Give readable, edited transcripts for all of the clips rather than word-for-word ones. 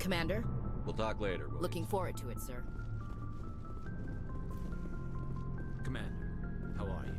Commander? We'll talk later, boys. Looking forward to it, sir. Commander, how are you?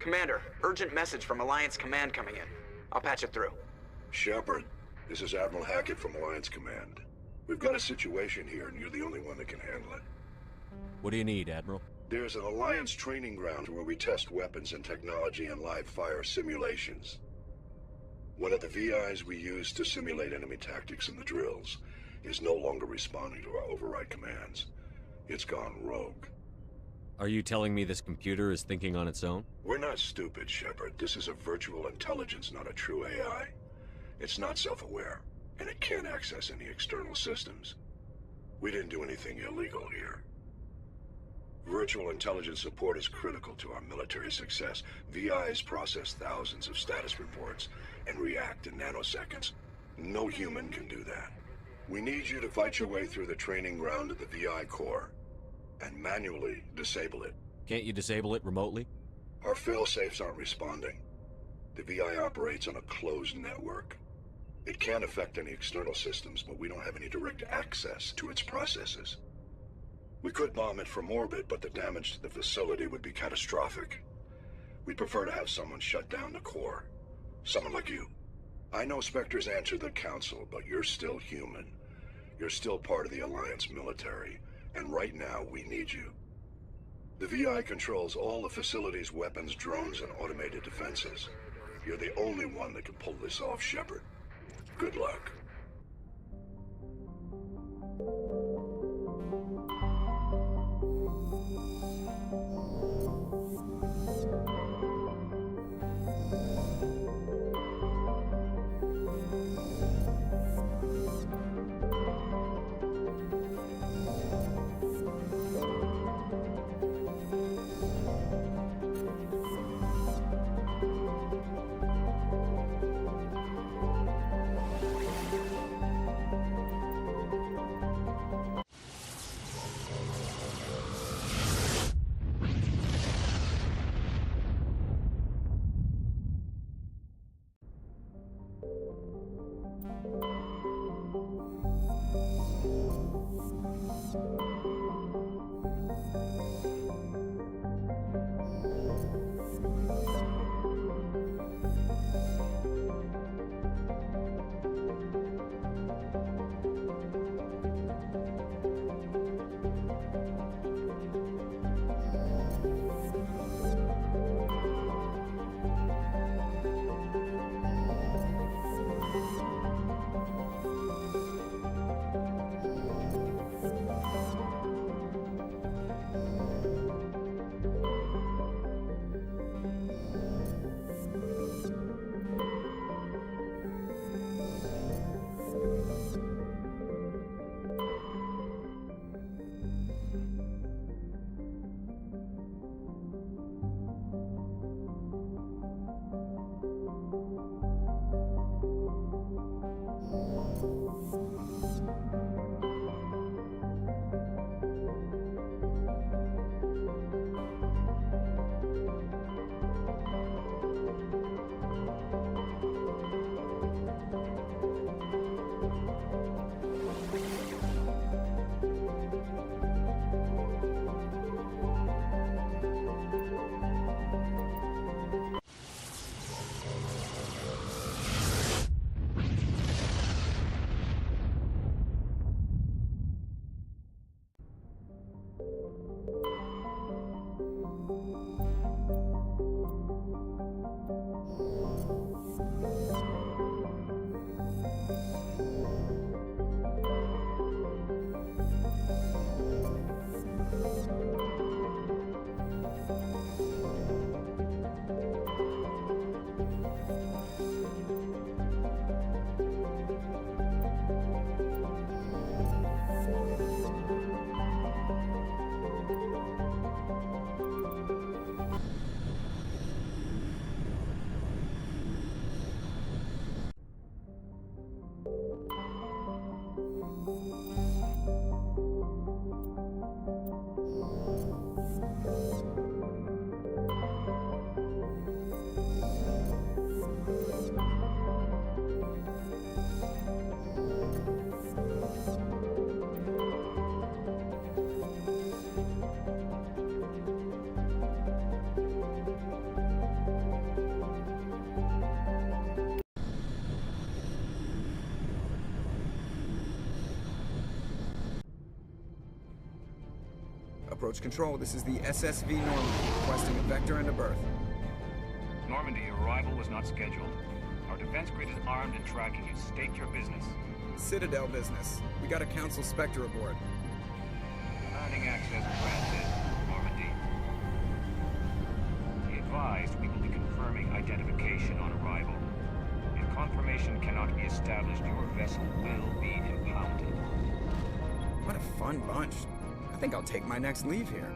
Commander, urgent message from Alliance Command coming in. I'll patch it through. Shepard, this is Admiral Hackett from Alliance Command. We've got a situation here, and you're the only one that can handle it. What do you need, Admiral? There's an Alliance training ground where we test weapons and technology in live fire simulations. One of the VIs we use to simulate enemy tactics in the drills is no longer responding to our override commands. It's gone rogue. Are you telling me this computer is thinking on its own? We're not stupid, Shepard. This is a virtual intelligence, not a true AI. It's not self-aware, and it can't access any external systems. We didn't do anything illegal here. Virtual intelligence support is critical to our military success. VIs process thousands of status reports and react in nanoseconds. No human can do that. We need you to fight your way through the training ground of the VI core and manually disable it. Can't you disable it remotely? Our fail-safes aren't responding. The VI operates on a closed network. It can't affect any external systems, but we don't have any direct access to its processes. We could bomb it from orbit, but the damage to the facility would be catastrophic. We'd prefer to have someone shut down the core. Someone like you. I know Spectres answer the Council, but you're still human. You're still part of the Alliance military, and right now we need you. The VI controls all the facility's weapons, drones, and automated defenses. You're the only one that can pull this off, Shepard. Good luck. Approach control, this is the SSV Normandy, requesting a vector and a berth. Normandy, your arrival was not scheduled. Our defense grid is armed and tracking you. State your business. Citadel business. We got a Council Spectre aboard. Landing access granted, Normandy. Be advised, we will be confirming identification on arrival. If confirmation cannot be established, your vessel will be impounded. What a fun bunch. I think I'll take my next leave here.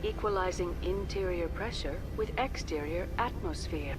Equalizing interior pressure with exterior atmosphere.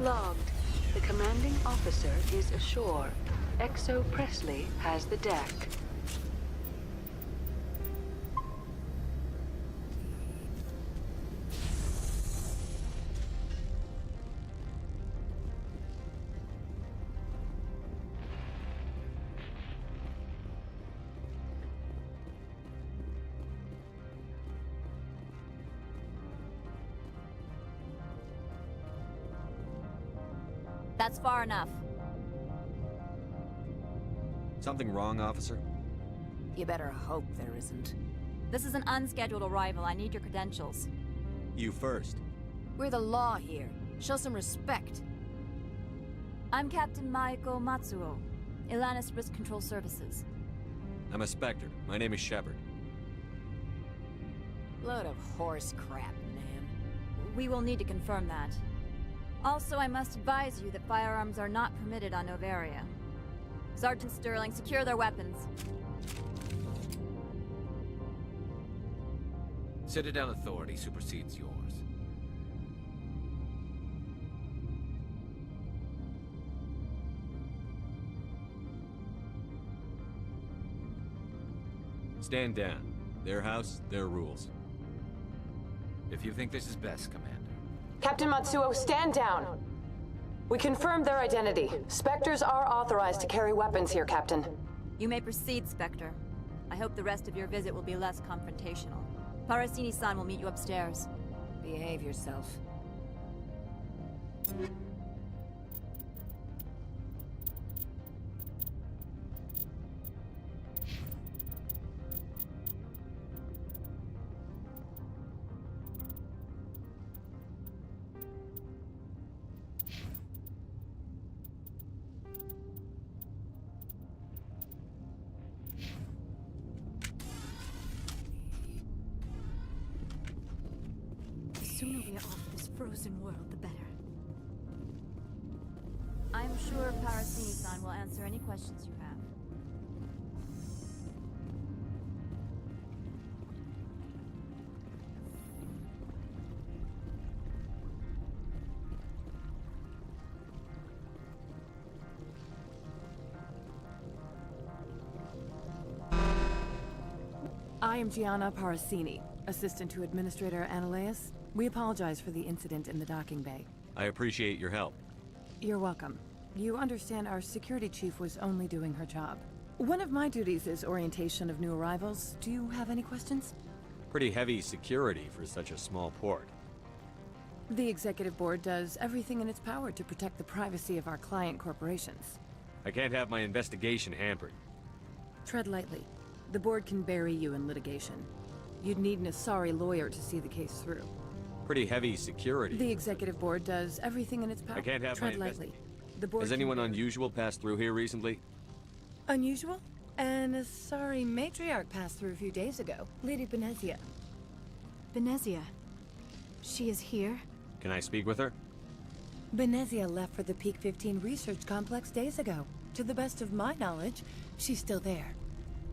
Logged. The commanding officer is ashore. Exo Presley has the deck. That's far enough. Something wrong, officer? You better hope there isn't. This is an unscheduled arrival. I need your credentials. You first. We're the law here. Show some respect. I'm Captain Maiko Matsuo, Ilanis Risk Control Services. I'm a Spectre. My name is Shepard. Load of horse crap, ma'am. We will need to confirm that. Also, I must advise you that firearms are not permitted on Novaria. Sergeant Sterling, secure their weapons. Citadel authority supersedes yours. Stand down. Their house, their rules. If you think this is best, Commander. Captain Matsuo, stand down. We confirmed their identity. Spectres are authorized to carry weapons here, Captain. You may proceed, Spectre. I hope the rest of your visit will be less confrontational. Parasini-san will meet you upstairs. Behave yourself. sooner we are off this frozen world, the better. I'm sure Parasini-san will answer any questions you have. I am Gianna Parasini, assistant to Administrator Ananias. We apologize for the incident in the docking bay. I appreciate your help. You're welcome. You understand our security chief was only doing her job. One of my duties is orientation of new arrivals. Do you have any questions? Pretty heavy security for such a small port. The executive board does everything in its power to protect the privacy of our client corporations. I can't have my investigation hampered. Tread lightly. The board can bury you in litigation. You'd need an Asari lawyer to see the case through. Pretty heavy security. The executive board does everything in its power. I can't have Tread my lightly. The board Has anyone unusual passed through here recently? Unusual? An Asari matriarch passed through a few days ago. Lady Benezia. Benezia. She is here? Can I speak with her? Benezia left for the Peak 15 research complex days ago. To the best of my knowledge, she's still there.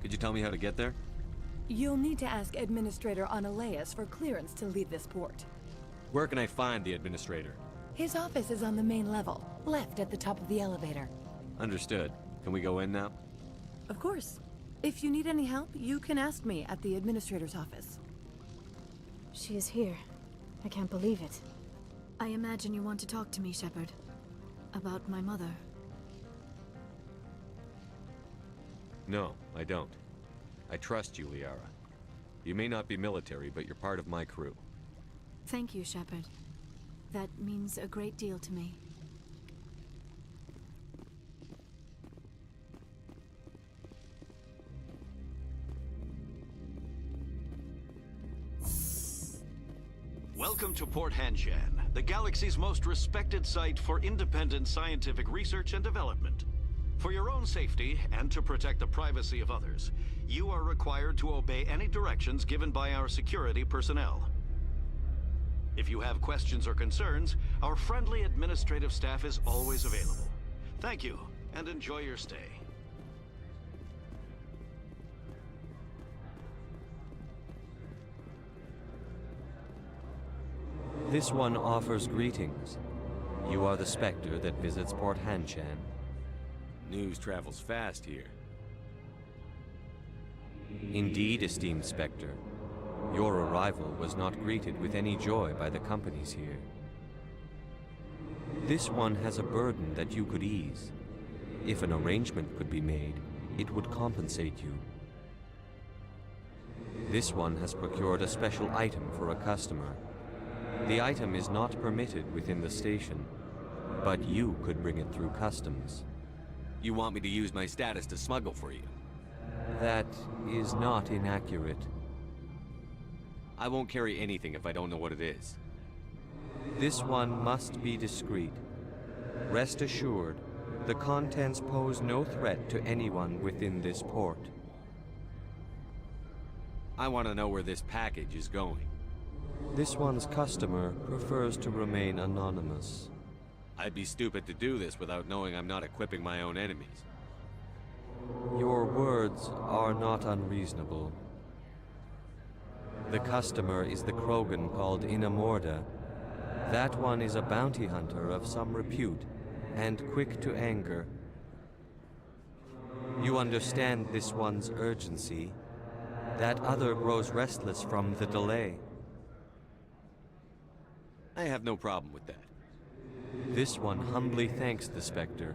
Could you tell me how to get there? You'll need to ask Administrator Ananias for clearance to leave this port. Where can I find the administrator? His office is on the main level, left at the top of the elevator. Understood. Can we go in now? Of course. If you need any help, you can ask me at the Administrator's office. She is here. I can't believe it. I imagine you want to talk to me, Shepard. About my mother. No, I don't. I trust you, Liara. You may not be military, but you're part of my crew. Thank you, Shepard. That means a great deal to me. Welcome to Port Hanshan, the galaxy's most respected site for independent scientific research and development. For your own safety, and to protect the privacy of others, you are required to obey any directions given by our security personnel. If you have questions or concerns, our friendly administrative staff is always available. Thank you, and enjoy your stay. This one offers greetings. You are the Spectre that visits Port Hanshan. News travels fast here. Indeed, esteemed Spectre. Your arrival was not greeted with any joy by the companies here. This one has a burden that you could ease. If an arrangement could be made, it would compensate you. This one has procured a special item for a customer. The item is not permitted within the station, but you could bring it through customs. You want me to use my status to smuggle for you? That is not inaccurate. I won't carry anything if I don't know what it is. This one must be discreet. Rest assured, the contents pose no threat to anyone within this port. I want to know where this package is going. This one's customer prefers to remain anonymous. I'd be stupid to do this without knowing I'm not equipping my own enemies. Your words are not unreasonable. The customer is the Krogan called Inamorda. That one is a bounty hunter of some repute, and quick to anger. You understand this one's urgency. That other grows restless from the delay. I have no problem with that. This one humbly thanks the Spectre.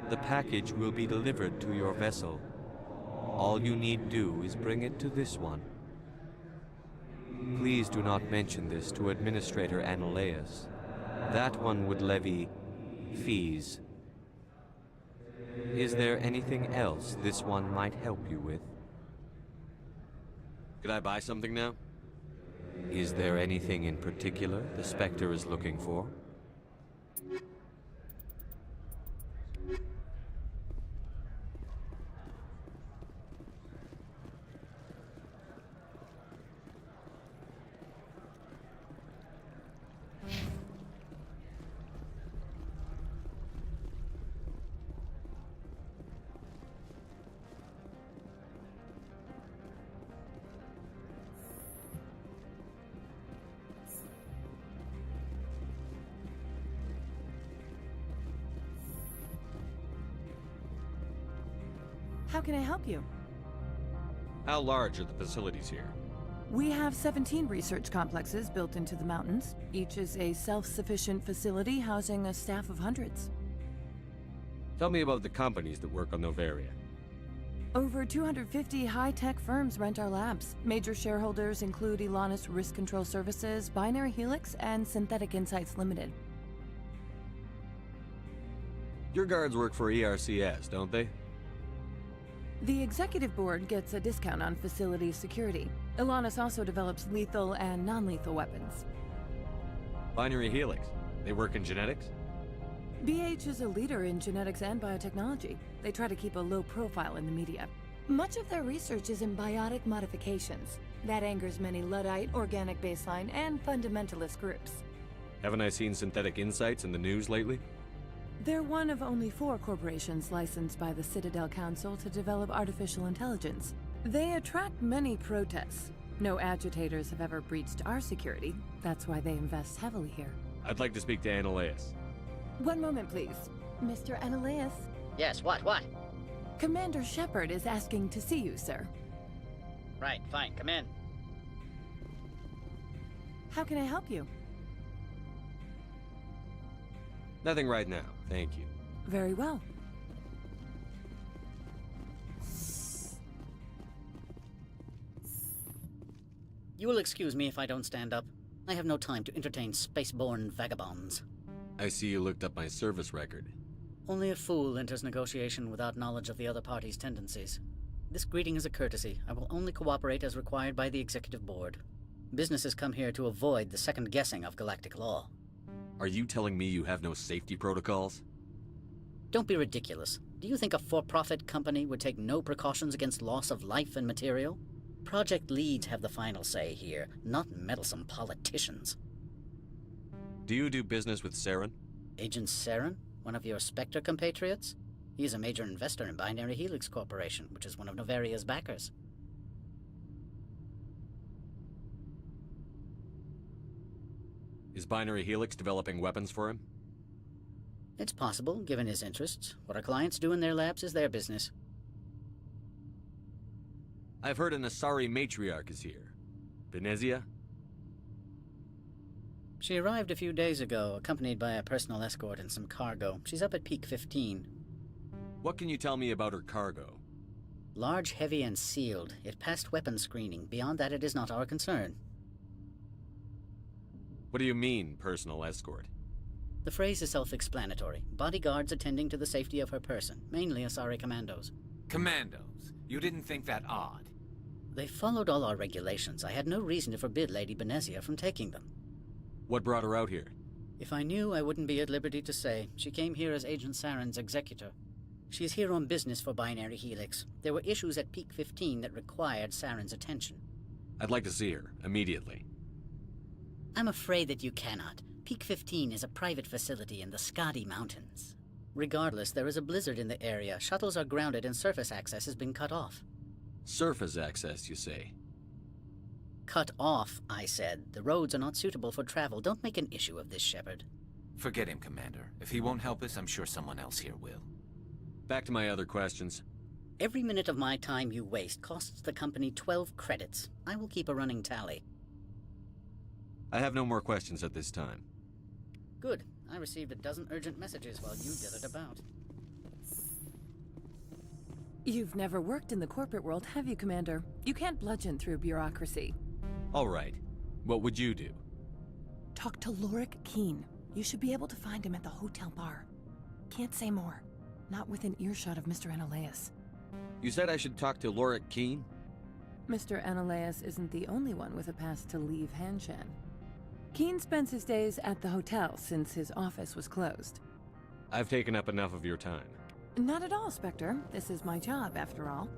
The package will be delivered to your vessel. All you need do is bring it to this one. Please do not mention this to Administrator Ananias. That one would levy fees. Is there anything else this one might help you with? Could I buy something now? Is there anything in particular the Spectre is looking for? How can I help you? How large are the facilities here? We have 17 research complexes built into the mountains. Each is a self-sufficient facility housing a staff of hundreds. Tell me about the companies that work on Noveria. Over 250 high-tech firms rent our labs. Major shareholders include Elanus Risk Control Services, Binary Helix, and Synthetic Insights Limited. Your guards work for ERCS, don't they? The executive board gets a discount on facility security. Elanus also develops lethal and non-lethal weapons. Binary Helix. They work in genetics? BH is a leader in genetics and biotechnology. They try to keep a low profile in the media. Much of their research is in biotic modifications. That angers many Luddite, organic baseline, and fundamentalist groups. Haven't I seen Synthetic Insights in the news lately? They're one of only 4 corporations licensed by the Citadel Council to develop artificial intelligence. They attract many protests. No agitators have ever breached our security. That's why they invest heavily here. I'd like to speak to Annaleus. One moment, please. Mr. Annaleus? Yes, what? Commander Shepard is asking to see you, sir. Right, fine, come in. How can I help you? Nothing right now, thank you. Very well. You will excuse me if I don't stand up. I have no time to entertain spaceborne vagabonds. I see you looked up my service record. Only a fool enters negotiation without knowledge of the other party's tendencies. This greeting is a courtesy. I will only cooperate as required by the executive board. Businesses come here to avoid the second guessing of galactic law. Are you telling me you have no safety protocols? Don't be ridiculous. Do you think a for-profit company would take no precautions against loss of life and material? Project leads have the final say here, not meddlesome politicians. Do you do business with Saren? Agent Saren? One of your Spectre compatriots? He is a major investor in Binary Helix Corporation, which is one of Novaria's backers. Is Binary Helix developing weapons for him? It's possible, given his interests. What our clients do in their labs is their business. I've heard an Asari matriarch is here. Venezia? She arrived a few days ago, accompanied by a personal escort and some cargo. She's up at Peak 15. What can you tell me about her cargo? Large, heavy, and sealed. It passed weapons screening. Beyond that, it is not our concern. What do you mean, personal escort? The phrase is self-explanatory. Bodyguards attending to the safety of her person, mainly Asari commandos. Commandos? You didn't think that odd? They followed all our regulations. I had no reason to forbid Lady Venezia from taking them. What brought her out here? If I knew, I wouldn't be at liberty to say. She came here as Agent Saren's executor. She is here on business for Binary Helix. There were issues at Peak 15 that required Saren's attention. I'd like to see her, immediately. I'm afraid that you cannot. Peak 15 is a private facility in the Skadi Mountains. Regardless, there is a blizzard in the area. Shuttles are grounded and surface access has been cut off. Surface access, you say? Cut off, I said. The roads are not suitable for travel. Don't make an issue of this, Shepard. Forget him, Commander. If he won't help us, I'm sure someone else here will. Back to my other questions. Every minute of my time you waste costs the company 12 credits. I will keep a running tally. I have no more questions at this time. Good. I received a dozen urgent messages while you dithered about. You've never worked in the corporate world, have you, Commander? You can't bludgeon through bureaucracy. All right. What would you do? Talk to Lorik Keene. You should be able to find him at the hotel bar. Can't say more. Not within earshot of Mr. Annaleus. You said I should talk to Lorik Keene? Mr. Annaleus isn't the only one with a pass to leave Hanshan. Keene spends his days at the hotel since his office was closed. I've taken up enough of your time. Not at all, Spectre. This is my job, after all.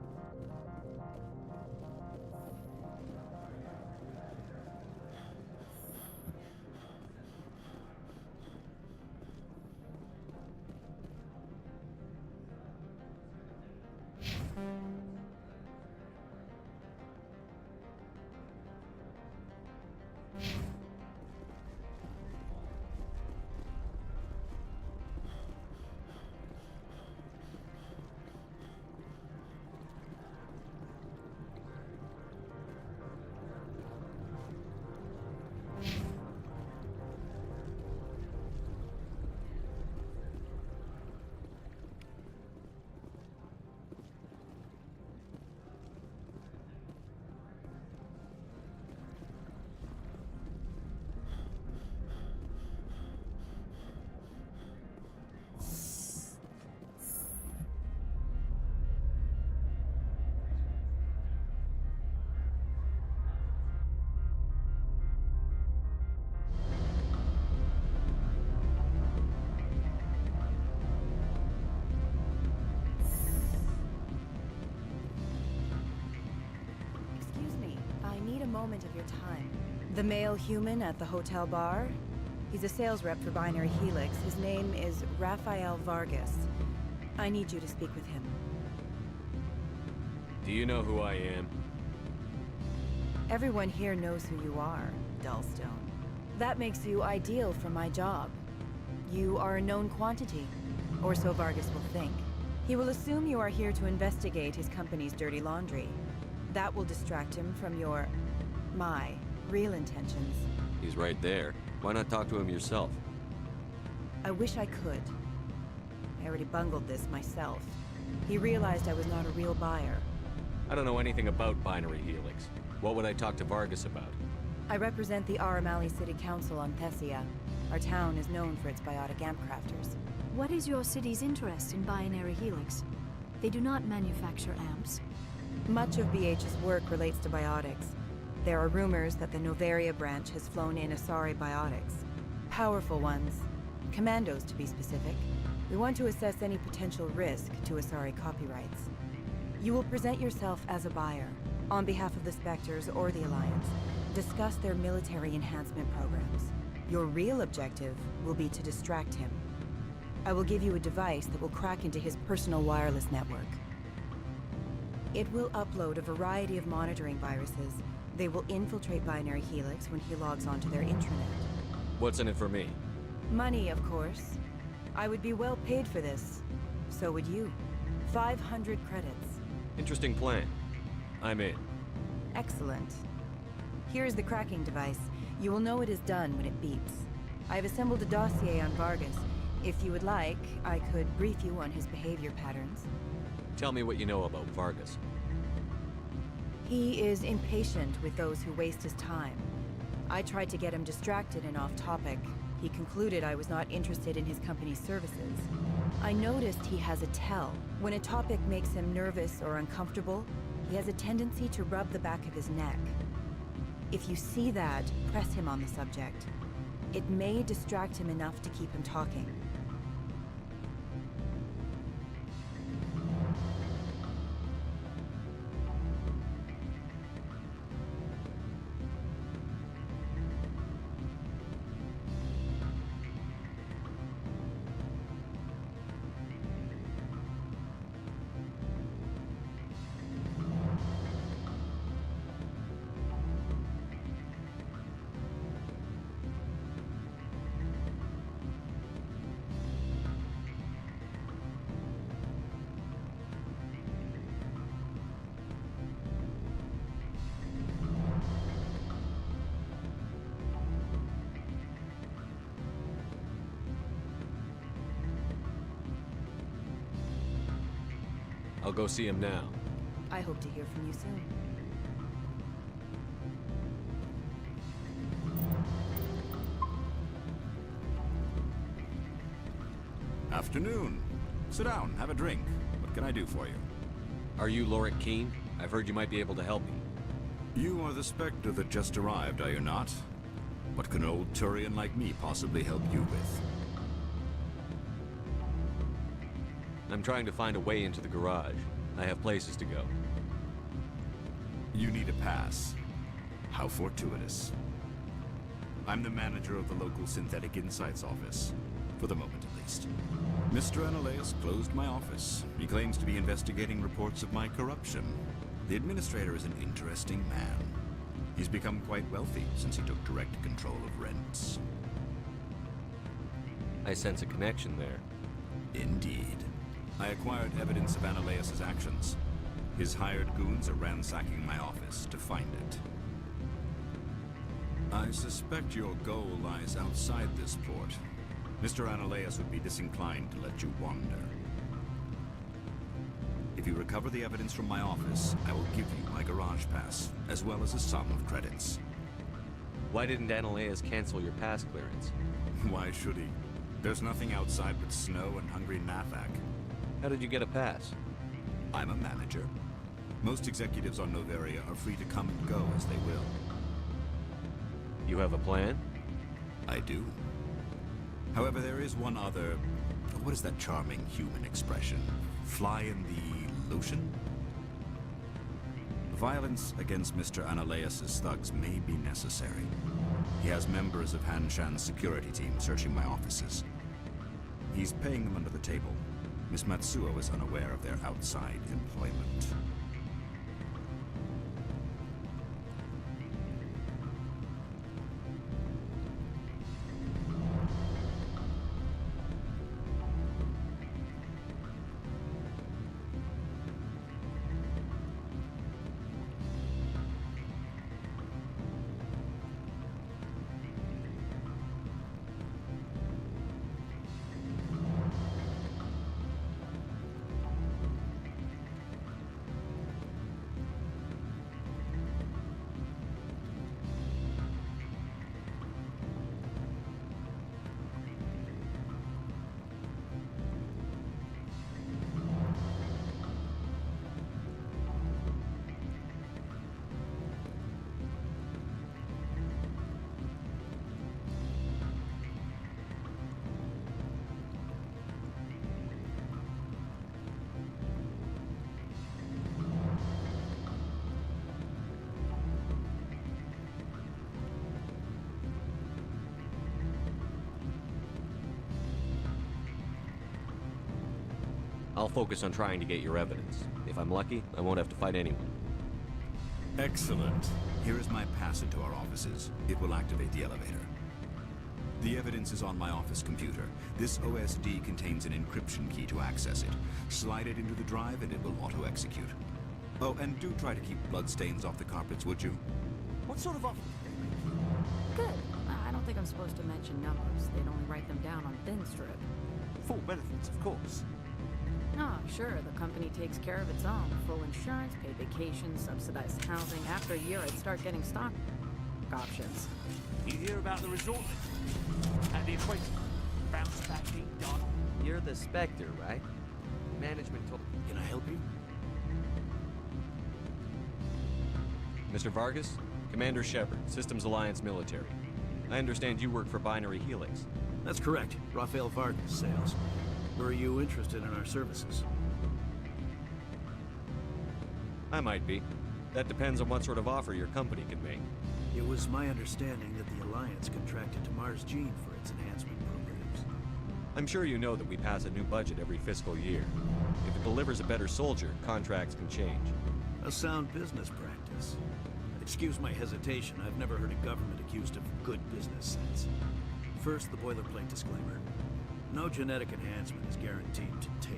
moment of your time. The male human at the hotel bar? He's a sales rep for Binary Helix. His name is Rafael Vargas. I need you to speak with him. Do you know who I am? Everyone here knows who you are, Dullstone. That makes you ideal for my job. You are a known quantity, or so Vargas will think. He will assume you are here to investigate his company's dirty laundry. That will distract him from my real intentions. He's right there. Why not talk to him yourself? I wish I could. I already bungled this myself. He realized I was not a real buyer. I don't know anything about Binary Helix. What would I talk to Vargas about? I represent the Aramali City Council on Thessia. Our town is known for its biotic amp crafters. What is your city's interest in Binary Helix? They do not manufacture amps. Much of BH's work relates to biotics. There are rumors that the Novaria branch has flown in Asari biotics. Powerful ones. Commandos, to be specific. We want to assess any potential risk to Asari copyrights. You will present yourself as a buyer, on behalf of the Spectres or the Alliance. Discuss their military enhancement programs. Your real objective will be to distract him. I will give you a device that will crack into his personal wireless network. It will upload a variety of monitoring viruses. They will infiltrate Binary Helix when he logs onto their intranet. What's in it for me? Money, of course. I would be well paid for this. So would you. 500 credits. Interesting plan. I'm in. Excellent. Here's the cracking device. You will know it is done when it beeps. I have assembled a dossier on Vargas. If you would like, I could brief you on his behavior patterns. Tell me what you know about Vargas. He is impatient with those who waste his time. I tried to get him distracted and off topic. He concluded I was not interested in his company's services. I noticed he has a tell. When a topic makes him nervous or uncomfortable, he has a tendency to rub the back of his neck. If you see that, press him on the subject. It may distract him enough to keep him talking. I'll go see him now. I hope to hear from you soon. Afternoon. Sit down, have a drink. What can I do for you? Are you Lorik Keene? I've heard you might be able to help me. You are the Spectre that just arrived, are you not? What can an old Turian like me possibly help you with? I'm trying to find a way into the garage. I have places to go. You need a pass. How fortuitous. I'm the manager of the local Synthetic Insights office. For the moment, at least. Mr. Analeus closed my office. He claims to be investigating reports of my corruption. The administrator is an interesting man. He's become quite wealthy since he took direct control of rents. I sense a connection there. Indeed. I acquired evidence of Analeus' actions. His hired goons are ransacking my office to find it. I suspect your goal lies outside this port. Mr. Analeus would be disinclined to let you wander. If you recover the evidence from my office, I will give you my garage pass, as well as a sum of credits. Why didn't Analeus cancel your pass clearance? Why should he? There's nothing outside but snow and hungry Nathak. How did you get a pass? I'm a manager. Most executives on Novaria are free to come and go as they will. You have a plan? I do. However, there is one other... What is that charming human expression? Fly in the lotion? Violence against Mr. Analeas' thugs may be necessary. He has members of Han Shan's security team searching my offices. He's paying them under the table. Miss Matsuo is unaware of their outside employment. I'll focus on trying to get your evidence. If I'm lucky, I won't have to fight anyone. Excellent. Here is my pass into our offices. It will activate the elevator. The evidence is on my office computer. This OSD contains an encryption key to access it. Slide it into the drive and it will auto-execute. Oh, and do try to keep bloodstains off the carpets, would you? What sort of offer? Good. I don't think I'm supposed to mention numbers. They'd only write them down on thin strip. Full benefits, of course. Ah, sure, the company takes care of its own. Full insurance, paid vacation, subsidized housing. After a year, I'd start getting stock options. You hear about the resort? And the equation. Bounce back being done. You're the Spectre, right? Management told... Can I help you? Mr. Vargas? Commander Shepard, Systems Alliance Military. I understand you work for Binary Helix. That's correct. Rafael Vargas, sales. Were you interested in our services? I might be. That depends on what sort of offer your company can make. It was my understanding that the Alliance contracted to Mars Gene for its enhancement programs. I'm sure you know that we pass a new budget every fiscal year. If it delivers a better soldier, contracts can change. A sound business practice. Excuse my hesitation, I've never heard a government accused of good business sense. First, the boilerplate disclaimer. No genetic enhancement is guaranteed to take.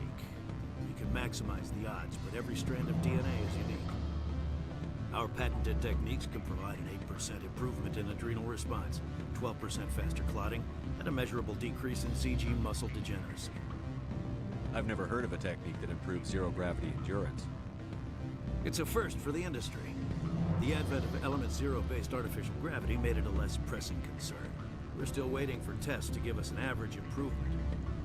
You can maximize the odds, but every strand of DNA is unique. Our patented techniques can provide an 8% improvement in adrenal response, 12% faster clotting, and a measurable decrease in CG muscle degeneracy. I've never heard of a technique that improves zero-gravity endurance. It's a first for the industry. The advent of Element Zero-based artificial gravity made it a less pressing concern. We're still waiting for tests to give us an average improvement.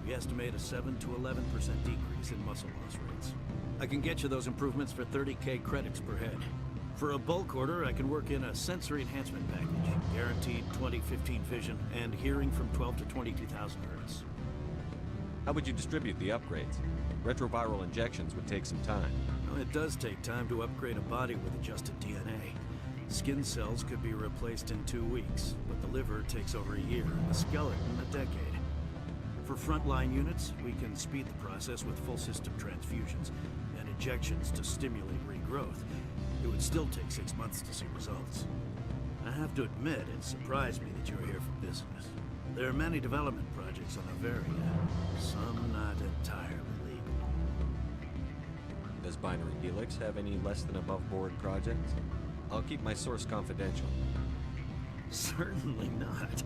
We estimate a 7 to 11% decrease in muscle loss rates. I can get you those improvements for 30K credits per head. For a bulk order, I can work in a sensory enhancement package, guaranteed 20/15 vision, and hearing from 12 to 22,000 hertz. How would you distribute the upgrades? Retroviral injections would take some time. Well, it does take time to upgrade a body with adjusted DNA. Skin cells could be replaced in 2 weeks, but the liver takes over a year, and the skeleton a decade. For frontline units, we can speed the process with full system transfusions and injections to stimulate regrowth. It would still take 6 months to see results. I have to admit, it surprised me that you're here for business. There are many development projects on Noveria, some not entirely legal. Does Binary Helix have any less than above-board projects? I'll keep my source confidential. Certainly not.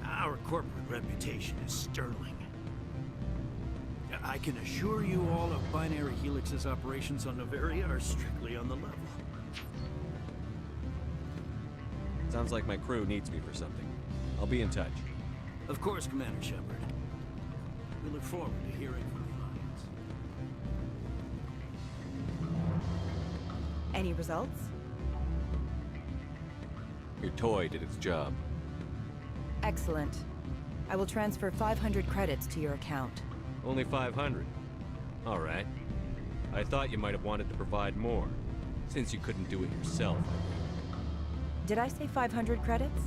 Our corporate reputation is sterling. I can assure you all of Binary Helix's operations on Noveria are strictly on the level. Sounds like my crew needs me for something. I'll be in touch. Of course, Commander Shepard. We look forward to hearing from the Alliance. Any results? Your toy did its job. Excellent. I will transfer 500 credits to your account. Only 500. All right. I thought you might have wanted to provide more. Since you couldn't do it yourself, I mean. Did I say 500 credits?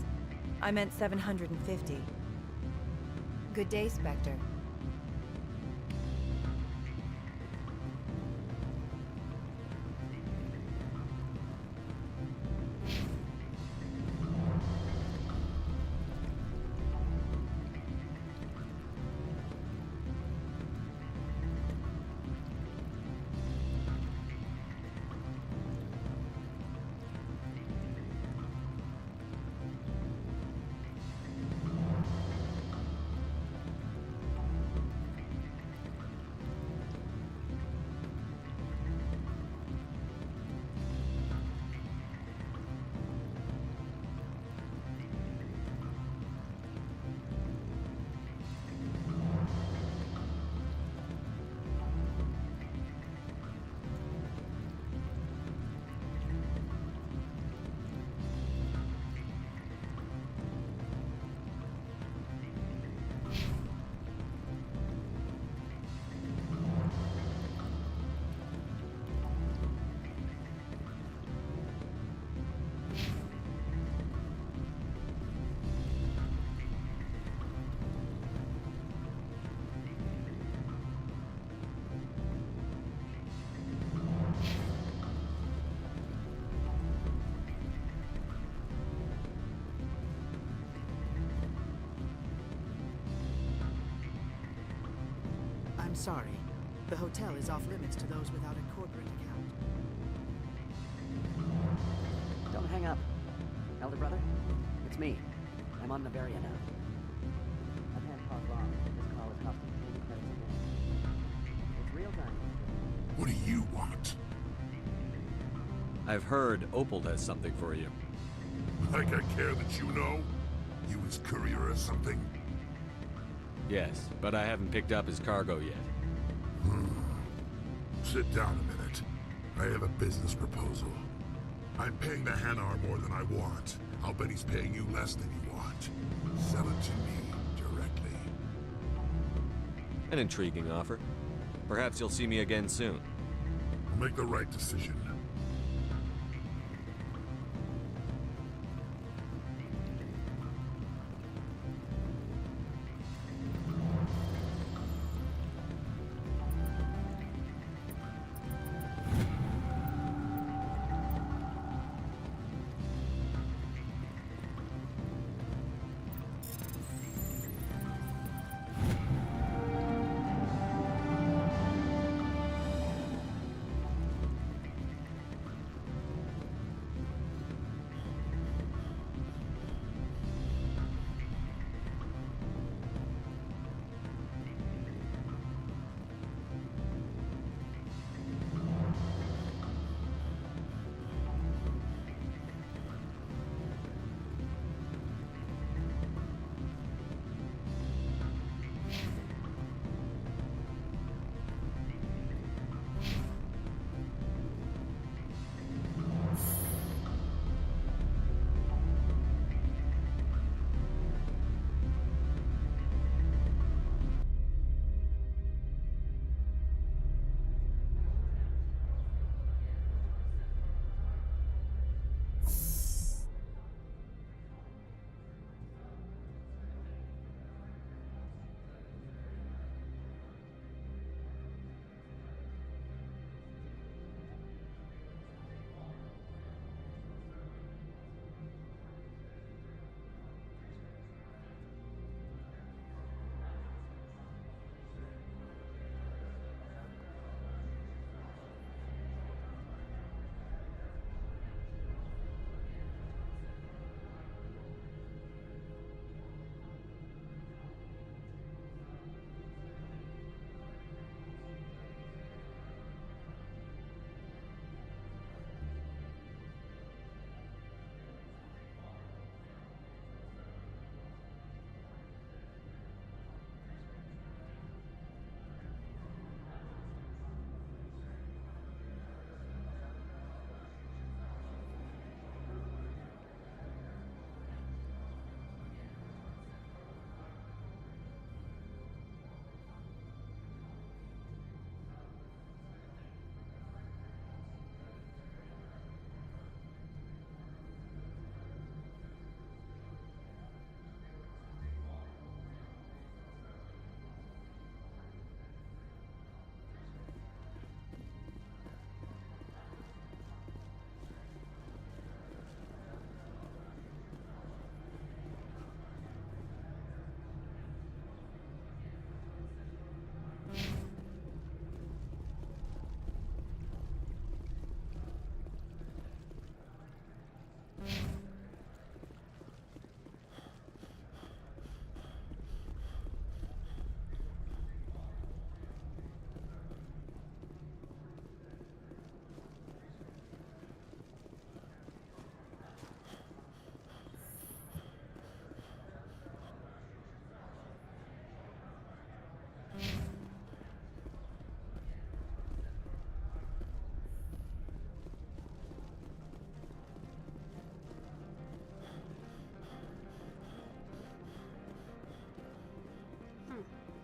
I meant 750. Good day, Spectre. I'm sorry. The hotel is off limits to those without a corporate account. Don't hang up. Elder brother, it's me. I'm on Noveria now. I can't talk long. This call is costing 10 credits a minute. It's real time. What do you want? I've heard Opal does something for you. Like I care that you know? You his courier or something? Yes, but I haven't picked up his cargo yet. Sit down a minute. I have a business proposal. I'm paying the Hanar more than I want. I'll bet he's paying you less than you want. Sell it to me directly. An intriguing offer. Perhaps you'll see me again soon. I'll make the right decision.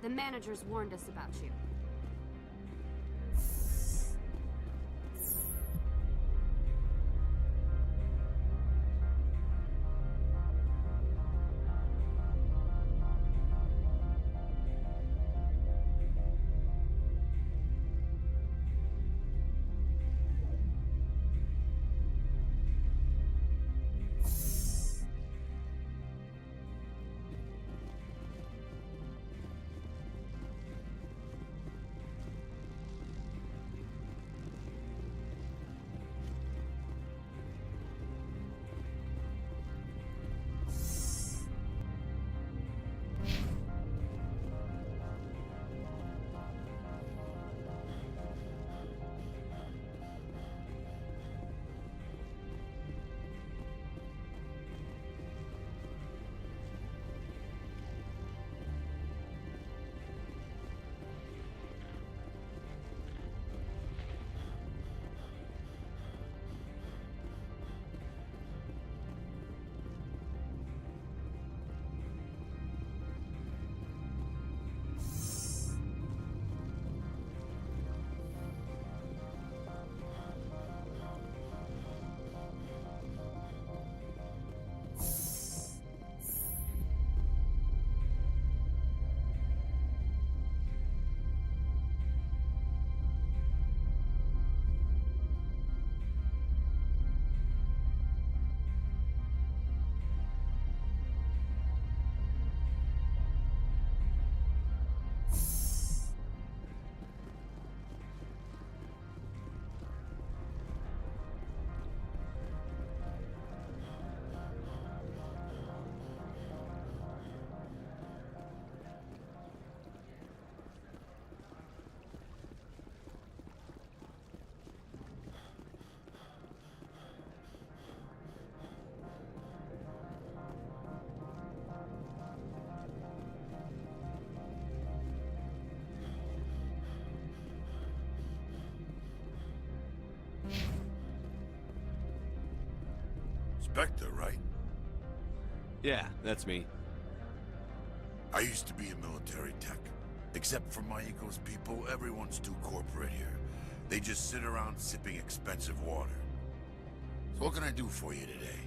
The managers warned us about you. Spectre, right? Yeah, that's me. I used to be a military tech. Except for my eco's people, everyone's too corporate here. They just sit around sipping expensive water. So what can I do for you today?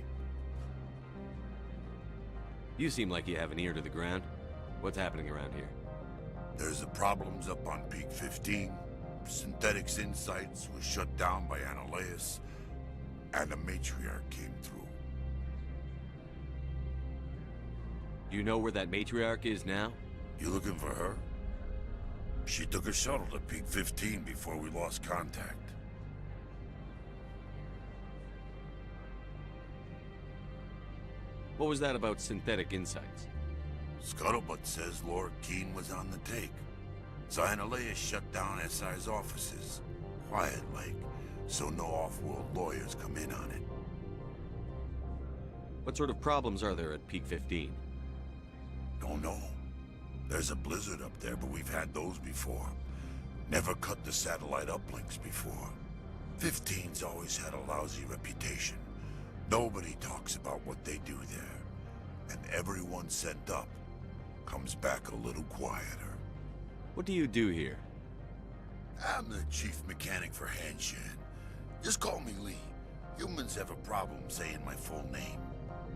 You seem like you have an ear to the ground. What's happening around here? There's the problems up on Peak 15. Synthetics Insights was shut down by Analeus, and the matriarch came through. You know where that matriarch is now? You looking for her? She took a shuttle to Peak 15 before we lost contact. What was that about Synthetic Insights? Scuttlebutt says Lord Keene was on the take. So Analeus shut down SI's offices. Quiet like, so no off-world lawyers come in on it. What sort of problems are there at Peak 15? Don't know. There's a blizzard up there, but we've had those before. Never cut the satellite uplinks before. 15's always had a lousy reputation. Nobody talks about what they do there. And everyone sent up comes back a little quieter. What do you do here? I'm the chief mechanic for Hanshan. Just call me Lee. Humans have a problem saying my full name.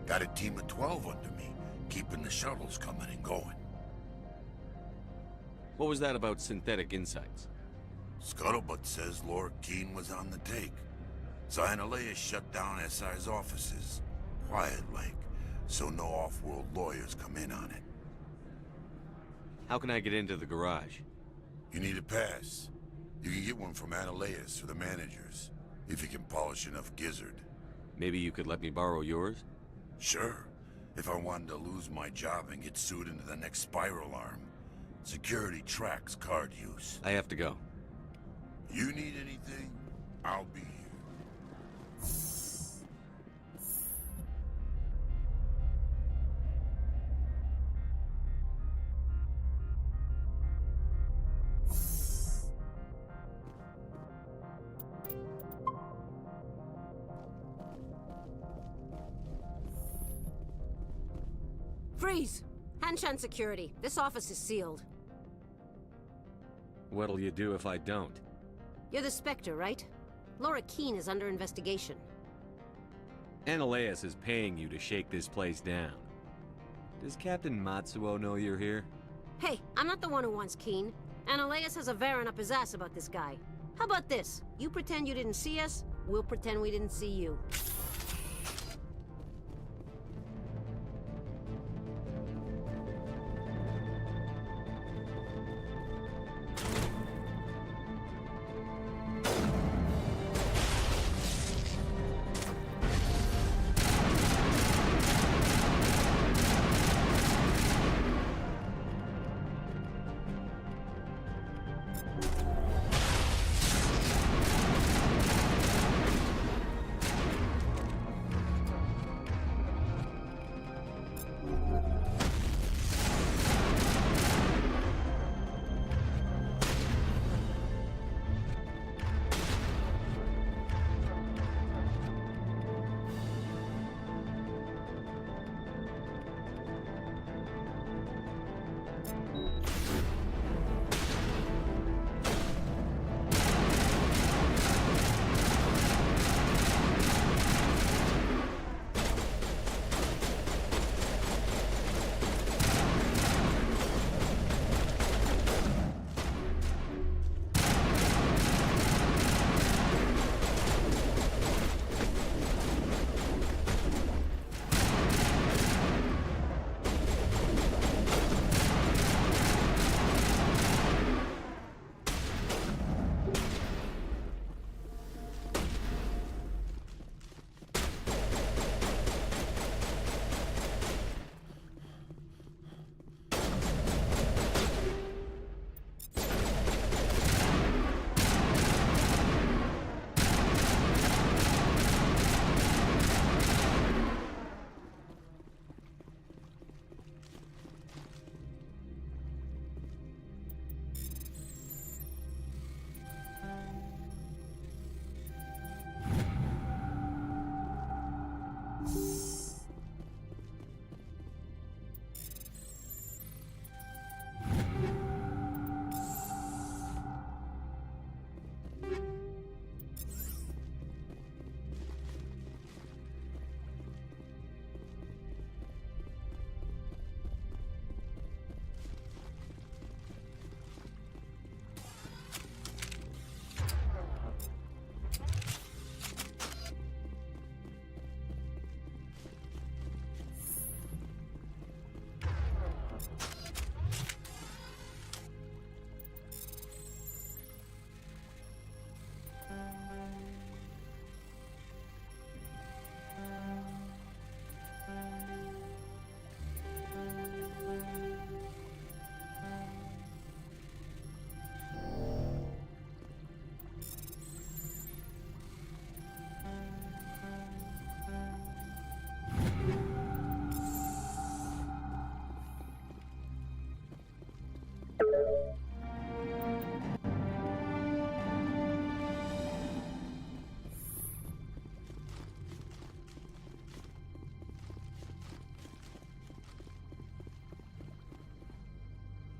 Got a team of 12 under me, keeping the shuttles coming and going. What was that about Synthetic Insights? Scuttlebutt says Lord Keene was on the take. So Analeus shut down SI's offices. Quiet like, so no off-world lawyers come in on it. How can I get into the garage? You need a pass. You can get one from Analeus or the managers, if you can polish enough gizzard. Maybe you could let me borrow yours? Sure. If I wanted to lose my job and get sued into the next spiral arm. Security tracks card use. I have to go. You need anything, I'll be here. Freeze! Hanshan security. This office is sealed. What'll you do if I don't? You're the Spectre, right? Laura Keene is under investigation. Ananias is paying you to shake this place down. Does Captain Matsuo know you're here? Hey, I'm not the one who wants Keene. Ananias has a Varen up his ass about this guy. How about this? You pretend you didn't see us, we'll pretend we didn't see you.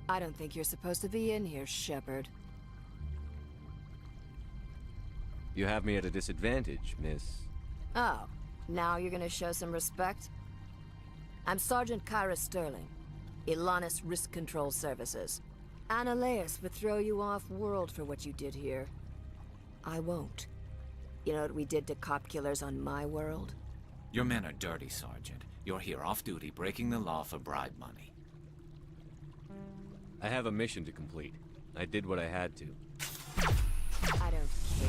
I don't think you're supposed to be in here, Shepard. You have me at a disadvantage, miss. Oh, now you're gonna show some respect? I'm Sergeant Kyra Sterling, Ilanis Risk Control Services. Ananias would throw you off-world for what you did here. I won't. You know what we did to cop killers on my world? Your men are dirty, Sergeant. You're here off-duty, breaking the law for bribe money. I have a mission to complete. I did what I had to. I don't care.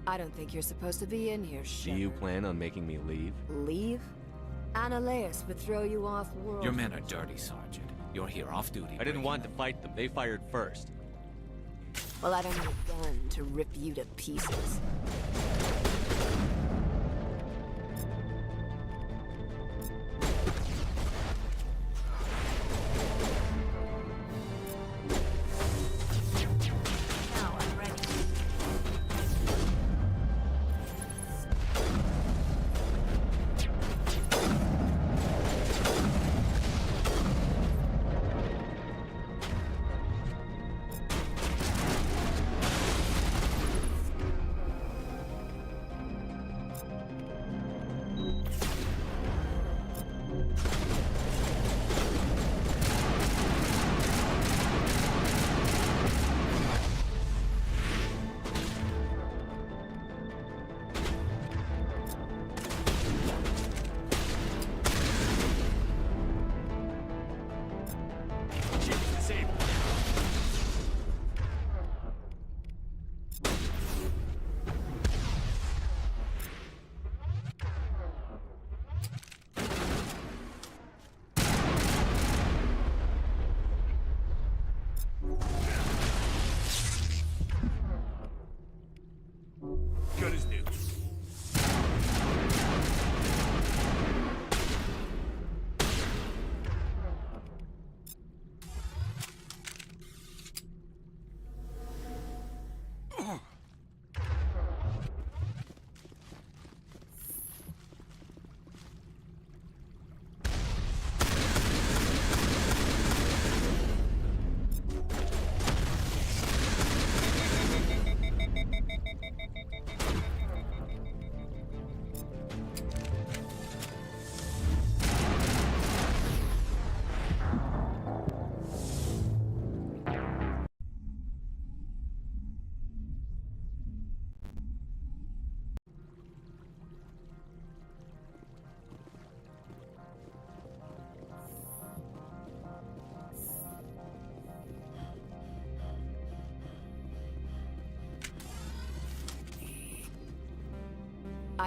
I don't think you're supposed to be in here, Shepard. Do you plan on making me leave? Leave? Ananias would throw you off-world. Your men are dirty, Sergeant. You're here off-duty. I didn't want to fight them. They fired first. Well, I don't need a gun to rip you to pieces.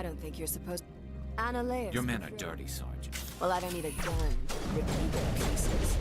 I don't think you're supposed... Analeus... Your men are dirty, Sergeant. Well, I don't need a gun to rip you to pieces.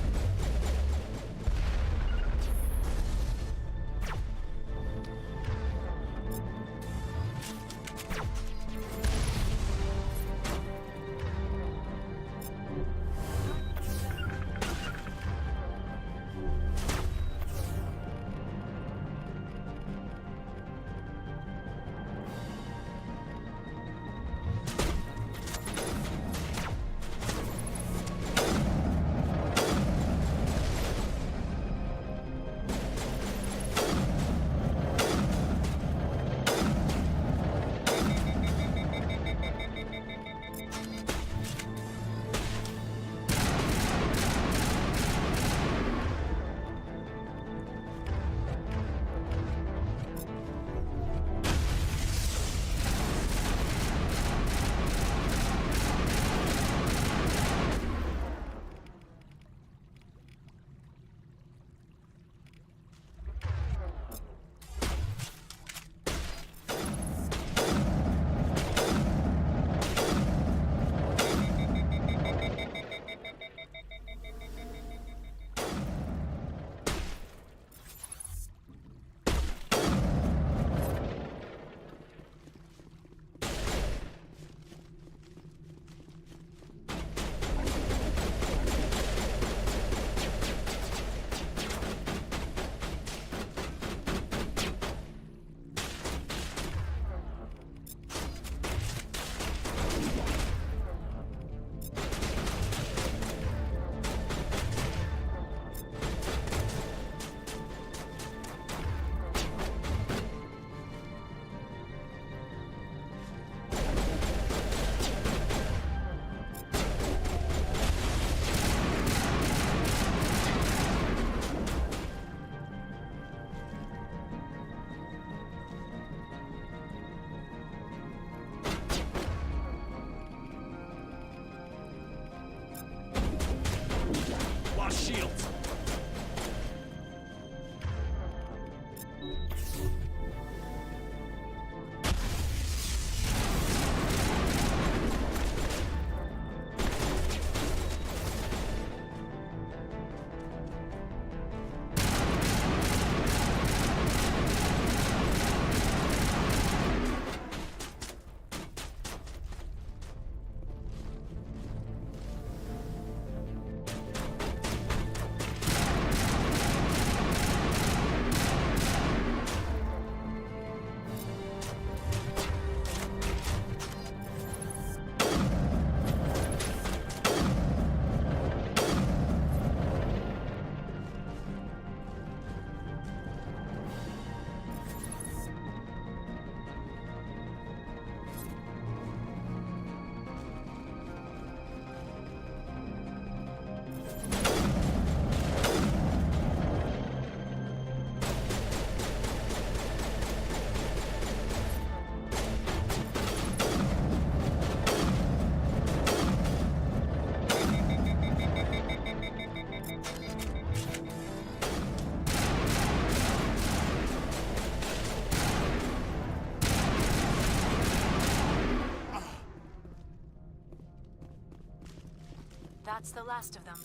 Shields! That's the last of them.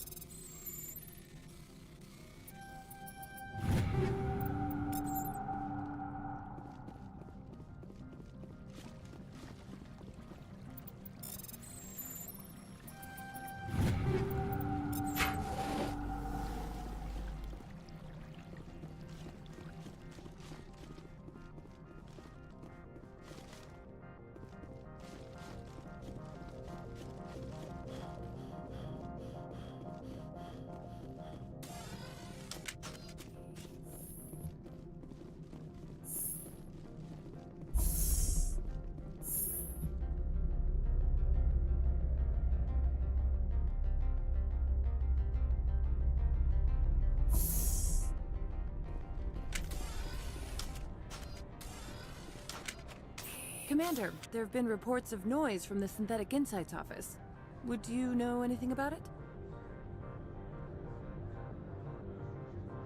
Commander, there have been reports of noise from the Synthetic Insights office. Would you know anything about it?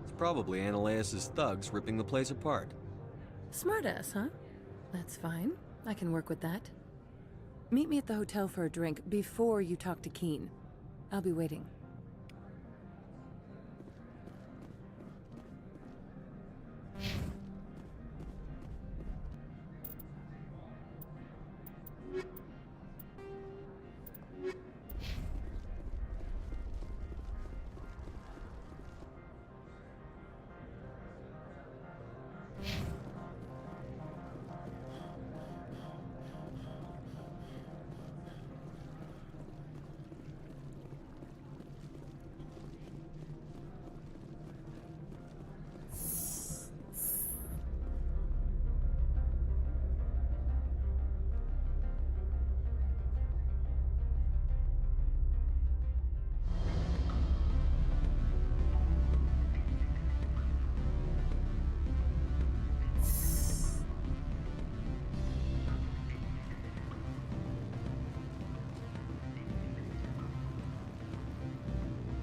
It's probably Analeus' thugs ripping the place apart. Smartass, huh? That's fine. I can work with that. Meet me at the hotel for a drink before you talk to Keen. I'll be waiting.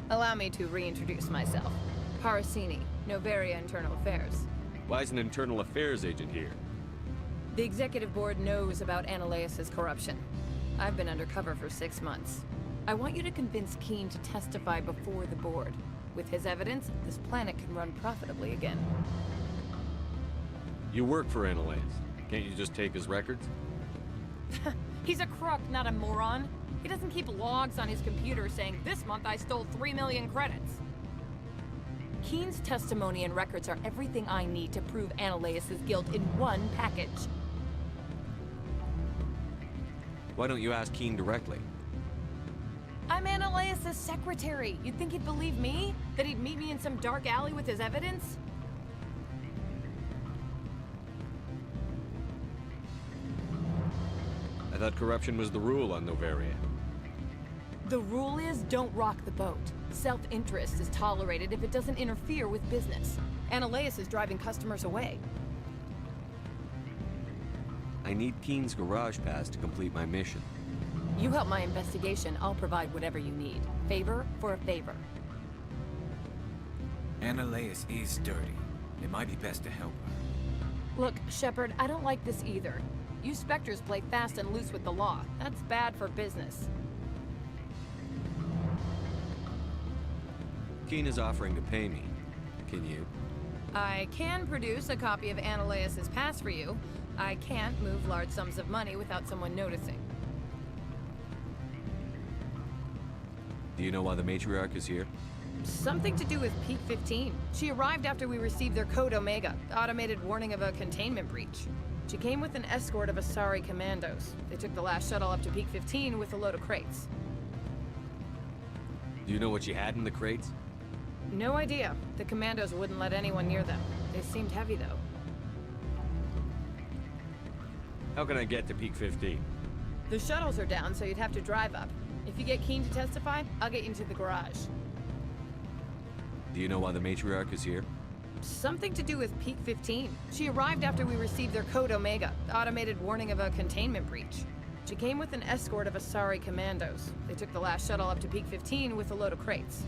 Allow me to reintroduce myself. Parasini, Novaria Internal Affairs. Why is an internal affairs agent here? The executive board knows about Ananias' corruption. I've been undercover for 6 months. I want you to convince Keen to testify before the board. With his evidence, this planet can run profitably again. You work for Ananias. Can't you just take his records? He's a crook, not a moron. He doesn't keep logs on his computer saying, "This month I stole 3 million credits." Keen's testimony and records are everything I need to prove Ananias' guilt in one package. Why don't you ask Keen directly? I'm Ananias' secretary. You'd think he'd believe me? That he'd meet me in some dark alley with his evidence? I thought corruption was the rule on Novaria. The rule is, don't rock the boat. Self-interest is tolerated if it doesn't interfere with business. Ananias is driving customers away. I need Keen's garage pass to complete my mission. You help my investigation, I'll provide whatever you need. Favor for a favor. Ananias is dirty. It might be best to help her. Look, Shepard, I don't like this either. You Spectres play fast and loose with the law. That's bad for business. Keen is offering to pay me. Can you? I can produce a copy of Ananias' pass for you. I can't move large sums of money without someone noticing. Do you know why the matriarch is here? Something to do with Peak 15. She arrived after we received their Code Omega, automated warning of a containment breach. She came with an escort of Asari commandos. They took the last shuttle up to Peak 15 with a load of crates. Do you know what she had in the crates? No idea. The commandos wouldn't let anyone near them. They seemed heavy, though. How can I get to Peak 15? The shuttles are down, so you'd have to drive up. If you get Keen to testify, I'll get you into the garage. Do you know why the matriarch is here? Something to do with Peak 15. She arrived after we received their Code Omega, automated warning of a containment breach. She came with an escort of Asari commandos. They took the last shuttle up to Peak 15 with a load of crates.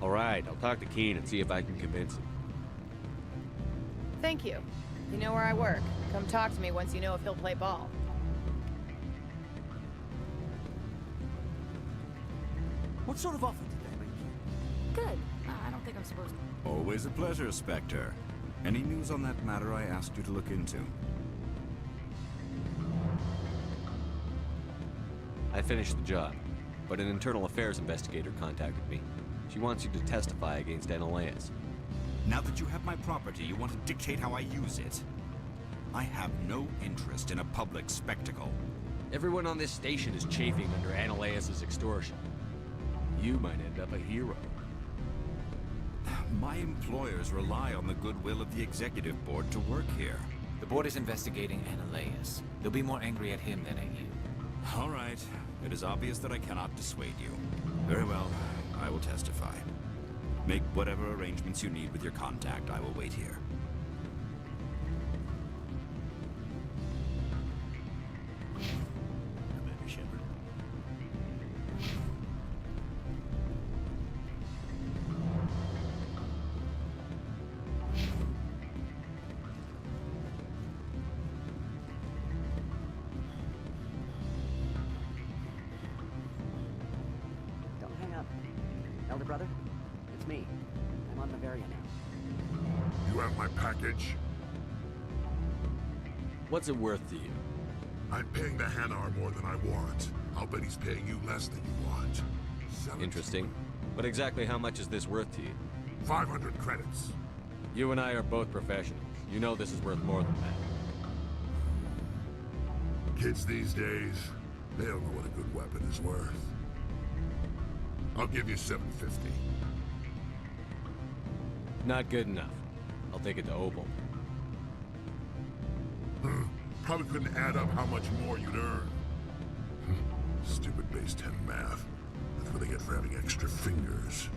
All right, I'll talk to Keen and see if I can convince him. Thank you. You know where I work. Come talk to me once you know if he'll play ball. What sort of offer did they make you? Good. I don't think I'm supposed to. Always a pleasure, Spectre. Any news on that matter I asked you to look into? I finished the job, but an internal affairs investigator contacted me. She wants you to testify against Ananias. Now that you have my property, you want to dictate how I use it. I have no interest in a public spectacle. Everyone on this station is chafing under Ananias' extortion. You might end up a hero. My employers rely on the goodwill of the executive board to work here. The board is investigating Ananias. They'll be more angry at him than at you. All right. It is obvious that I cannot dissuade you. Very well. I will testify. Make whatever arrangements you need with your contact. I will wait here. Commander Shepard. Elder brother, it's me. I'm on Bavaria now. You have my package? What's it worth to you? I'm paying the Hanar more than I want. I'll bet he's paying you less than you want. Interesting. But exactly how much is this worth to you? 500 credits. You and I are both professionals. You know this is worth more than that. Kids these days, they don't know what a good weapon is worth. I'll give you 750. Not good enough. I'll take it to Opal. Probably couldn't add up how much more you'd earn. Stupid base 10 math. That's what they get for having extra fingers.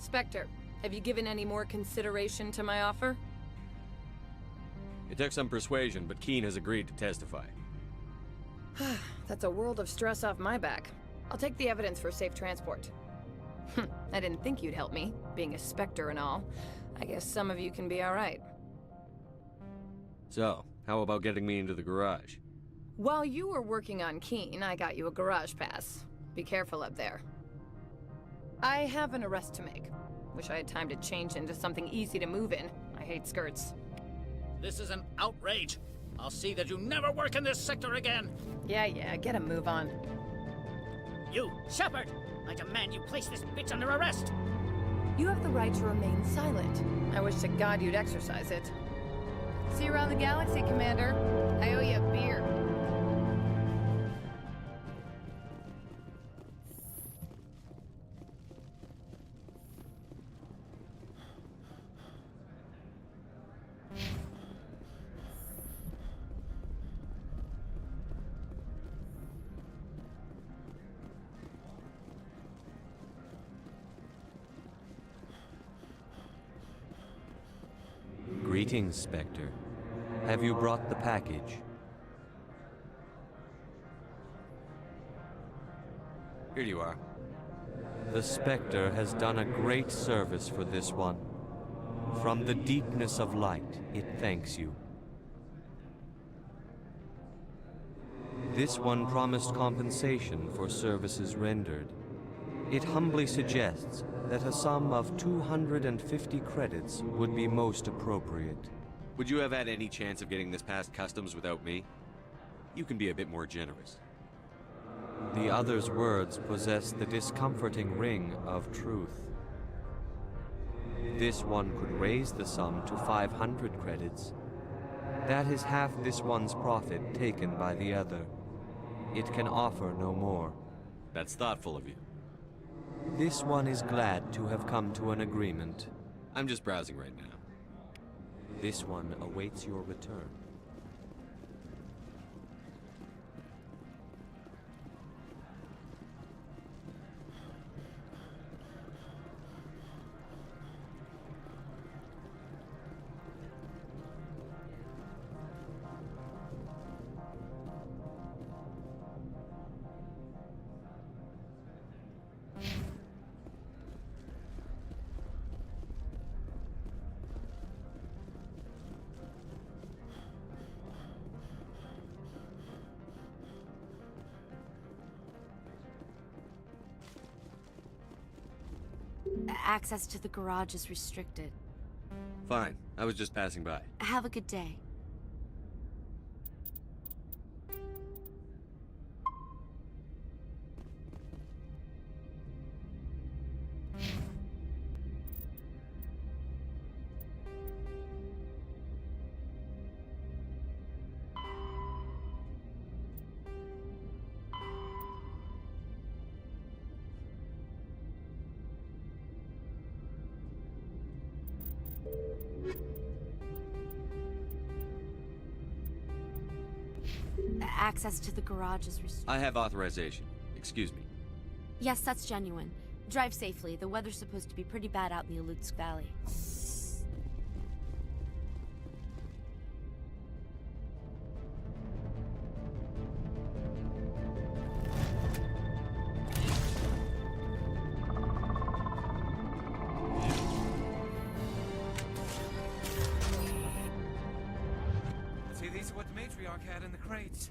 Spectre, have you given any more consideration to my offer? It took some persuasion, but Keen has agreed to testify. That's a world of stress off my back. I'll take the evidence for safe transport. I didn't think you'd help me, being a Spectre and all. I guess some of you can be alright. So, how about getting me into the garage? While you were working on Keen, I got you a garage pass. Be careful up there. I have an arrest to make. Wish I had time to change into something easy to move in. I hate skirts. This is an outrage. I'll see that you never work in this sector again. Yeah, get a move on. You, Shepard! I demand you place this bitch under arrest! You have the right to remain silent. I wish to God you'd exercise it. See you around the galaxy, Commander. I owe you a beer. Greetings, Spectre. Have you brought the package? Here you are. The Spectre has done a great service for this one. From the deepness of light, it thanks you. This one promised compensation for services rendered. It humbly suggests that a sum of 250 credits would be most appropriate. Would you have had any chance of getting this past customs without me? You can be a bit more generous. The other's words possess the discomforting ring of truth. This one could raise the sum to 500 credits. That is half this one's profit taken by the other. It can offer no more. That's thoughtful of you. This one is glad to have come to an agreement. I'm just browsing right now. This one awaits your return. Access to the garage is restricted. Fine. I was just passing by. Have a good day. Access to the garage is restricted. I have authorization. Excuse me. Yes, that's genuine. Drive safely. The weather's supposed to be pretty bad out in the Alutsk Valley. See, these are what the matriarch had in the crates.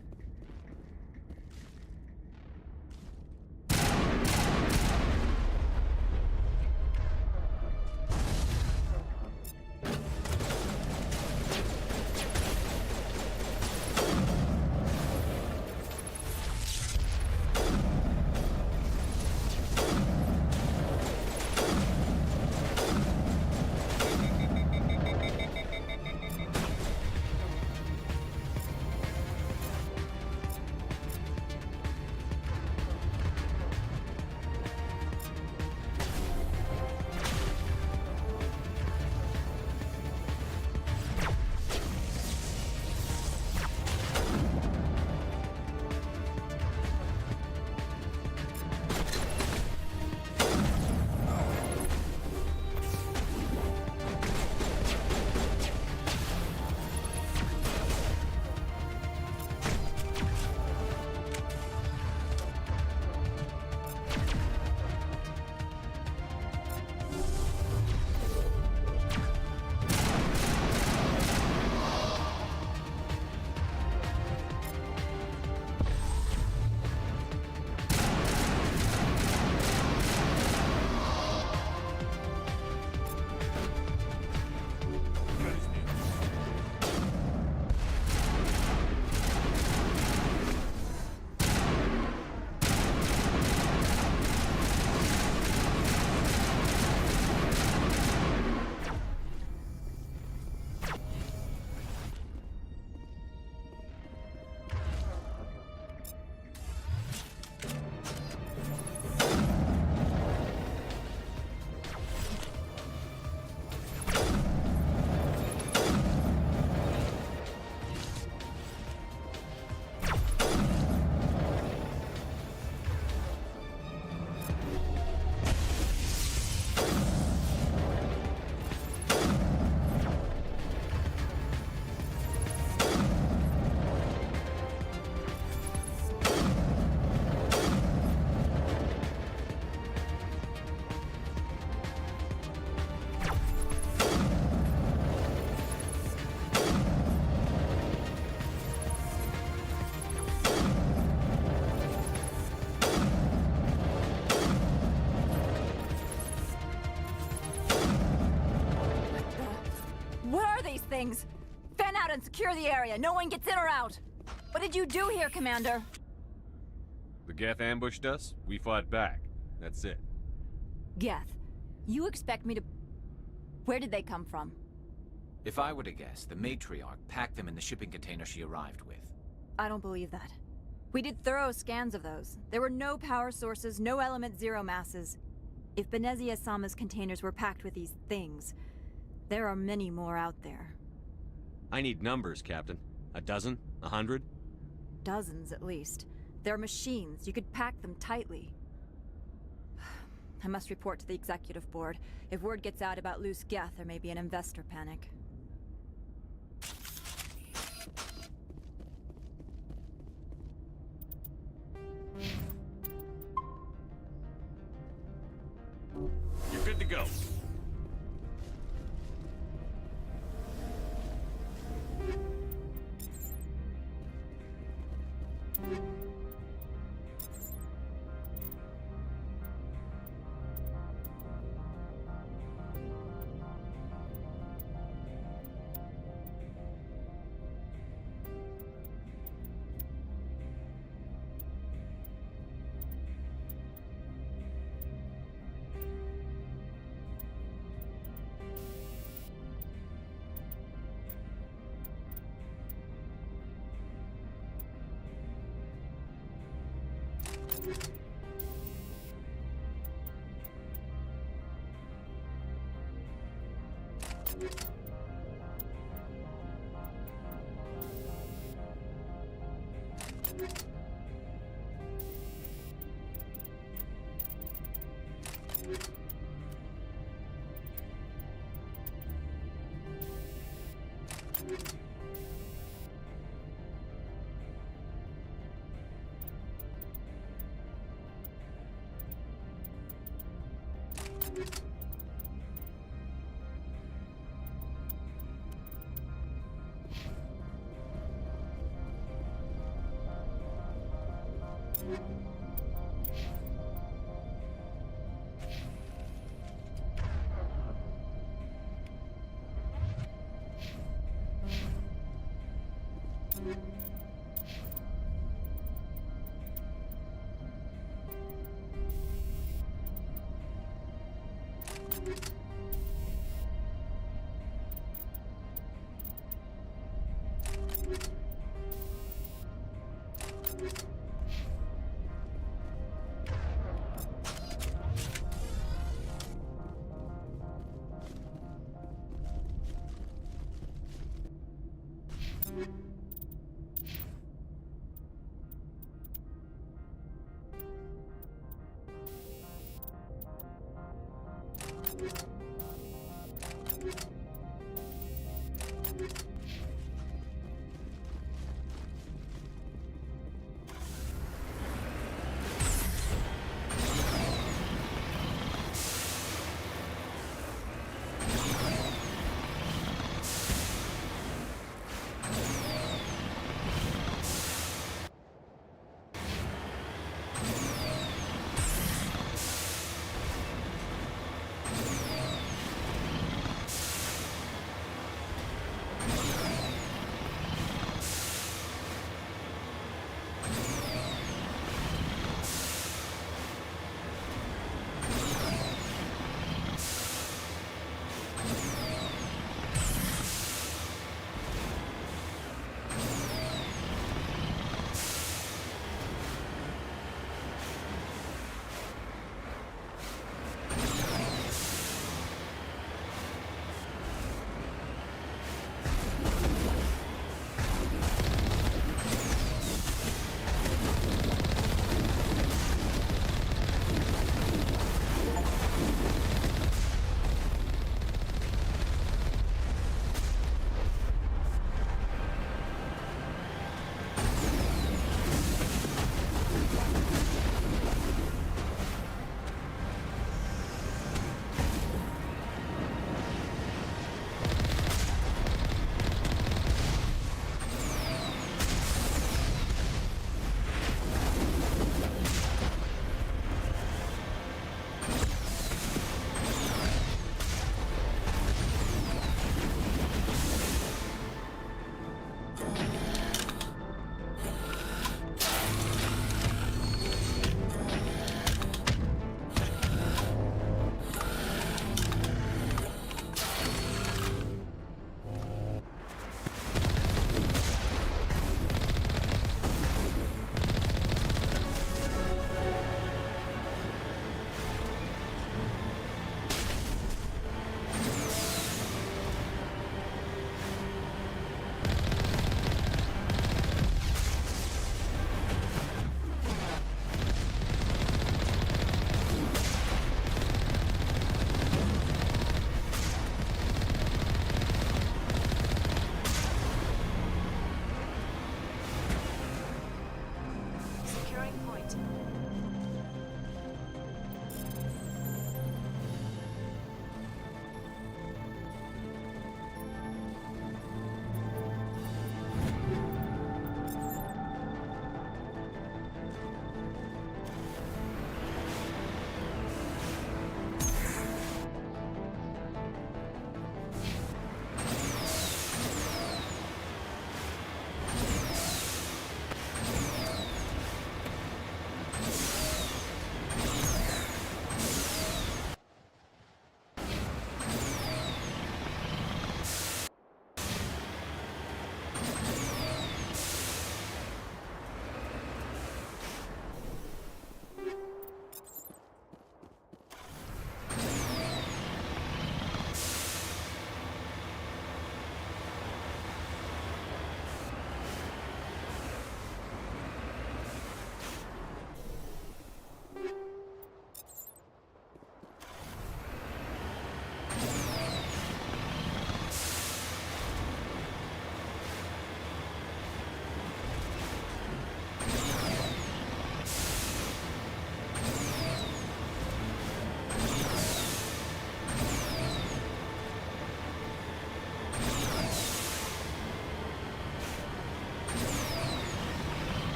things! Fan out and secure the area. No one gets in or out. What did you do here, Commander? The Geth ambushed us. We fought back. That's it. Geth, you expect me to... Where did they come from? If I were to guess, the matriarch packed them in the shipping container she arrived with. I don't believe that. We did thorough scans of those. There were no power sources, no element zero masses. If Benezia Sama's containers were packed with these things, there are many more out there. I need numbers, Captain. A dozen? 100? Dozens, at least. They're machines. You could pack them tightly. I must report to the executive board. If word gets out about loose Geth, there may be an investor panic. You're good to go.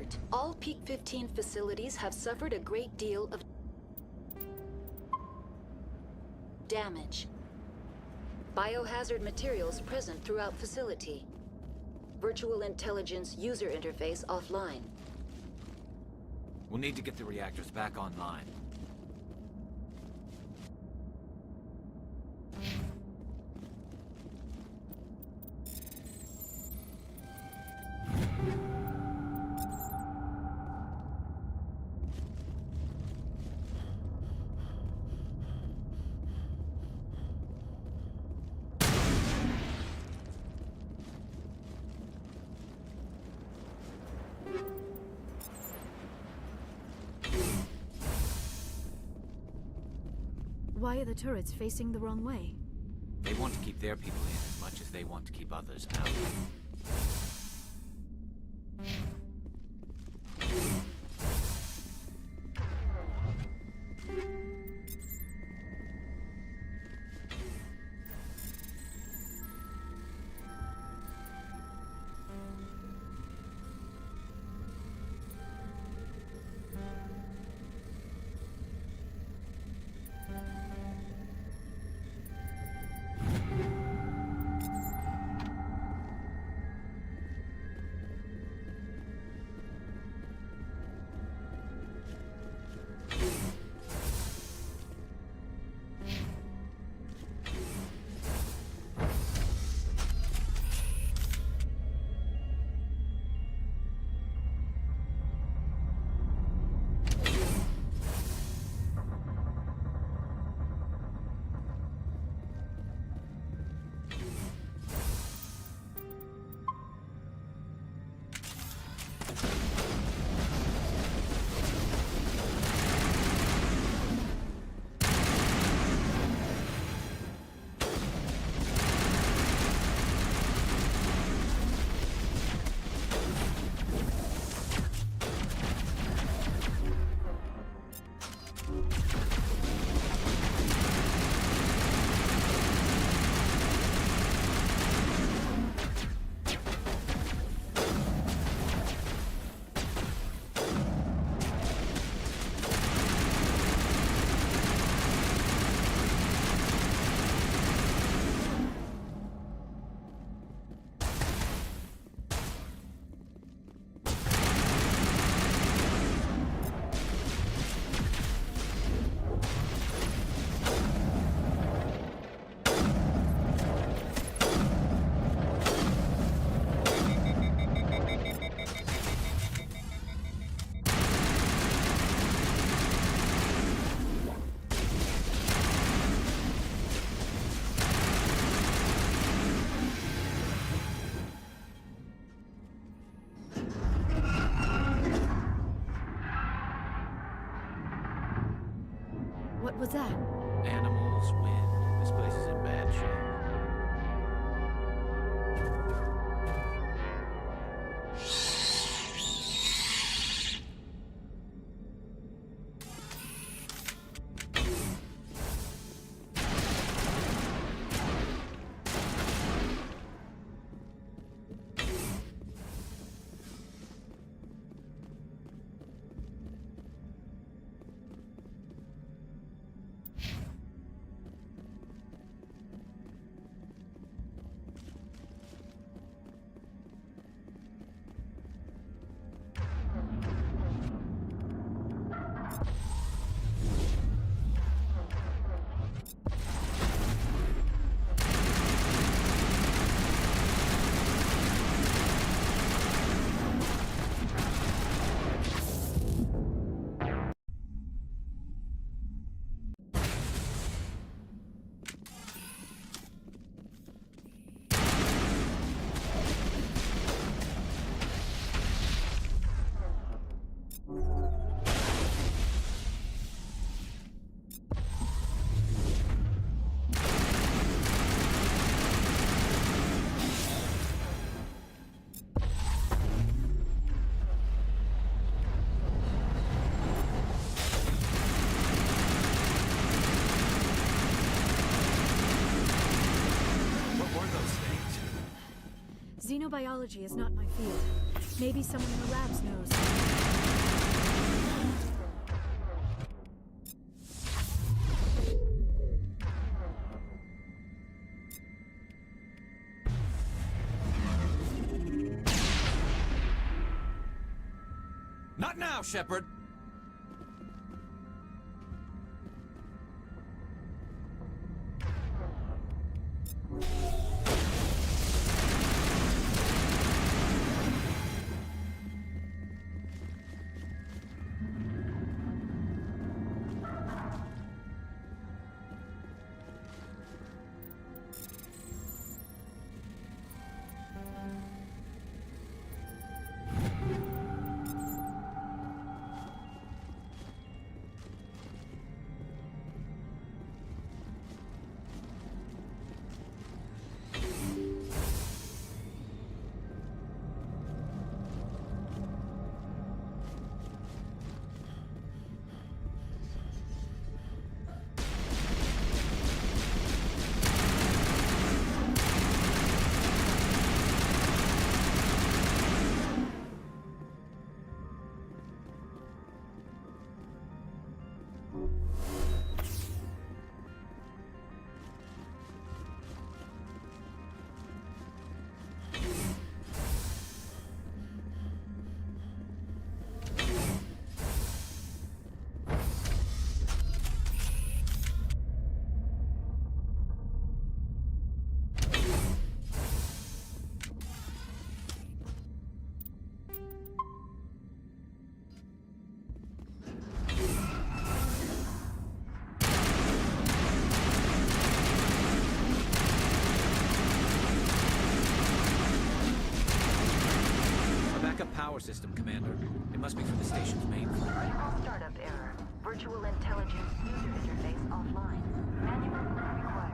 alert. All Peak 15 facilities have suffered a great deal of damage. Biohazard materials present throughout facility. Virtual intelligence user interface offline. We'll need to get the reactors back online. Why are the turrets facing the wrong way? They want to keep their people in as much as they want to keep others out. What was that? Animals win. This place is in bad shape. Xenobiology is not my field. Maybe someone in the labs knows. Not now, Shepard! Power system, Commander. It must be for the station's mainframe. Critical startup error. Virtual intelligence user interface offline. Manual boot required.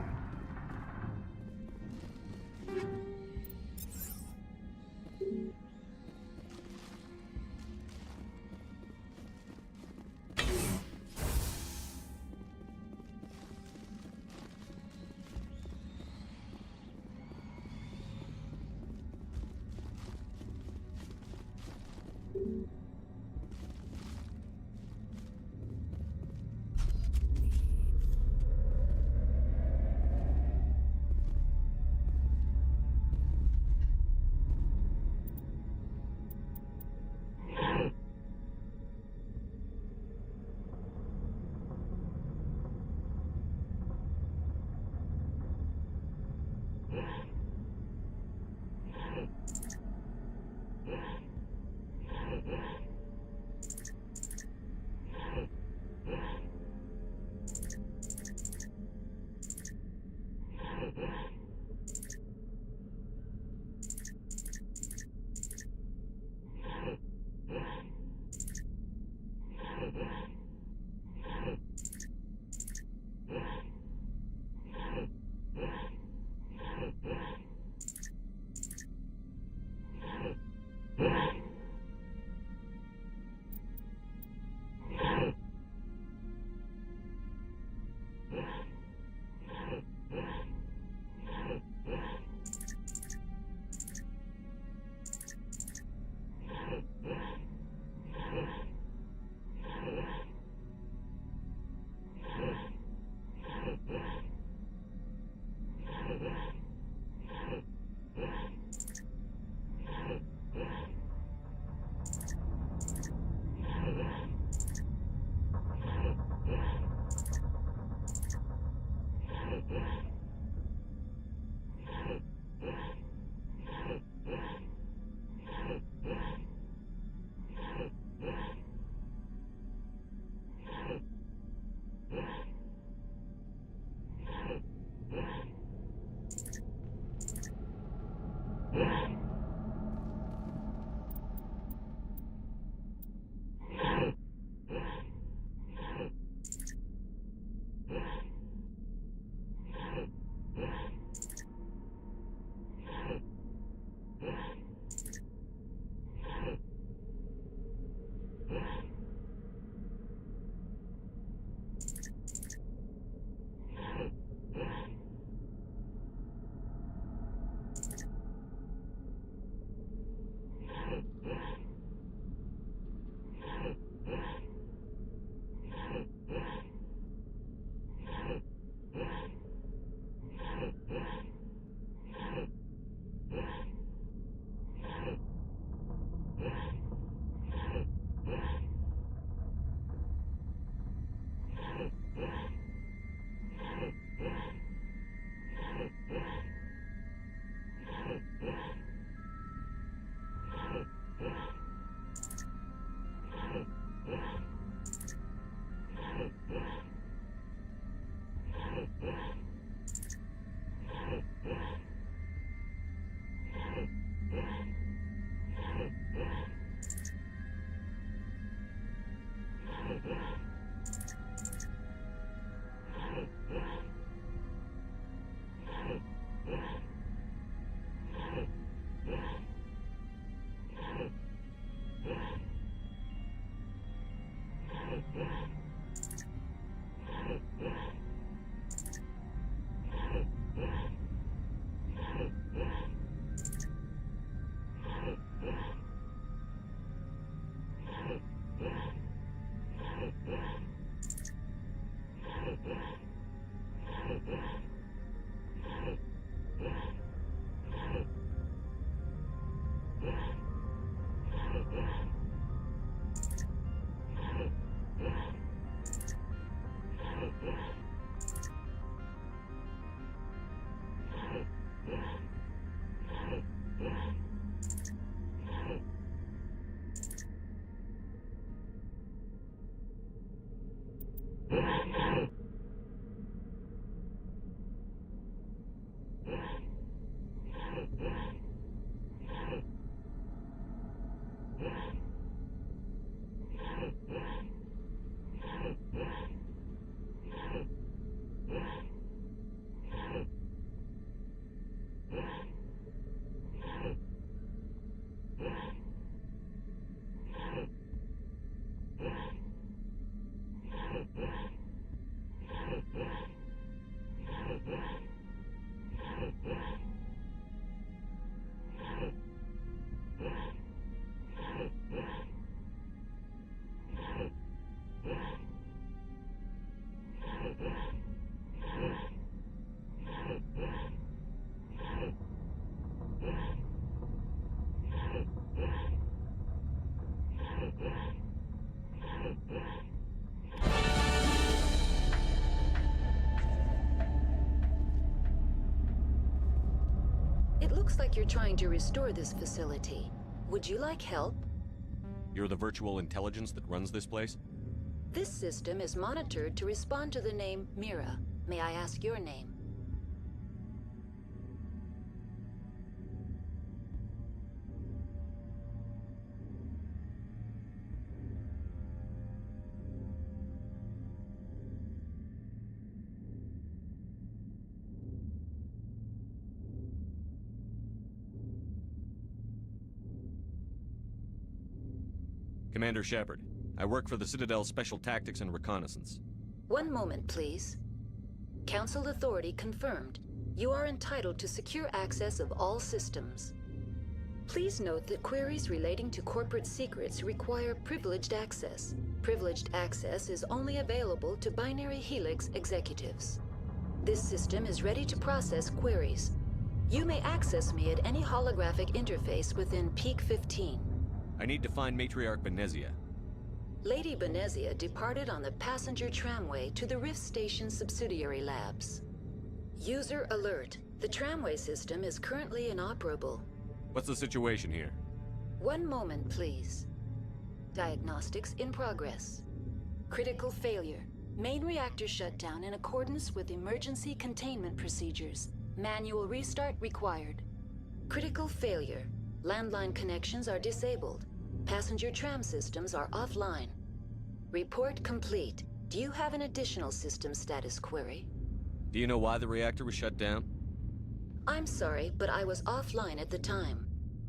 Looks like you're trying to restore this facility. Would you like help? You're the virtual intelligence that runs this place? This system is monitored to respond to the name Mira. May I ask your name? Commander Shepard. I work for the Citadel's Special Tactics and Reconnaissance. One moment, please. Council authority confirmed. You are entitled to secure access of all systems. Please note that queries relating to corporate secrets require privileged access. Privileged access is only available to Binary Helix executives. This system is ready to process queries. You may access me at any holographic interface within Peak 15. I need to find Matriarch Benezia. Lady Benezia departed on the passenger tramway to the Rift Station subsidiary labs. User alert. The tramway system is currently inoperable. What's the situation here? One moment, please. Diagnostics in progress. Critical failure. Main reactor shut down in accordance with emergency containment procedures. Manual restart required. Critical failure. Landline connections are disabled. Passenger tram systems are offline. Report complete. Do you have an additional system status query? Do you know why the reactor was shut down? I'm sorry, but I was offline at the time.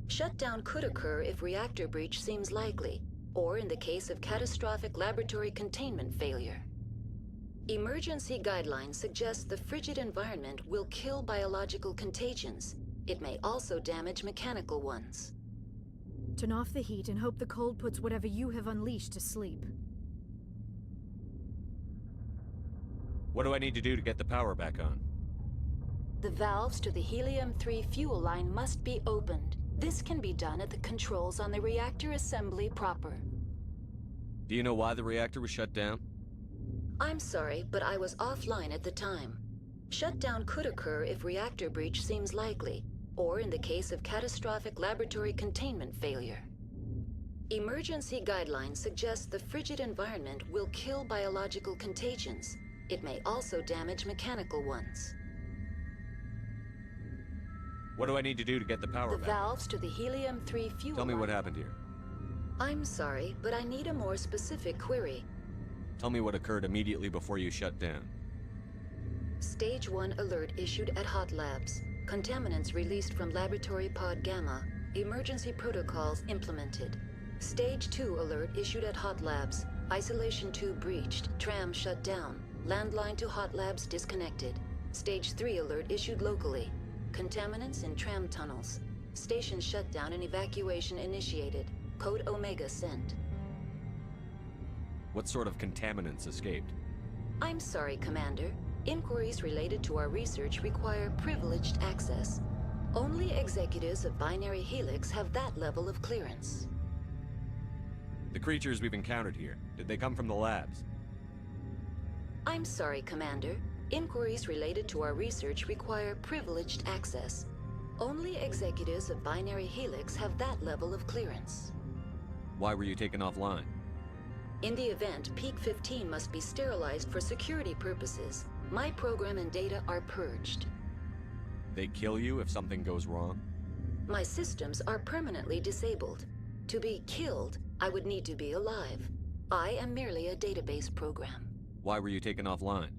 Shutdown could occur if reactor breach seems likely, or in the case of catastrophic laboratory containment failure. Emergency guidelines suggest the frigid environment will kill biological contagions. It may also damage mechanical ones. Turn off the heat and hope the cold puts whatever you have unleashed to sleep. What do I need to do to get the power back on? The valves to the helium-3 fuel line must be opened. This can be done at the controls on the reactor assembly proper. Do you know why the reactor was shut down? I'm sorry, but I was offline at the time. Shutdown could occur if reactor breach seems likely, or in the case of catastrophic laboratory containment failure. Emergency guidelines suggest the frigid environment will kill biological contagions. It may also damage mechanical ones. What do I need to do to get the power The back? valves to the helium-3 fuel Tell me what line- happened here. I'm sorry, but I need a more specific query. Tell me what occurred immediately before you shut down. Stage 1 alert issued at Hot Labs. Contaminants released from Laboratory Pod Gamma. Emergency protocols implemented. Stage 2 alert issued at Hot Labs. Isolation tube breached. Tram shut down. Landline to Hot Labs disconnected. Stage 3 alert issued locally. Contaminants in tram tunnels. Station shutdown and evacuation initiated. Code Omega sent. What sort of contaminants escaped? I'm sorry, Commander. Inquiries related to our research require privileged access. Only executives of Binary Helix have that level of clearance. The creatures we've encountered here, did they come from the labs? I'm sorry, Commander. Inquiries related to our research require privileged access. Only executives of Binary Helix have that level of clearance. Why were you taken offline? In the event, Peak 15 must be sterilized for security purposes. My program and data are purged. They kill you if something goes wrong? My systems are permanently disabled. To be killed, I would need to be alive. I am merely a database program. Why were you taken offline?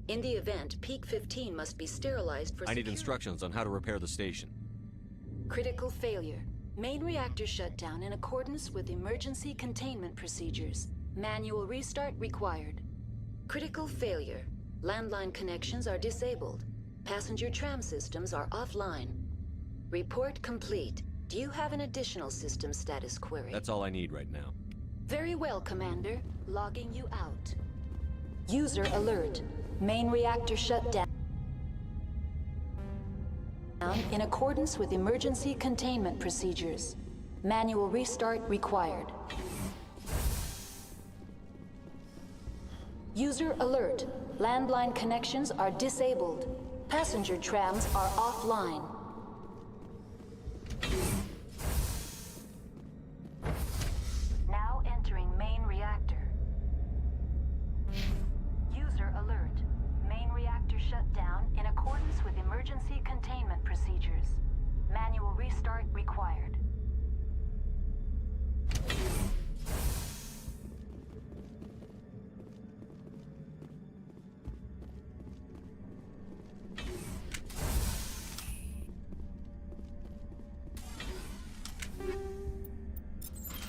In the event, Peak 15 must be sterilized for I need instructions on how to repair the station. Critical failure. Main reactor shut down in accordance with emergency containment procedures. Manual restart required. Critical failure. Landline connections are disabled. Passenger tram systems are offline. Report complete. Do you have an additional system status query? That's all I need right now. Very well, Commander. Logging you out. User alert. Main reactor shut down in accordance with emergency containment procedures. Manual restart required. User alert. Landline connections are disabled. Passenger trams are offline.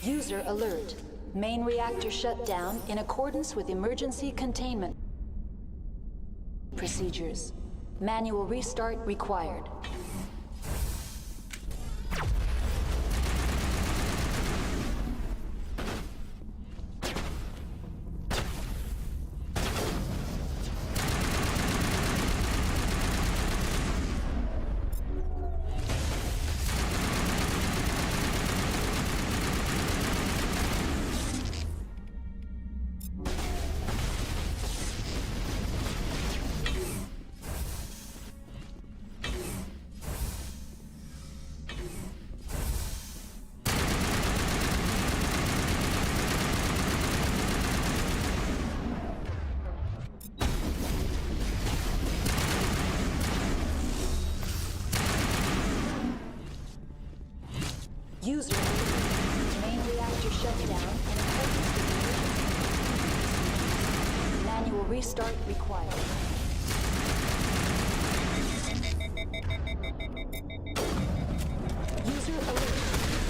User alert. Main reactor shut down in accordance with emergency containment procedures. Manual restart required. User alert. Main reactor shut down in accordance with emergency. Manual restart required. User alert.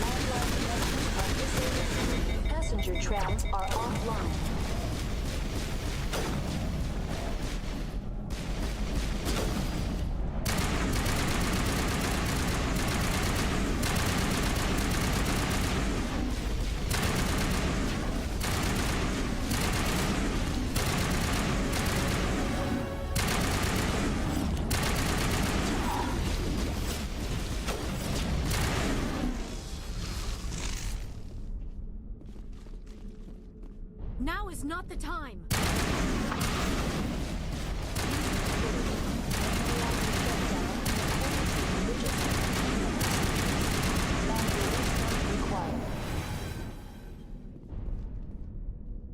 Landline connections are disabled. Passenger trams are offline. Now is not the time.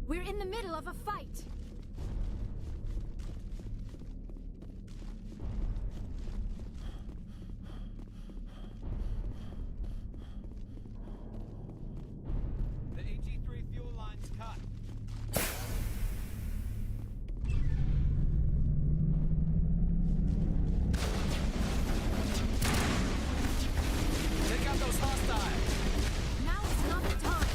We're in the middle of a fight. The AG-3 fuel line's cut. Take out those hostiles! Now is not the time.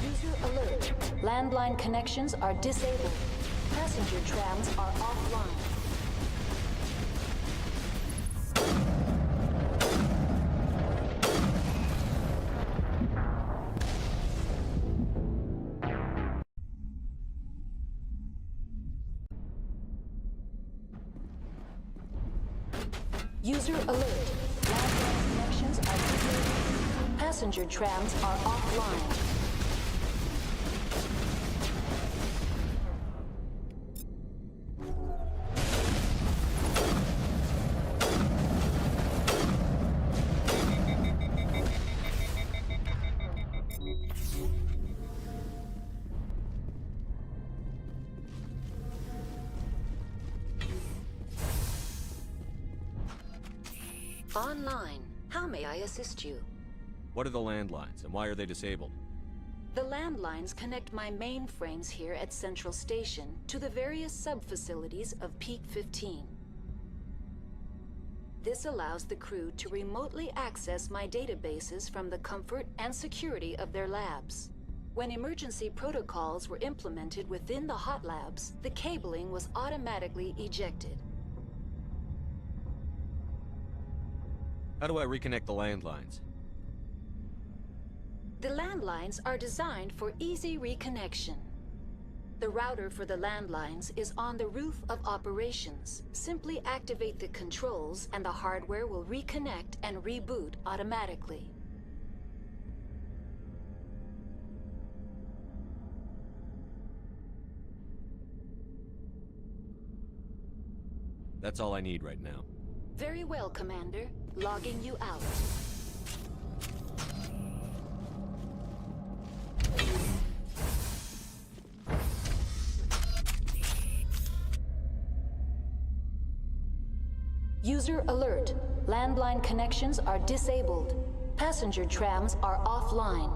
User alert. Landline connections are disabled. Passenger trams are offline. User alert. Landline connections are disabled. Passenger trams are offline. Online. How may I assist you? What are the landlines, and why are they disabled? The landlines connect my mainframes here at Central Station to the various sub-facilities of Peak 15. This allows the crew to remotely access my databases from the comfort and security of their labs. When emergency protocols were implemented within the hot labs, the cabling was automatically ejected. How do I reconnect the landlines? The landlines are designed for easy reconnection. The router for the landlines is on the roof of operations. Simply activate the controls and the hardware will reconnect and reboot automatically. That's all I need right now. Very well, Commander. Logging you out. User alert. Landline connections are disabled. Passenger trams are offline.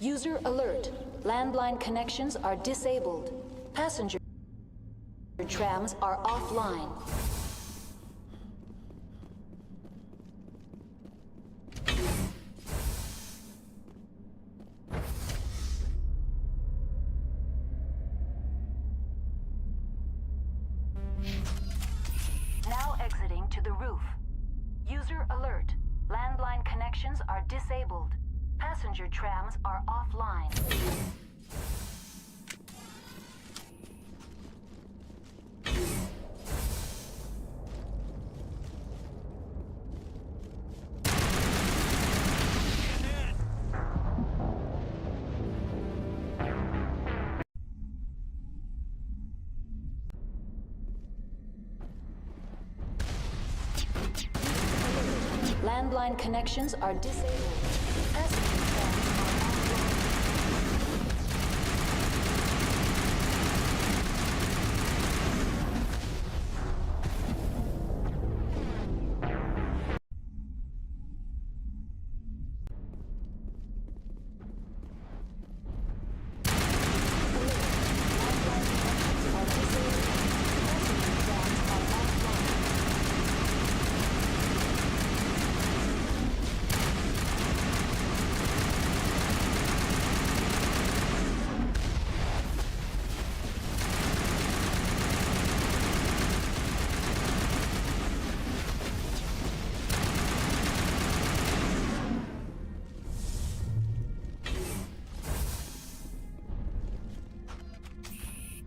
User alert. Landline connections are disabled. Passenger trams are offline. Now exiting to the roof. User alert. Landline connections are disabled. Passenger trams are offline. Landline connections are disabled. Passenger trams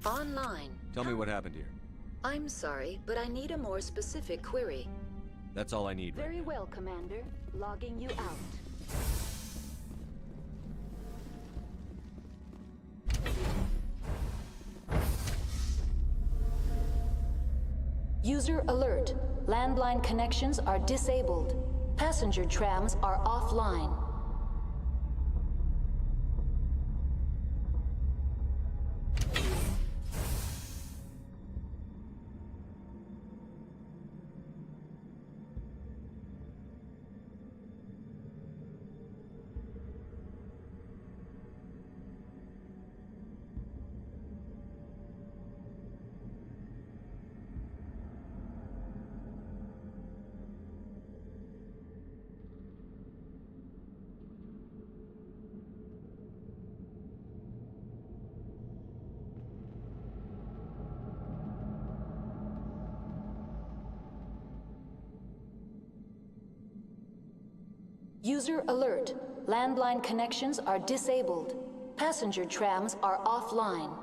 online. Tell me what happened here. I'm sorry, but I need a more specific query. That's all I need. Very well, Commander. Logging you out. User alert. Landline connections are disabled. Passenger trams are offline. User alert. Landline connections are disabled. Passenger trams are offline.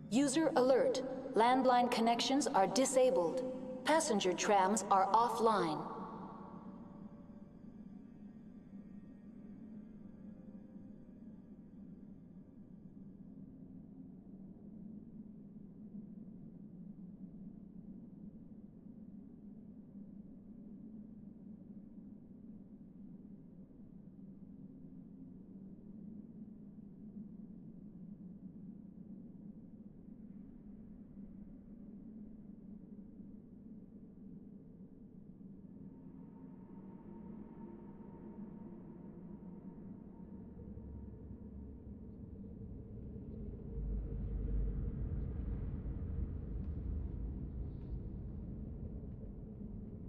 User alert. Landline connections are disabled. Passenger trams are offline.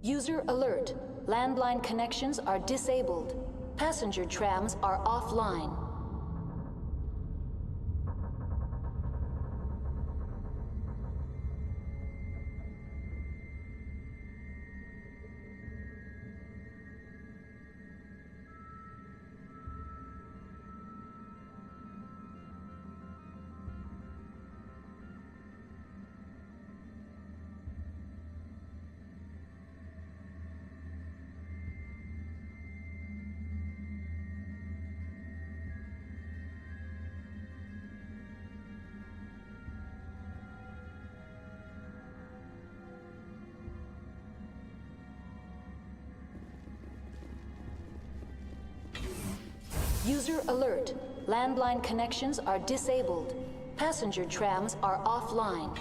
User alert. Landline connections are disabled. Passenger trams are offline. User alert. Landline connections are disabled. Passenger trams are offline.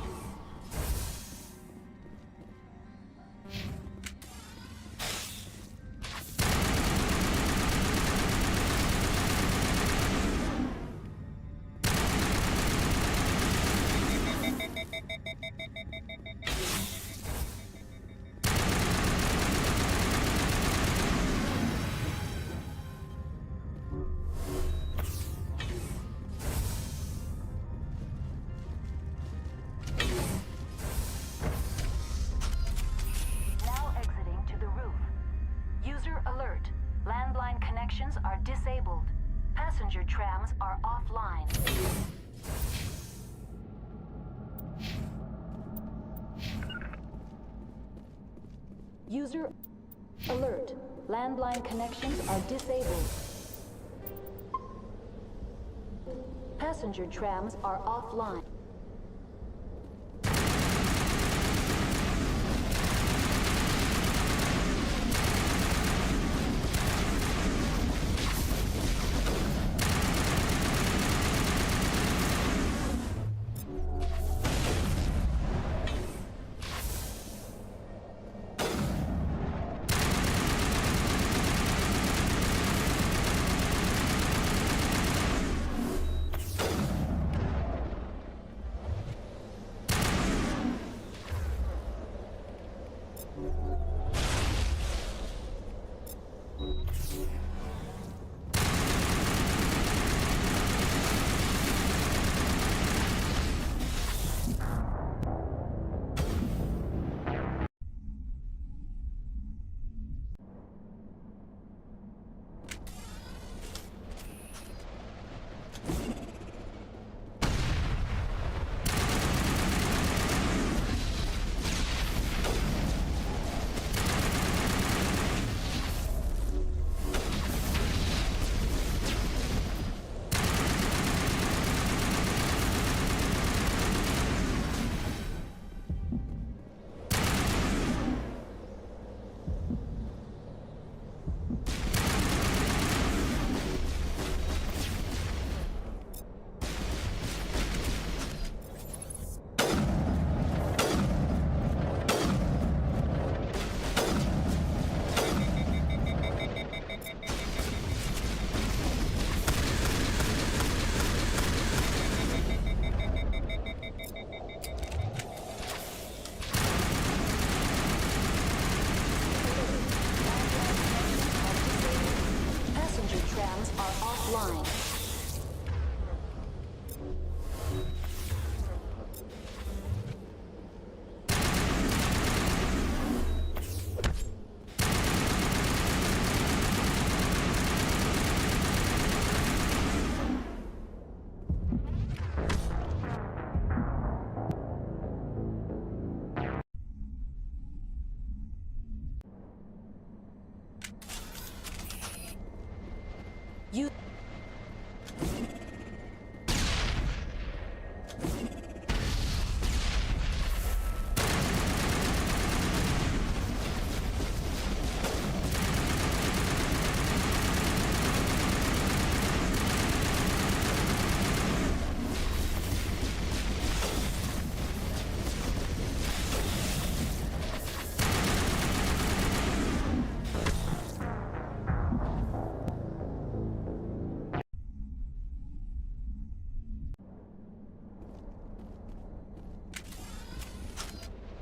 Alert. Landline connections are disabled. Passenger trams are offline. User alert. Landline connections are disabled. Passenger trams are offline.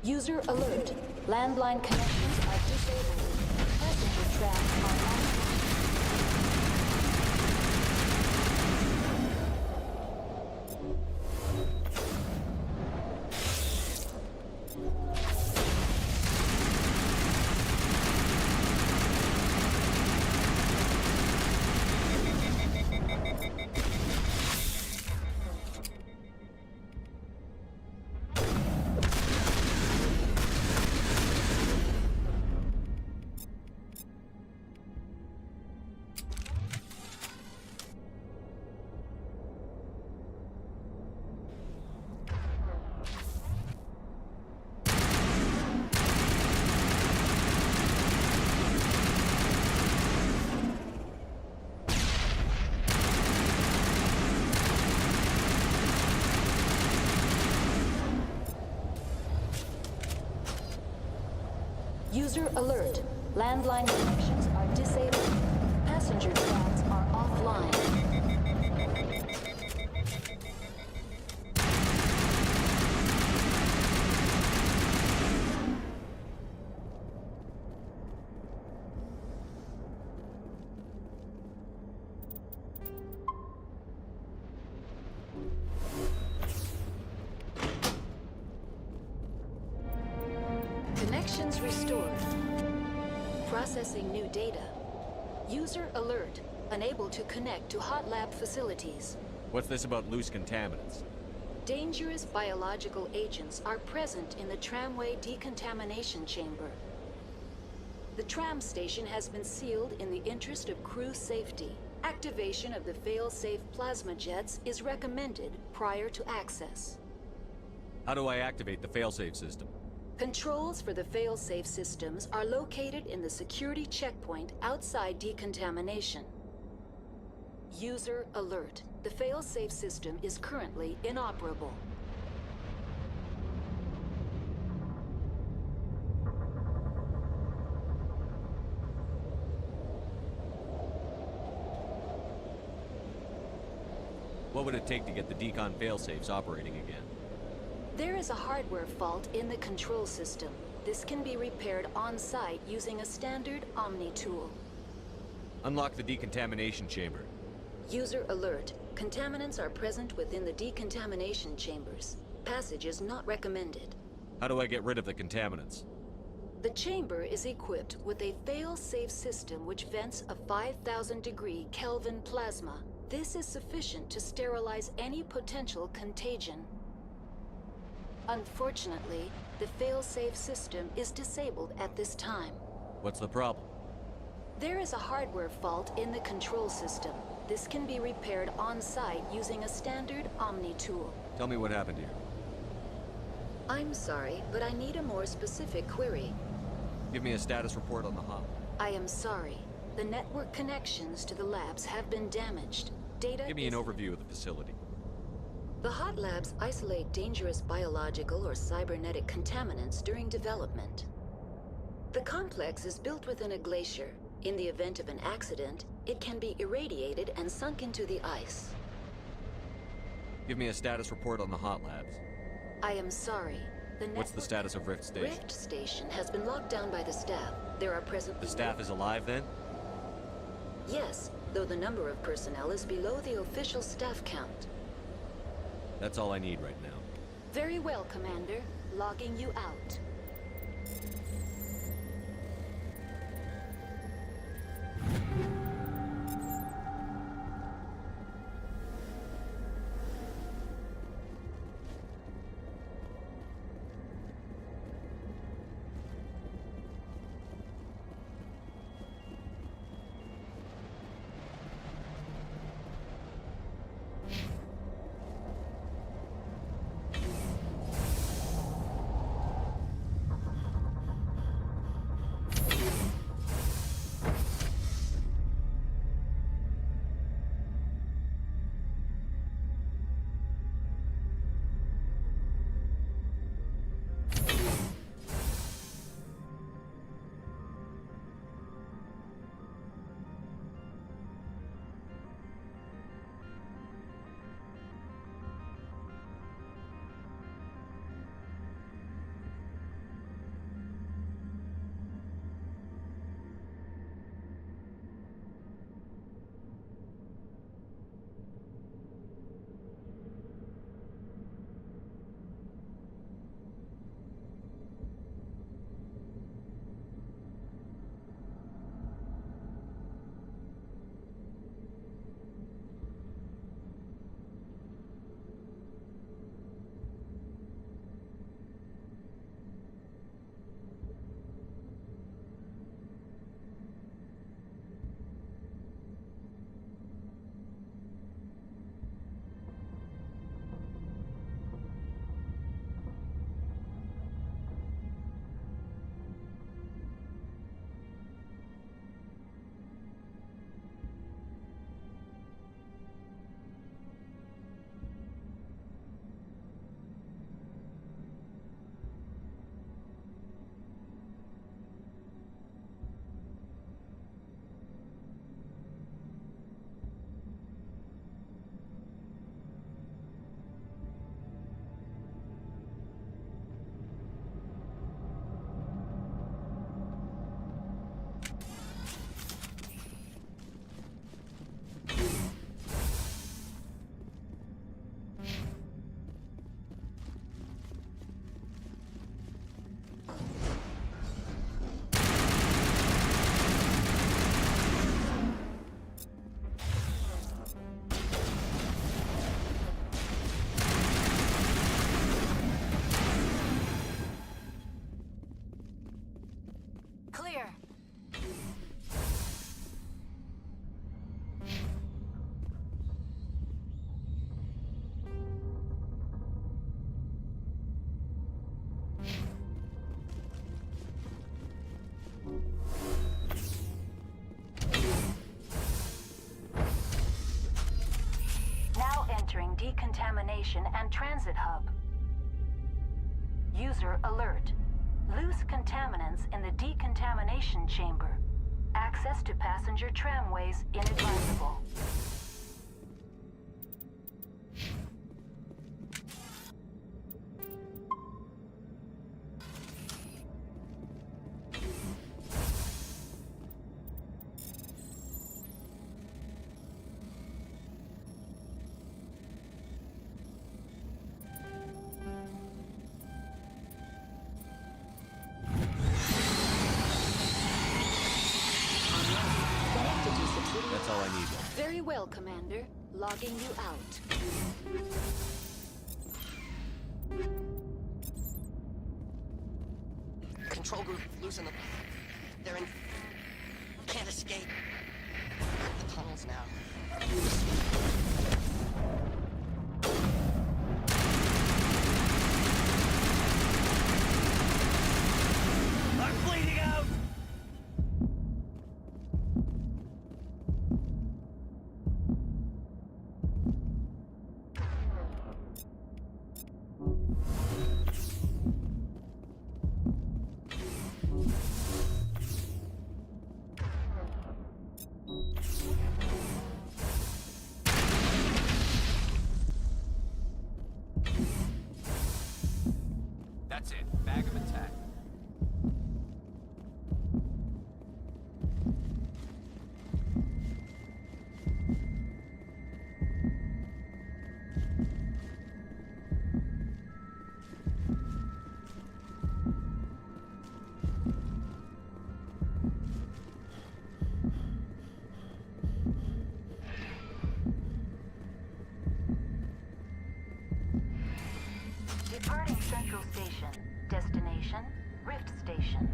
User alert. Landline connections are disabled. Passenger trams are offline. User alert. Landline connections are disabled. Passenger trams are offline. Connections restored. Processing new data. User alert. Unable to connect to hot lab facilities. What's this about loose contaminants? Dangerous biological agents are present in the tramway decontamination chamber. The tram station has been sealed in the interest of crew safety. Activation of the fail-safe plasma jets is recommended prior to access. How do I activate the failsafe system? Controls for the fail-safe systems are located in the security checkpoint outside decontamination. User alert. The fail-safe system is currently inoperable. What would it take to get the decon failsafes operating again? There is a hardware fault in the control system. This can be repaired on-site using a standard Omni tool. Unlock the decontamination chamber. User alert. Contaminants are present within the decontamination chambers. Passage is not recommended. How do I get rid of the contaminants? The chamber is equipped with a fail-safe system which vents a 5,000-degree Kelvin plasma. This is sufficient to sterilize any potential contagion. Unfortunately, the fail-safe system is disabled at this time. What's the problem? There is a hardware fault in the control system. This can be repaired on-site using a standard Omni tool. Tell me what happened here. I'm sorry, but I need a more specific query. Give me a status report on the hub. I am sorry. The network connections to the labs have been damaged. Data Give me an overview of the facility. The hot labs isolate dangerous biological or cybernetic contaminants during development. The complex is built within a glacier. In the event of an accident, it can be irradiated and sunk into the ice. Give me a status report on the hot labs. I am sorry. What's the status of Rift Station? Rift Station has been locked down by the staff. There are presently... The staff is alive then? Yes, though the number of personnel is below the official staff count. That's all I need right now. Very well, Commander. Logging you out. decontamination and transit hub. User alert. Loose contaminants in the decontamination chamber. Access to passenger tramways inadvisable. That's all I need. Very well, Commander. Logging you out. Control group, loosen them. They're in... Can't escape. The tunnels now. I'm bleeding out! That's it. Bag of attack. Departing Central Station. Destination, Rift Station.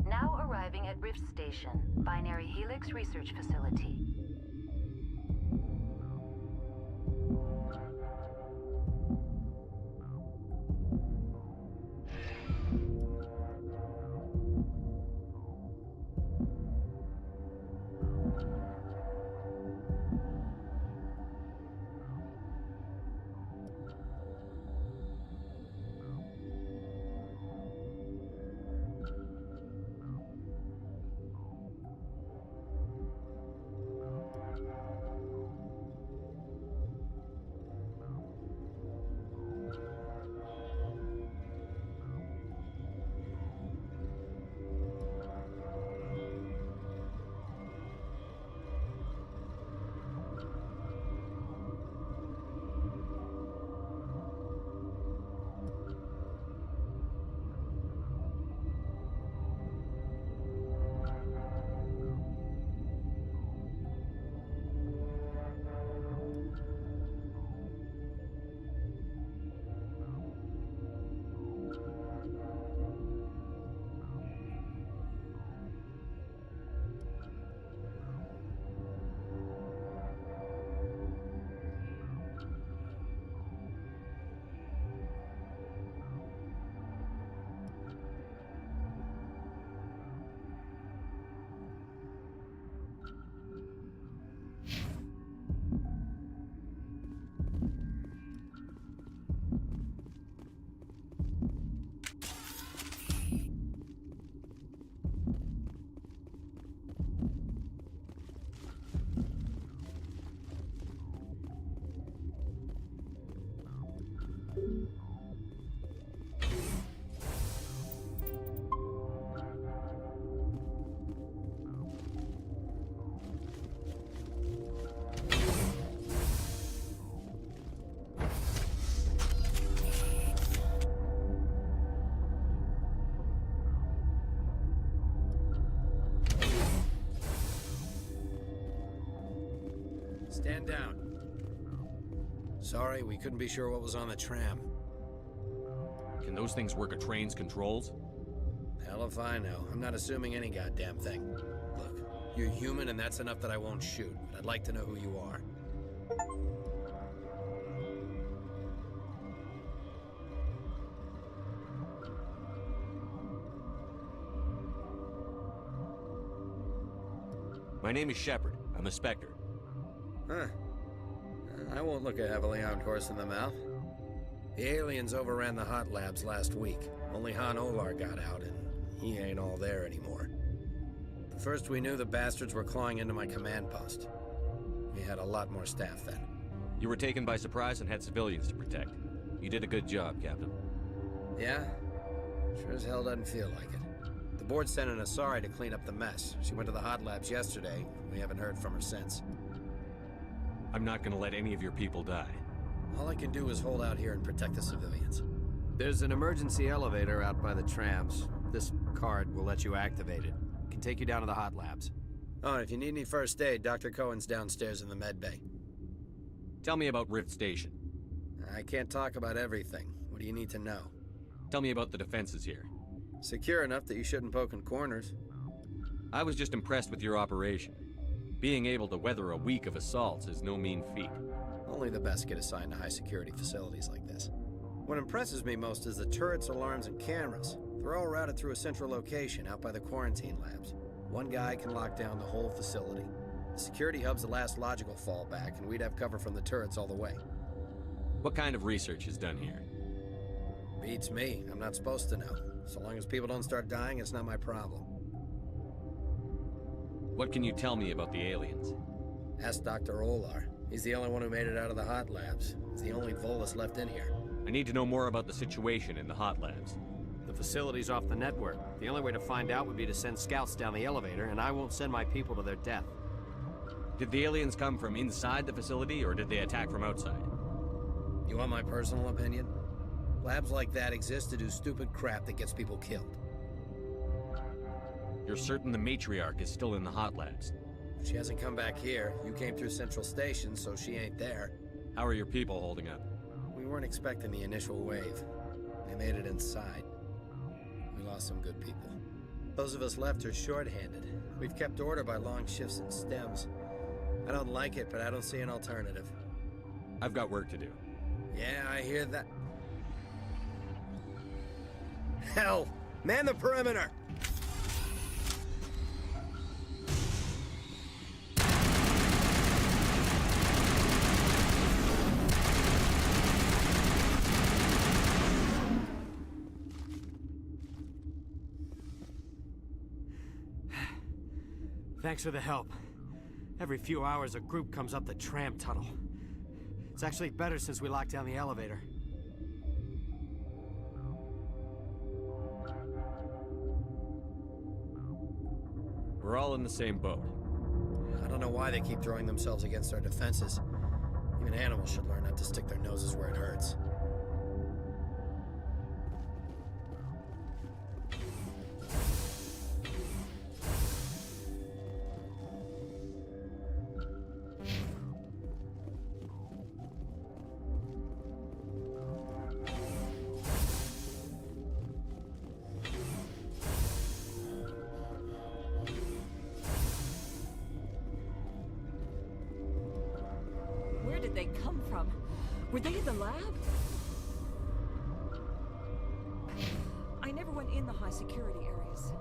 Now arriving at Rift Station, Binary Helix Research Facility. Stand down. Sorry, we couldn't be sure what was on the tram. Can those things work a train's controls? Hell if I know. I'm not assuming any goddamn thing. Look, you're human and that's enough that I won't shoot. I'd like to know who you are. My name is Shepard. I'm a Spectre. Huh. I won't look a heavily armed horse in the mouth. The aliens overran the hot labs last week. Only Han Olar got out, and he ain't all there anymore. The first we knew, the bastards were clawing into my command post. We had a lot more staff then. You were taken by surprise and had civilians to protect. You did a good job, Captain. Yeah? Sure as hell doesn't feel like it. The board sent an Asari to clean up the mess. She went to the hot labs yesterday. We haven't heard from her since. I'm not gonna let any of your people die. All I can do is hold out here and protect the civilians. There's an emergency elevator out by the trams. This card will let you activate it. It can take you down to the hot labs. Oh, and if you need any first aid, Dr. Cohen's downstairs in the med bay. Tell me about Rift Station. I can't talk about everything. What do you need to know? Tell me about the defenses here. Secure enough that you shouldn't poke in corners. I was just impressed with your operation. Being able to weather a week of assaults is no mean feat. Only the best get assigned to high-security facilities like this. What impresses me most is the turrets, alarms, and cameras. They're all routed through a central location out by the quarantine labs. One guy can lock down the whole facility. The security hub's the last logical fallback, and we'd have cover from the turrets all the way. What kind of research is done here? Beats me. I'm not supposed to know. So long as people don't start dying, it's not my problem. What can you tell me about the aliens? Ask Dr. Olar. He's the only one who made it out of the hot labs. He's the only Volus left in here. I need to know more about the situation in the hot labs. The facility's off the network. The only way to find out would be to send scouts down the elevator, and I won't send my people to their death. Did the aliens come from inside the facility, or did they attack from outside? You want my personal opinion? Labs like that exist to do stupid crap that gets people killed. You're certain the matriarch is still in the hot labs? She hasn't come back here. You came through Central Station, so she ain't there. How are your people holding up? We weren't expecting the initial wave. They made it inside. We lost some good people. Those of us left are short-handed. We've kept order by long shifts and stems. I don't like it, but I don't see an alternative. I've got work to do. Yeah, I hear that. Hell! Man the perimeter! Thanks for the help. Every few hours, a group comes up the tram tunnel. It's actually better since we locked down the elevator. We're all in the same boat. I don't know why they keep throwing themselves against our defenses. Even animals should learn not to stick their noses where it hurts. Where did they come from? Were they in the lab? I never went in the high security areas.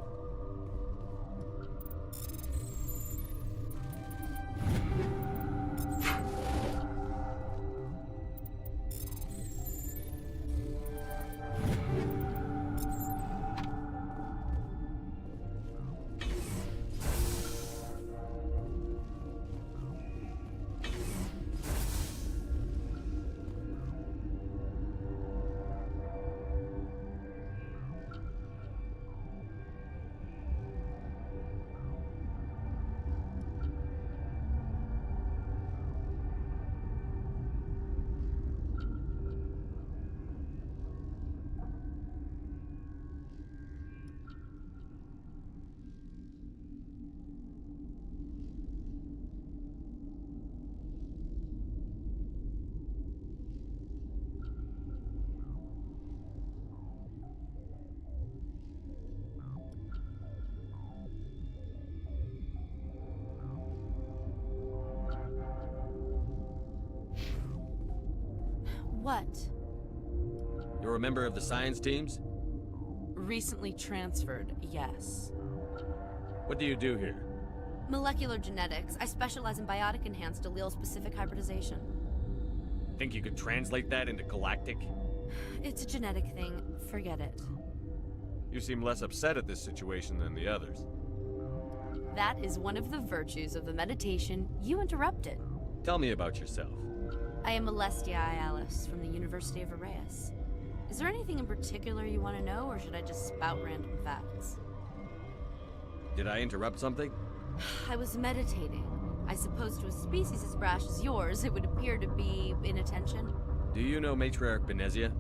What? You're a member of the science teams? Recently transferred, yes. What do you do here? Molecular genetics. I specialize in biotic-enhanced allele-specific hybridization. Think you could translate that into galactic? It's a genetic thing. Forget it. You seem less upset at this situation than the others. That is one of the virtues of the meditation you interrupted. Tell me about yourself. I am Alestia Ialis from the University of Arraeus. Is there anything in particular you want to know, or should I just spout random facts? Did I interrupt something? I was meditating. I suppose to a species as brash as yours, it would appear to be inattention. Do you know Matriarch Benezia?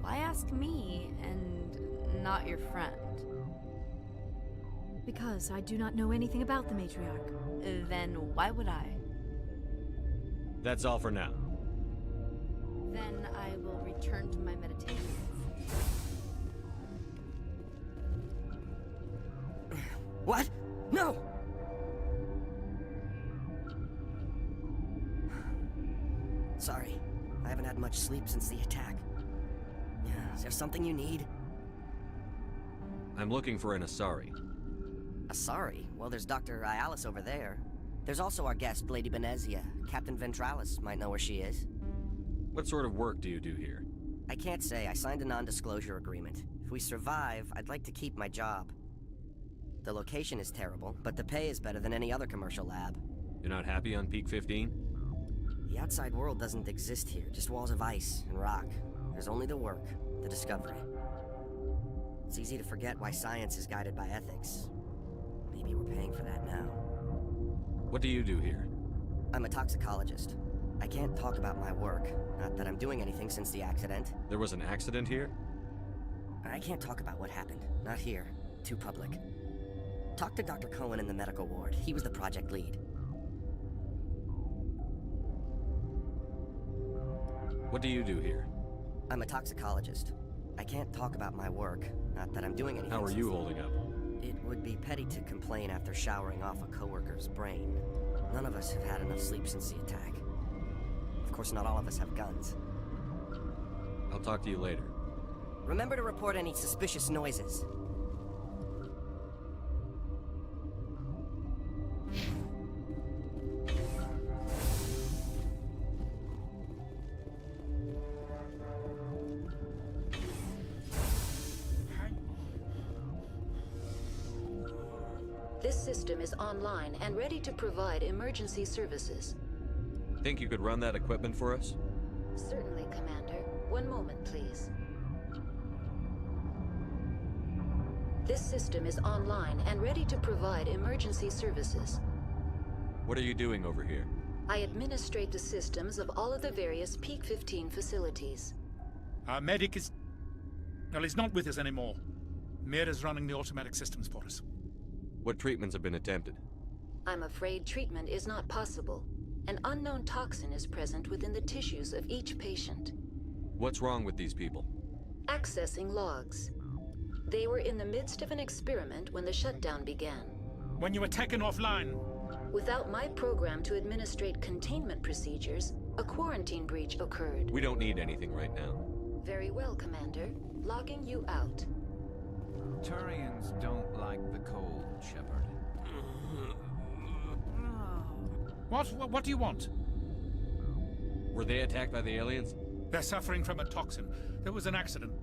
Why ask me, and not your friend? Because I do not know anything about the matriarch. Then why would I? That's all for now. Then I will return to my meditation. What? No! Sorry, I haven't had much sleep since the attack. Is there something you need? I'm looking for an Asari. Asari? Well, there's Dr. Ialis over there. There's also our guest, Lady Benezia. Captain Ventralis might know where she is. What sort of work do you do here? I can't say. I signed a non-disclosure agreement. If we survive, I'd like to keep my job. The location is terrible, but the pay is better than any other commercial lab. You're not happy on Peak 15? The outside world doesn't exist here, just walls of ice and rock. There's only the work, the discovery. It's easy to forget why science is guided by ethics. Maybe we're paying for that now. What do you do here? I'm a toxicologist. I can't talk about my work. Not that I'm doing anything since the accident. There was an accident here? I can't talk about what happened. Not here. Too public. Talk to Dr. Cohen in the medical ward. He was the project lead. What do you do here? I'm a toxicologist. I can't talk about my work. Not that I'm doing anything. How are you holding up? It would be petty to complain after showering off a coworker's brain. None of us have had enough sleep since the attack. Of course, not all of us have guns. I'll talk to you later. Remember to report any suspicious noises. This system is online and ready to provide emergency services. Think you could run that equipment for us? Certainly, Commander. One moment, please. This system is online and ready to provide emergency services. What are you doing over here? I administrate the systems of all of the various Peak 15 facilities. Our medic is... well, he's not with us anymore. Mira's running the automatic systems for us. What treatments have been attempted? I'm afraid treatment is not possible. An unknown toxin is present within the tissues of each patient. What's wrong with these people? Accessing logs. They were in the midst of an experiment when the shutdown began. When you were taken offline? Without my program to administrate containment procedures, a quarantine breach occurred. We don't need anything right now. Very well, Commander. Logging you out. Turians don't like the cold, Shepard. What do you want? Were they attacked by the aliens? They're suffering from a toxin. There was an accident.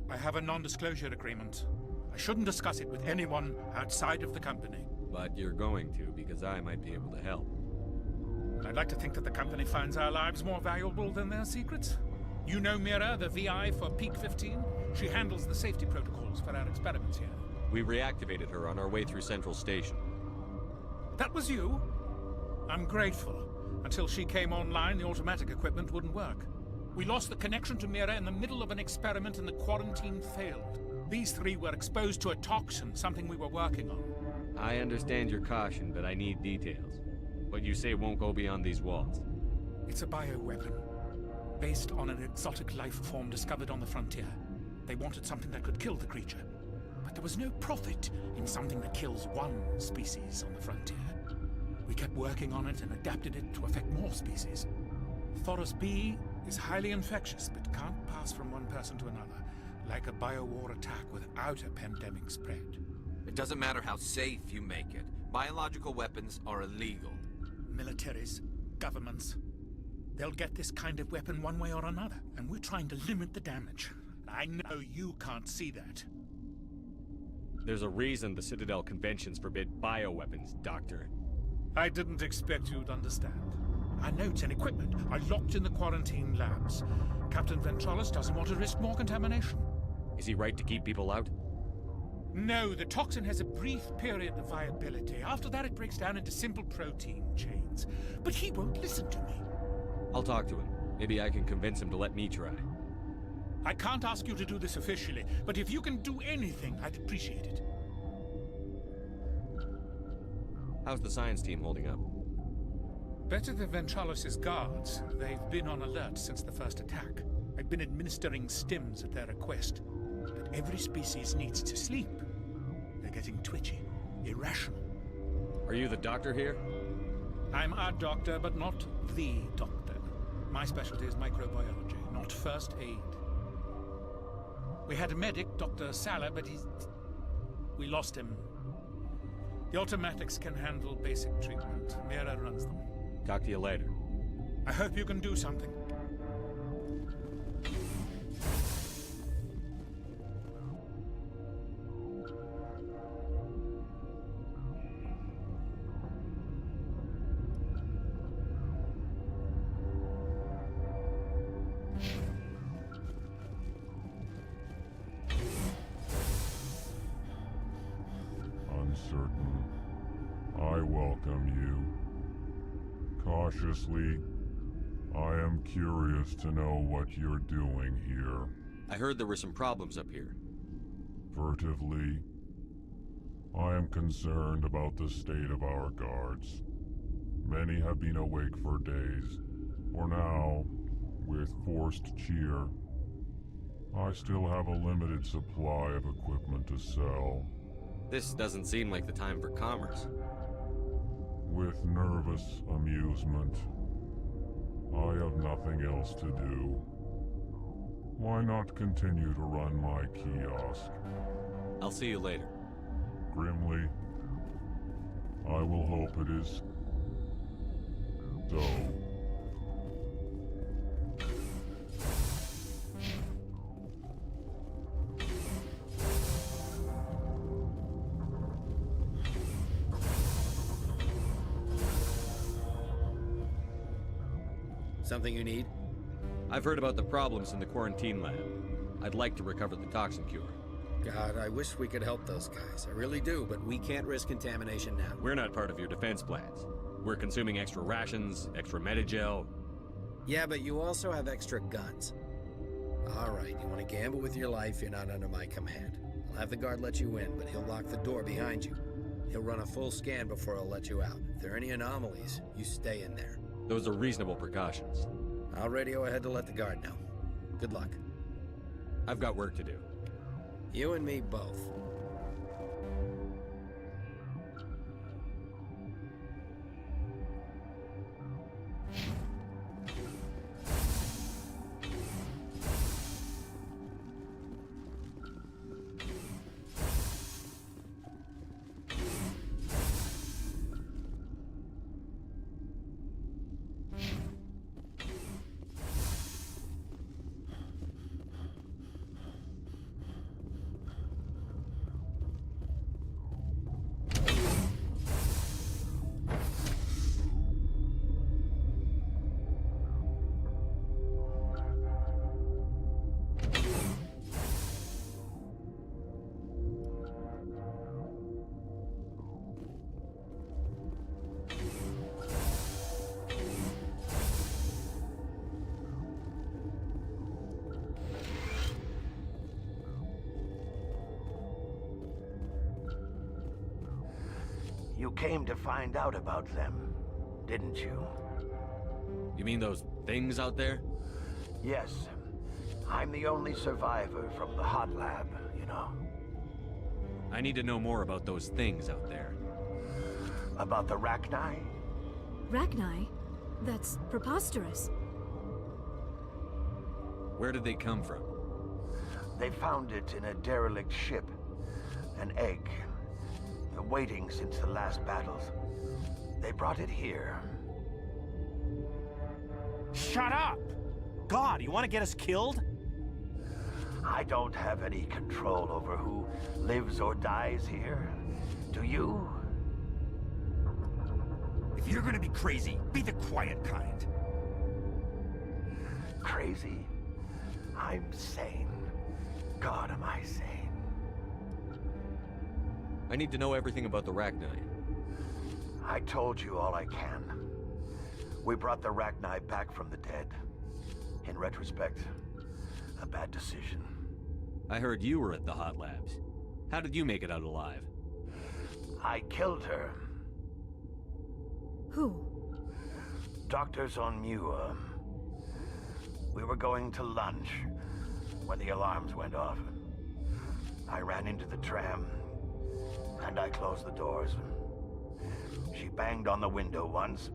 I have a non-disclosure agreement. I shouldn't discuss it with anyone outside of the company. But you're going to, because I might be able to help. I'd like to think that the company finds our lives more valuable than their secrets. You know Mira, the VI for Peak 15? She handles the safety protocols for our experiments here. We reactivated her on our way through Central Station. That was you? I'm grateful. Until she came online, the automatic equipment wouldn't work. We lost the connection to Mira in the middle of an experiment and the quarantine failed. These three were exposed to a toxin, something we were working on. I understand your caution, but I need details. What you say won't go beyond these walls. It's a bioweapon, based on an exotic life form discovered on the frontier. They wanted something that could kill the creature. But there was no profit in something that kills one species on the frontier. We kept working on it and adapted it to affect more species. Thoros B is highly infectious, but can't pass from one person to another, like a biowar attack without a pandemic spread. It doesn't matter how safe you make it. Biological weapons are illegal. Militaries, governments, they'll get this kind of weapon one way or another, and we're trying to limit the damage. I know you can't see that. There's a reason the Citadel conventions forbid bioweapons, Doctor. I didn't expect you'd understand. Our notes and equipment are locked in the quarantine labs. Captain Ventralis doesn't want to risk more contamination. Is he right to keep people out? No, the toxin has a brief period of viability. After that, it breaks down into simple protein chains. But he won't listen to me. I'll talk to him. Maybe I can convince him to let me try. I can't ask you to do this officially, but if you can do anything, I'd appreciate it. How's the science team holding up? Better than Ventralis' guards. They've been on alert since the first attack. I've been administering stims at their request. But every species needs to sleep. They're getting twitchy, irrational. Are you the doctor here? I'm a doctor, but not the doctor. My specialty is microbiology, not first aid. We had a medic, Dr. Saga, but we lost him. The automatics can handle basic treatment. Mira runs them. Talk to you later. I hope you can do something. Uncertain. I welcome you. Cautiously, I am curious to know what you're doing here. I heard there were some problems up here. Furtively, I am concerned about the state of our guards. Many have been awake for days, or now, with forced cheer. I still have a limited supply of equipment to sell. This doesn't seem like the time for commerce. With nervous amusement. I have nothing else to do. Why not continue to run my kiosk? I'll see you later. Grimly, I will hope it is so. Something you need? I've heard about the problems in the quarantine lab. I'd like to recover the toxin cure. God, I wish we could help those guys. I really do, but we can't risk contamination now. We're not part of your defense plans. We're consuming extra rations, extra Medigel. Yeah, but you also have extra guns. All right, you want to gamble with your life, you're not under my command. I'll have the guard let you in, but he'll lock the door behind you. He'll run a full scan before he'll let you out. If there are any anomalies, you stay in there. Those are reasonable precautions. I'll radio ahead to let the guard know. Good luck. I've got work to do. You and me both. You came to find out about them, didn't you? You mean those things out there? Yes. I'm the only survivor from the hot lab, you know. I need to know more about those things out there. About the Rachni? Rachni? That's preposterous. Where did they come from? They found it in a derelict ship. An egg. waiting since the last battles. They brought it here. Shut up! God, you want to get us killed? I don't have any control over who lives or dies here. Do you? If you're gonna be crazy, be the quiet kind. Crazy? I'm sane. God, am I sane. I need to know everything about the Rachni. I told you all I can. We brought the Rachni back from the dead. In retrospect, a bad decision. I heard you were at the Hot Labs. How did you make it out alive? I killed her. Who? Doctors on Muir. We were going to lunch when the alarms went off. I ran into the tram, and I closed the doors. She banged on the window once,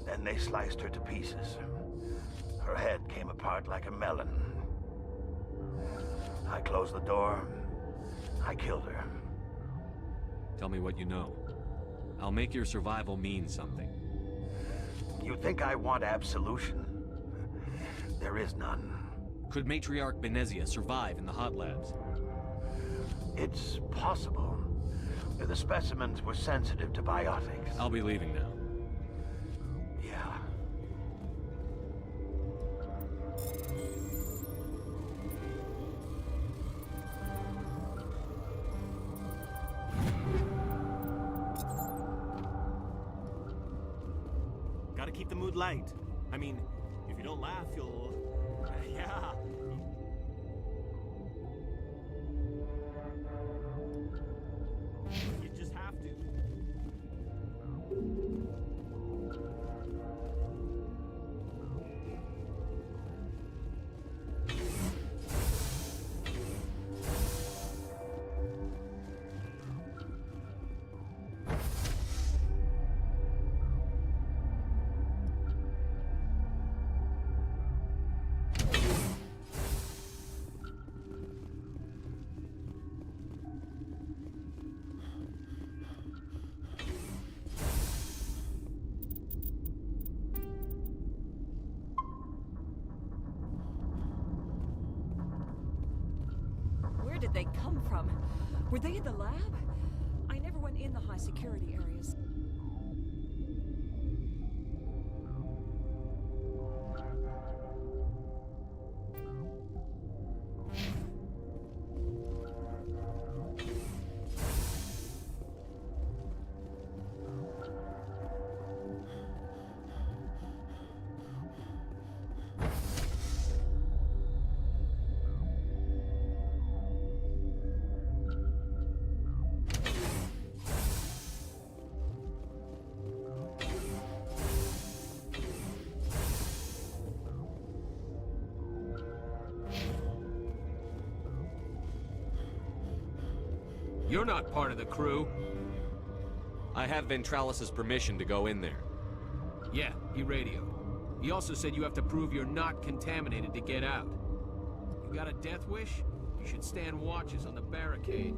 then they sliced her to pieces. Her head came apart like a melon. I closed the door. I killed her. Tell me what you know. I'll make your survival mean something. You think I want absolution? There is none. Could Matriarch Benezia survive in the Hot Labs? It's possible. The specimens were sensitive to biotics. I'll be leaving now. Yeah. Gotta keep the mood light. I mean, if you don't laugh, you'll... yeah. You just have to. Where did they come from? Were they in the lab? I never went in the high security areas. You're not part of the crew. I have Ventralis's permission to go in there. Yeah, he radioed. He also said you have to prove you're not contaminated to get out. You got a death wish? You should stand watches on the barricade.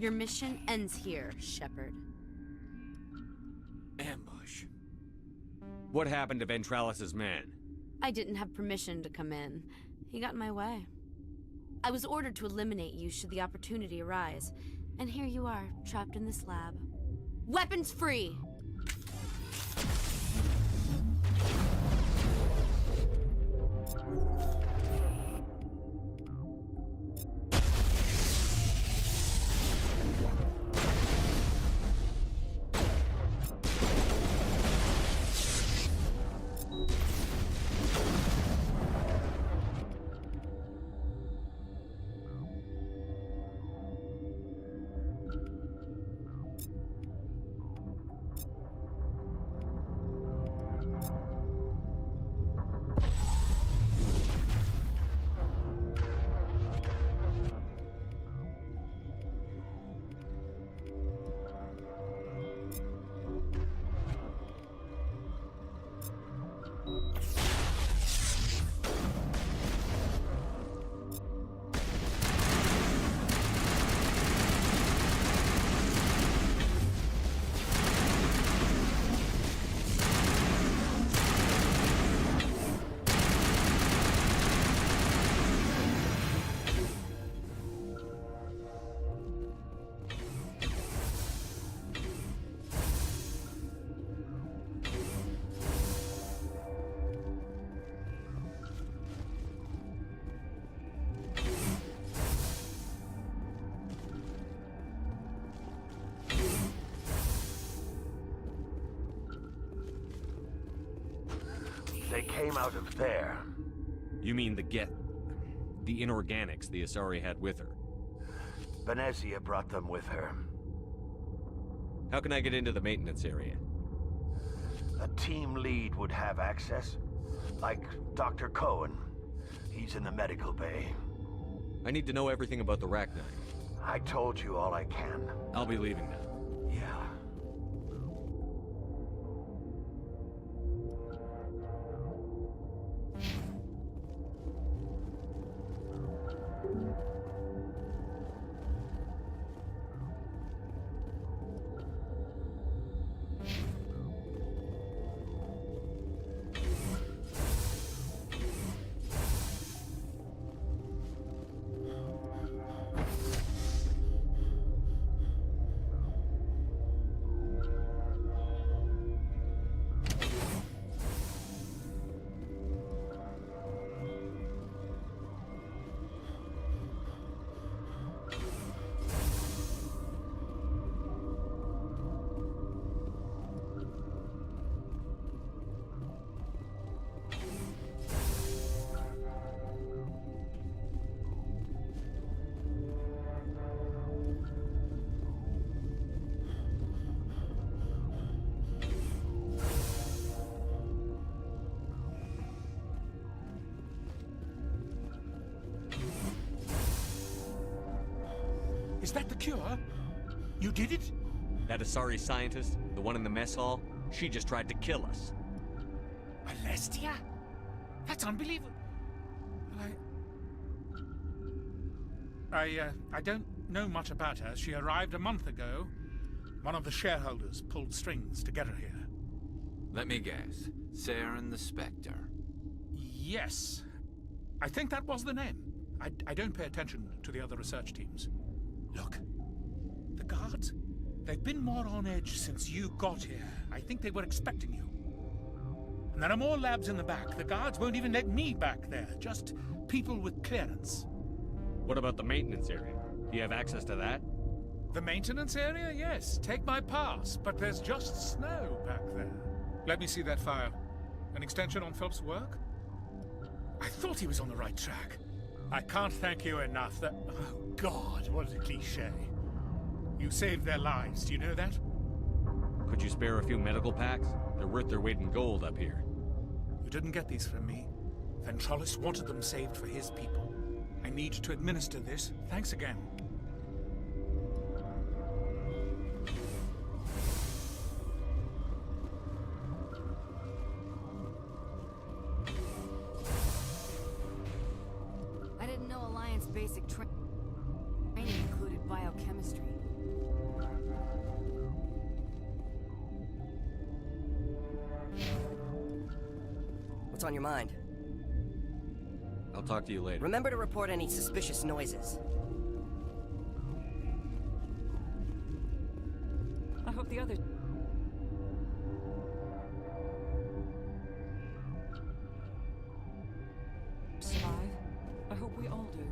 Your mission ends here, Shepard. Ambush. What happened to Ventralis's man? I didn't have permission to come in. He got in my way. I was ordered to eliminate you should the opportunity arise. And here you are, trapped in this lab. Weapons free! came out of there. You mean the inorganics the Asari had with her? Venezia brought them with her. How can I get into the maintenance area? A team lead would have access. Like Dr. Cohen. He's in the medical bay. I need to know everything about the Rachni. I told you all I can. I'll be leaving now. Yeah. Is that the cure? You did it? That Asari scientist, the one in the mess hall, she just tried to kill us. Alestia? That's unbelievable. I don't know much about her. She arrived a month ago. One of the shareholders pulled strings to get her here. Let me guess. Saren the Spectre. Yes. I think that was the name. I don't pay attention to the other research teams. Look. The guards? They've been more on edge since you got here. I think they were expecting you. And there are more labs in the back. The guards won't even let me back there. Just people with clearance. What about the maintenance area? Do you have access to that? The maintenance area? Yes. Take my pass. But there's just snow back there. Let me see that file. An extension on Phelps' work? I thought he was on the right track. I can't thank you enough. That... Oh, God, what a cliché. You saved their lives, do you know that? Could you spare a few medical packs? They're worth their weight in gold up here. You didn't get these from me. Ventralis wanted them saved for his people. I need to administer this. Thanks again. I didn't know Alliance basic training included biochemistry. What's on your mind? I'll talk to you later. Remember to report any suspicious noises. I hope the others... survive. I hope we all do.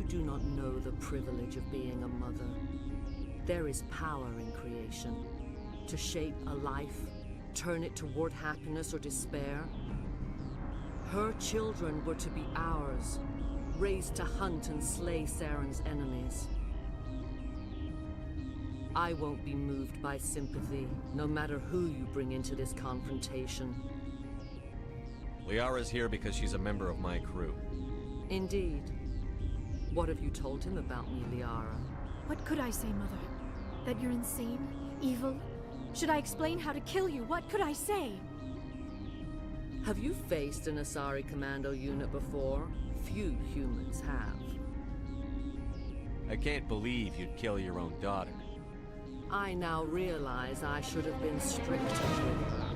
do not know the privilege of being a mother. There is power in creation. To shape a life, turn it toward happiness or despair. Her children were to be ours, raised to hunt and slay Saren's enemies. I won't be moved by sympathy, no matter who you bring into this confrontation. Liara's here because she's a member of my crew. Indeed. What have you told him about me, Liara? What could I say, Mother? That you're insane? Evil? Should I explain how to kill you? What could I say? Have you faced an Asari commando unit before? Few humans have. I can't believe you'd kill your own daughter. I now realize I should have been stricter with her.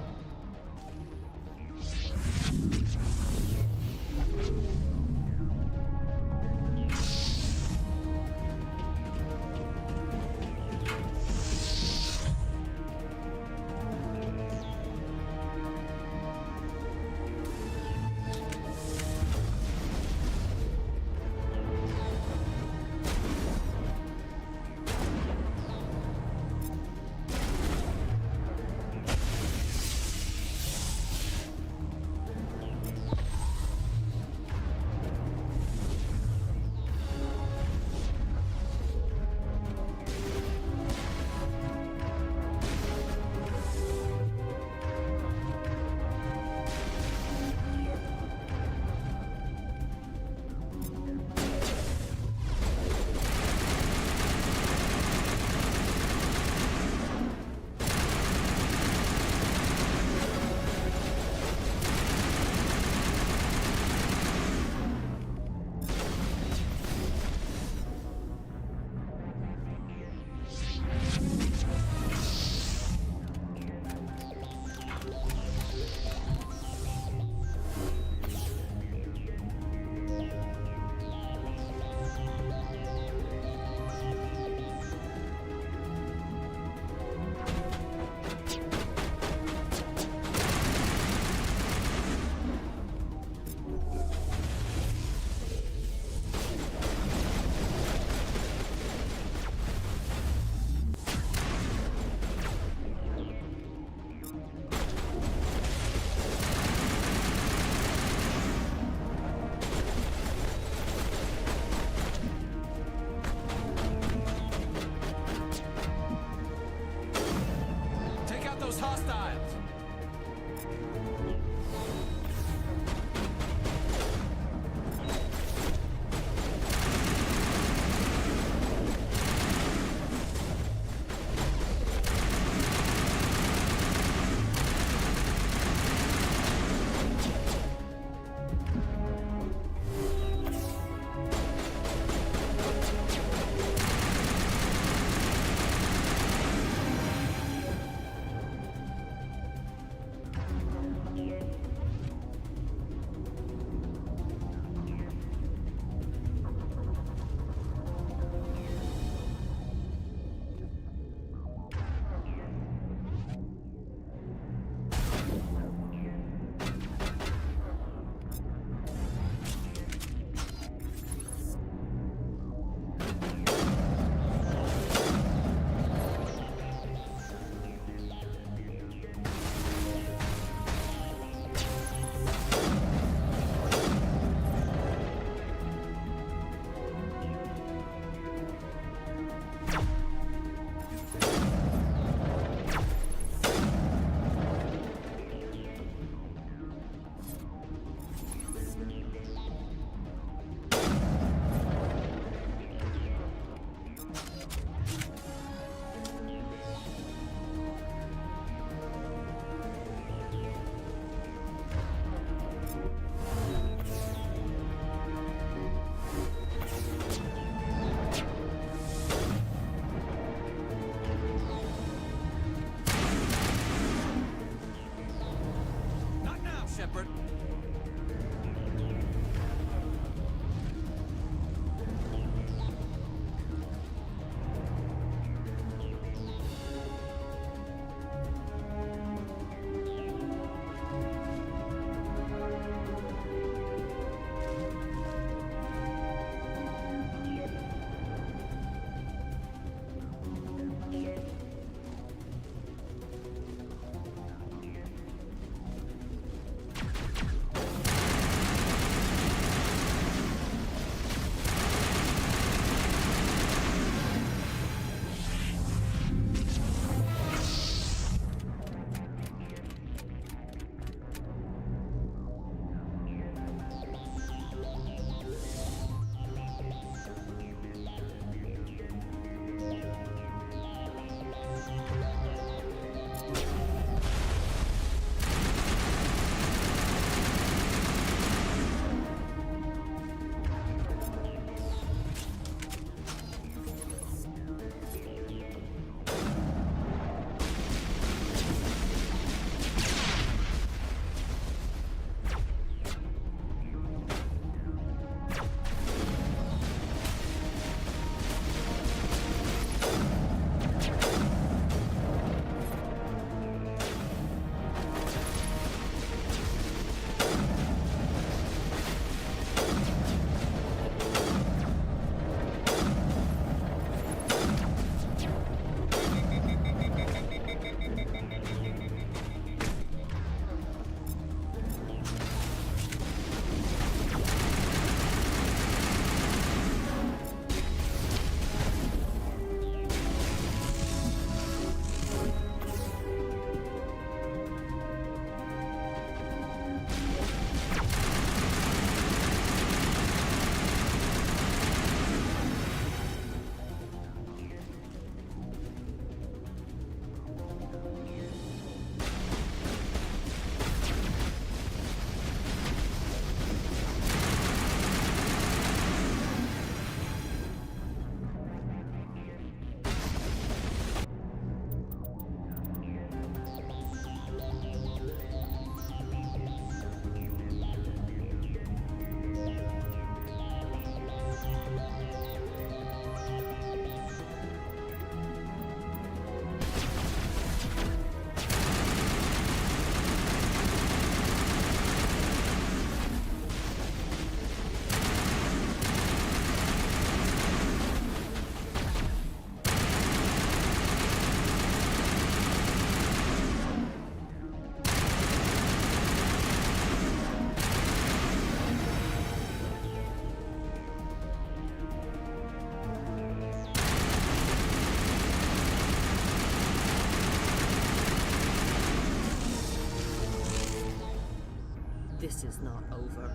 This is not over.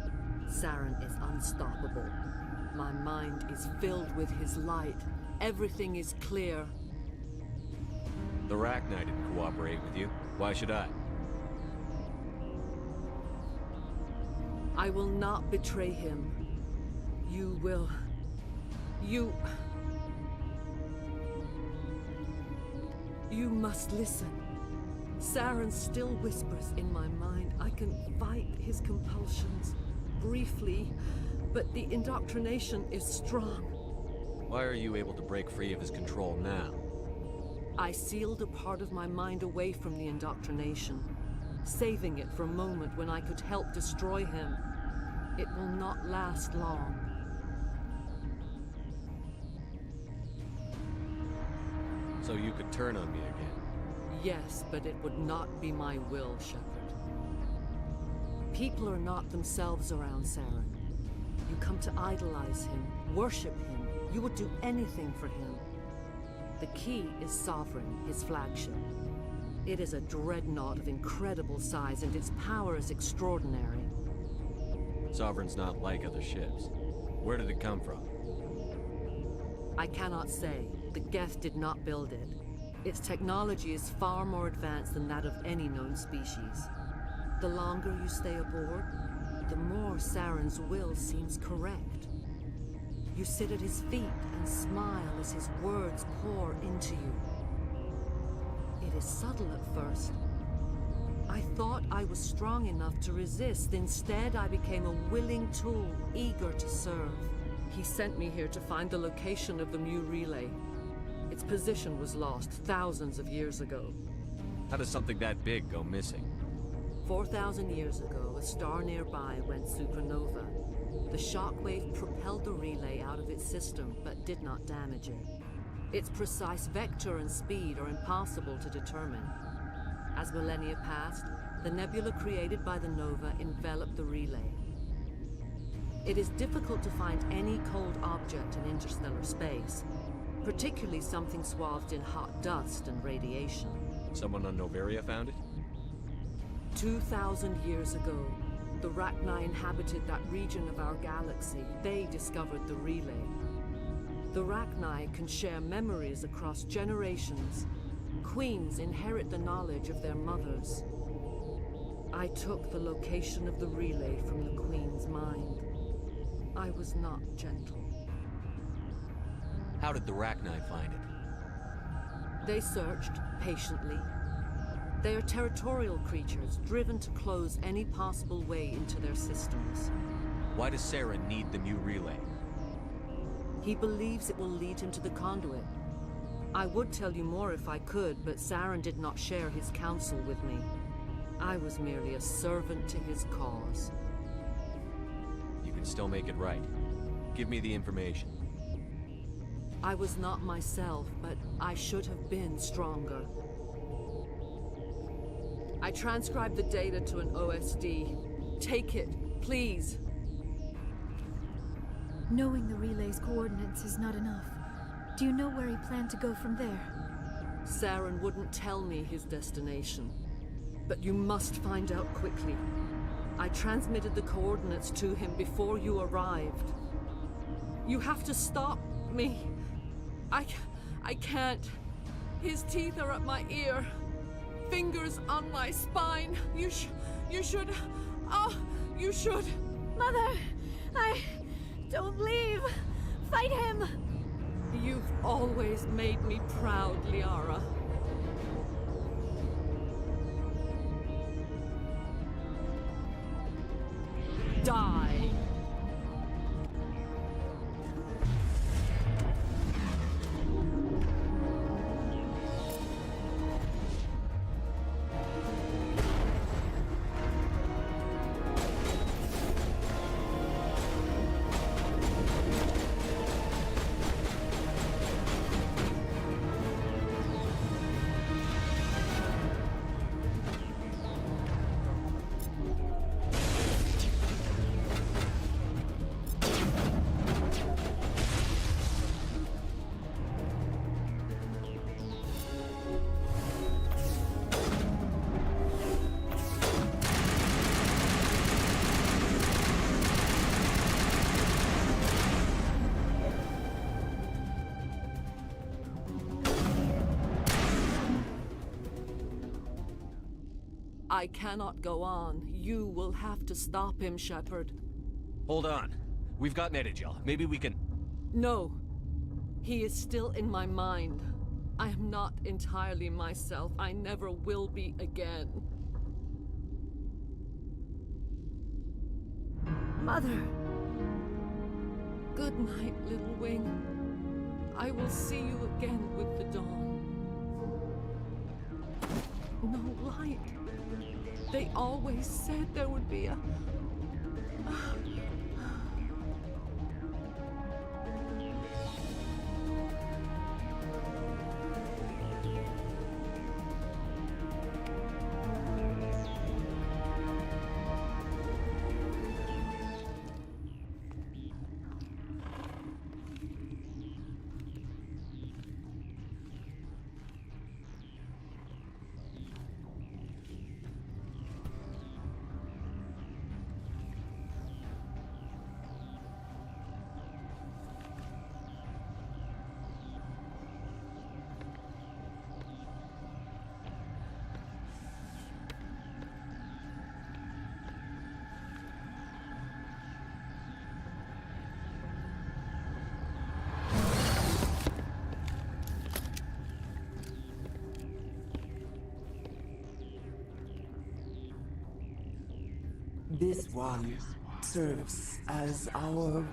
Saren is unstoppable. My mind is filled with his light. Everything is clear. The Rachni didn't cooperate with you. Why should I? I will not betray him. You will... You must listen. Saren still whispers in my mind. I can fight his compulsions briefly, but the indoctrination is strong. Why are you able to break free of his control now? I sealed a part of my mind away from the indoctrination, saving it for a moment when I could help destroy him. It will not last long. So you could turn on me again? Yes, but it would not be my will, Shepard. People are not themselves around Saren. You come to idolize him, worship him. You would do anything for him. The key is Sovereign, his flagship. It is a dreadnought of incredible size, and its power is extraordinary. Sovereign's not like other ships. Where did it come from? I cannot say. The Geth did not build it. Its technology is far more advanced than that of any known species. The longer you stay aboard, the more Saren's will seems correct. You sit at his feet and smile as his words pour into you. It is subtle at first. I thought I was strong enough to resist. Instead, I became a willing tool, eager to serve. He sent me here to find the location of the Mu relay. Its position was lost thousands of years ago. How does something that big go missing? 4,000 years ago, a star nearby went supernova. The shockwave propelled the relay out of its system, but did not damage it. Its precise vector and speed are impossible to determine. As millennia passed, the nebula created by the nova enveloped the relay. It is difficult to find any cold object in interstellar space, particularly something swathed in hot dust and radiation. Someone on Noveria found it? 2,000 years ago, the Rachni inhabited that region of our galaxy. They discovered the relay. The Rachni can share memories across generations. Queens inherit the knowledge of their mothers. I took the location of the relay from the Queen's mind. I was not gentle. How did the Rachni find it? They searched, patiently. They are territorial creatures, driven to close any possible way into their systems. Why does Saren need the Mu relay? He believes it will lead him to the conduit. I would tell you more if I could, but Saren did not share his counsel with me. I was merely a servant to his cause. You can still make it right. Give me the information. I was not myself, but I should have been stronger. I transcribed the data to an OSD. Take it, please. Knowing the relay's coordinates is not enough. Do you know where he planned to go from there? Saren wouldn't tell me his destination. But you must find out quickly. I transmitted the coordinates to him before you arrived. You have to stop me. I can't. His teeth are at my ear. Fingers on my spine. You should... Oh, you should... Mother! Don't leave! Fight him! You've always made me proud, Liara. Die! I cannot go on. You will have to stop him, Shepard. Hold on. We've got Netagel. Maybe we can... No. He is still in my mind. I am not entirely myself. I never will be again. Mother! Good night, little wing. I will see you again with the dawn. No light. They always said there would be a... This one serves as our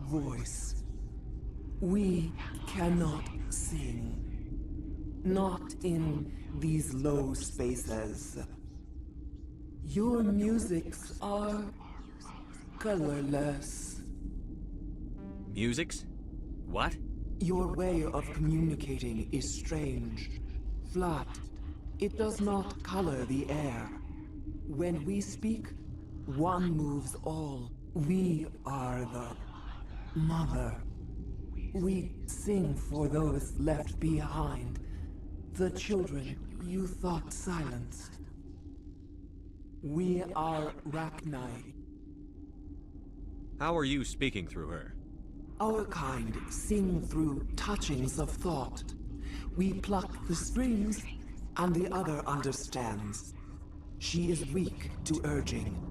voice. We cannot sing. Not in these low spaces. Your musics are colorless. Musics? What? Your way of communicating is strange. Flat. It does not color the air. When we speak, one moves all. We are the mother. We sing for those left behind. The children you thought silenced. We are Rachni. How are you speaking through her? Our kind sing through touchings of thought. We pluck the strings, and the other understands. She is weak to urging.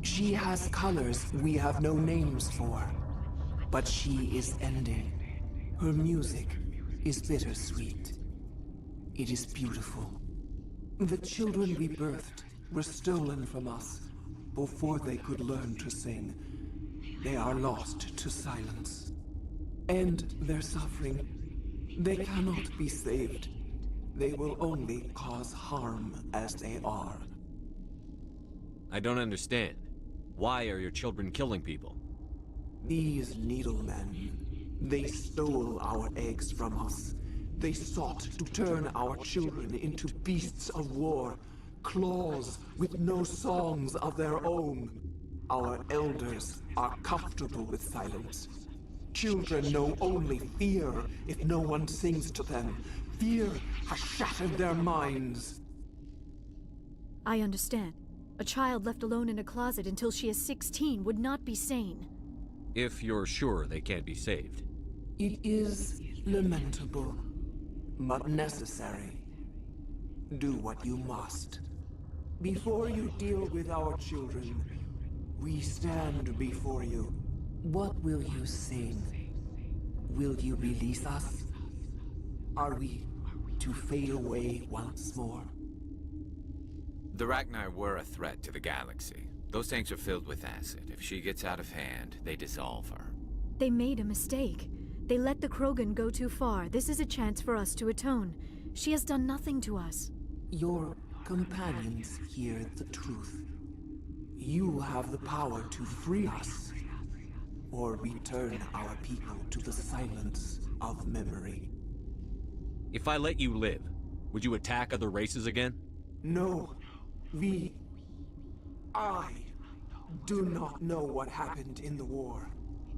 She has colors we have no names for. But she is ending. Her music is bittersweet. It is beautiful. The children we birthed were stolen from us before they could learn to sing. They are lost to silence. End their suffering. They cannot be saved. They will only cause harm as they are. I don't understand. Why are your children killing people? These needlemen, they stole our eggs from us. They sought to turn our children into beasts of war, claws with no songs of their own. Our elders are comfortable with silence. Children know only fear if no one sings to them. Fear has shattered their minds. I understand. A child left alone in a closet until she is 16 would not be sane. If you're sure they can't be saved. It is lamentable, but necessary. Do what you must. Before you deal with our children, we stand before you. What will you sing? Will you release us? Are we to fade away once more? The Rachni were a threat to the galaxy. Those tanks are filled with acid. If she gets out of hand, they dissolve her. They made a mistake. They let the Krogan go too far. This is a chance for us to atone. She has done nothing to us. Your companions hear the truth. You have the power to free us, or return our people to the silence of memory. If I let you live, would you attack other races again? No. I do not know what happened in the war.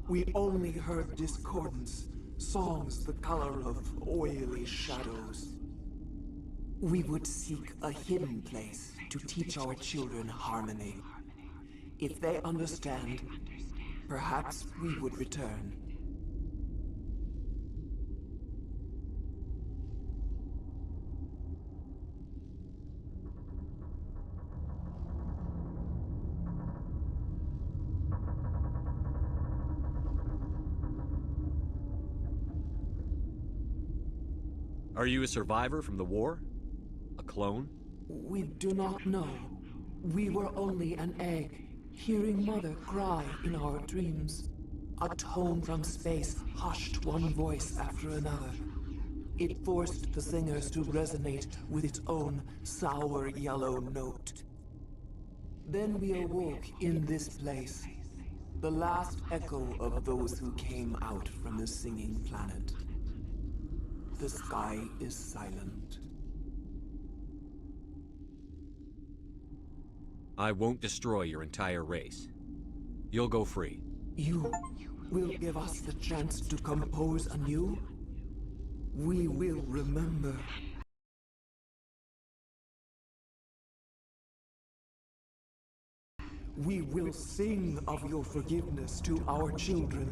We only heard discordance, songs the color of oily shadows. We would seek a hidden place to teach our children harmony. If they understand, perhaps we would return. Are you a survivor from the war? A clone? We do not know. We were only an egg, hearing Mother cry in our dreams. A tone from space hushed one voice after another. It forced the singers to resonate with its own sour yellow note. Then we awoke in this place, the last echo of those who came out from the singing planet. The sky is silent. I won't destroy your entire race. You'll go free. You will give us the chance to compose anew? We will remember. We will sing of your forgiveness to our children.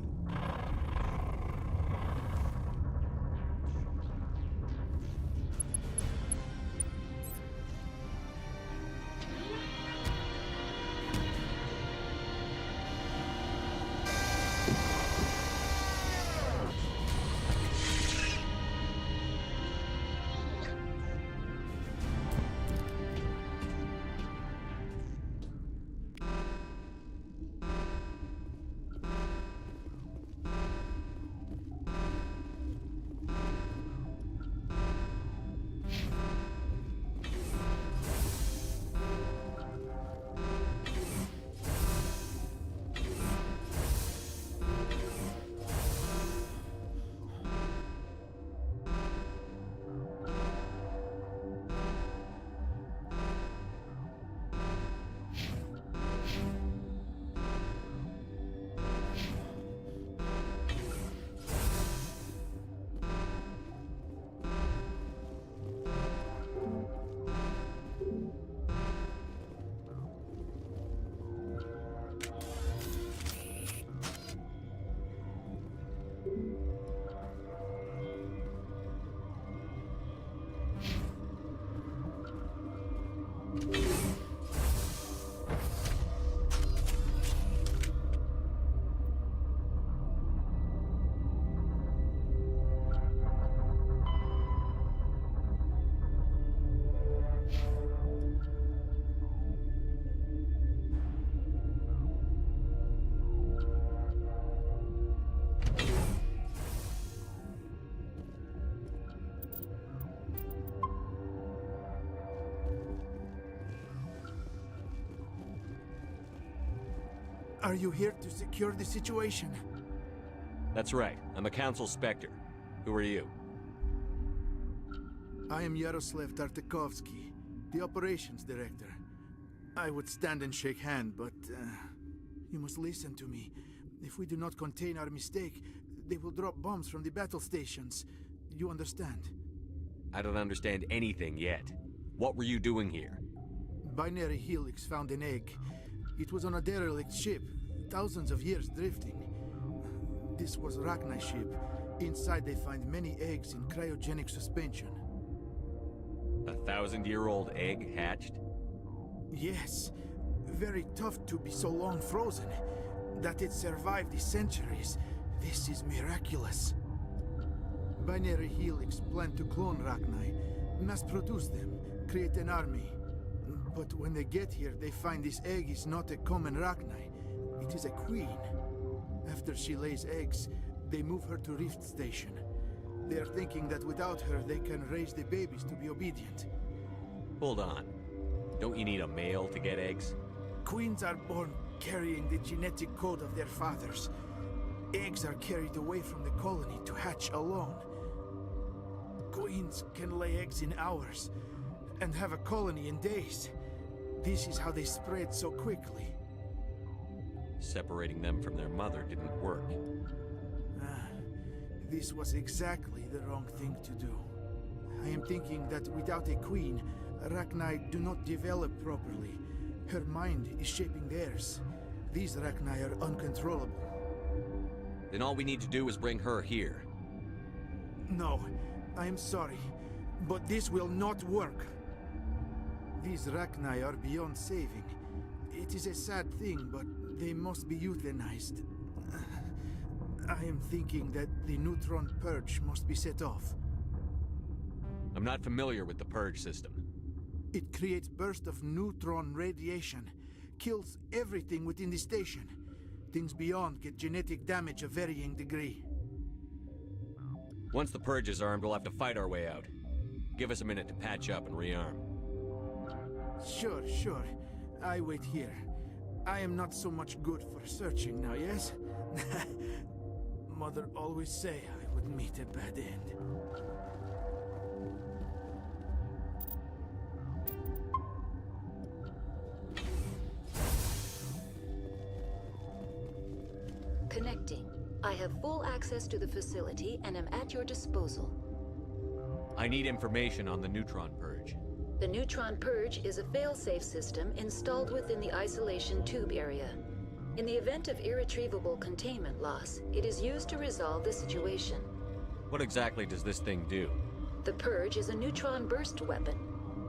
Are you here to secure the situation? That's right. I'm a Council Spectre. Who are you? I am Yaroslav Tartakovsky, the Operations Director. I would stand and shake hand, but you must listen to me. If we do not contain our mistake, they will drop bombs from the battle stations. You understand? I don't understand anything yet. What were you doing here? Binary Helix found an egg. It was on a derelict ship, thousands of years drifting. This was Rachni's ship. Inside they find many eggs in cryogenic suspension. A 1,000-year-old egg hatched? Yes. Very tough to be so long frozen. That it survived the centuries. This is miraculous. Binary Helix planned to clone Rachni, mass produce them, create an army. But when they get here, they find this egg is not a common Rachni. It is a queen. After she lays eggs, they move her to Rift Station. They are thinking that without her, they can raise the babies to be obedient. Hold on. Don't you need a male to get eggs? Queens are born carrying the genetic code of their fathers. Eggs are carried away from the colony to hatch alone. Queens can lay eggs in hours and have a colony in days. This is how they spread so quickly. Separating them from their mother didn't work. This was exactly the wrong thing to do. I am thinking that without a queen, Rachni do not develop properly. Her mind is shaping theirs. These Rachni are uncontrollable. Then all we need to do is bring her here. No, I am sorry, but this will not work. These Rachni are beyond saving. It is a sad thing, but they must be euthanized. I am thinking that the neutron purge must be set off. I'm not familiar with the purge system. It creates bursts of neutron radiation, kills everything within the station. Things beyond get genetic damage of varying degree. Once the purge is armed, we'll have to fight our way out. Give us a minute to patch up and rearm. Sure. I wait here. I am not so much good for searching now, yes? Mother always say I would meet a bad end. Connecting. I have full access to the facility and am at your disposal. I need information on the neutron purge. The neutron purge is a fail-safe system installed within the isolation tube area. In the event of irretrievable containment loss, it is used to resolve the situation. What exactly does this thing do? The purge is a neutron burst weapon.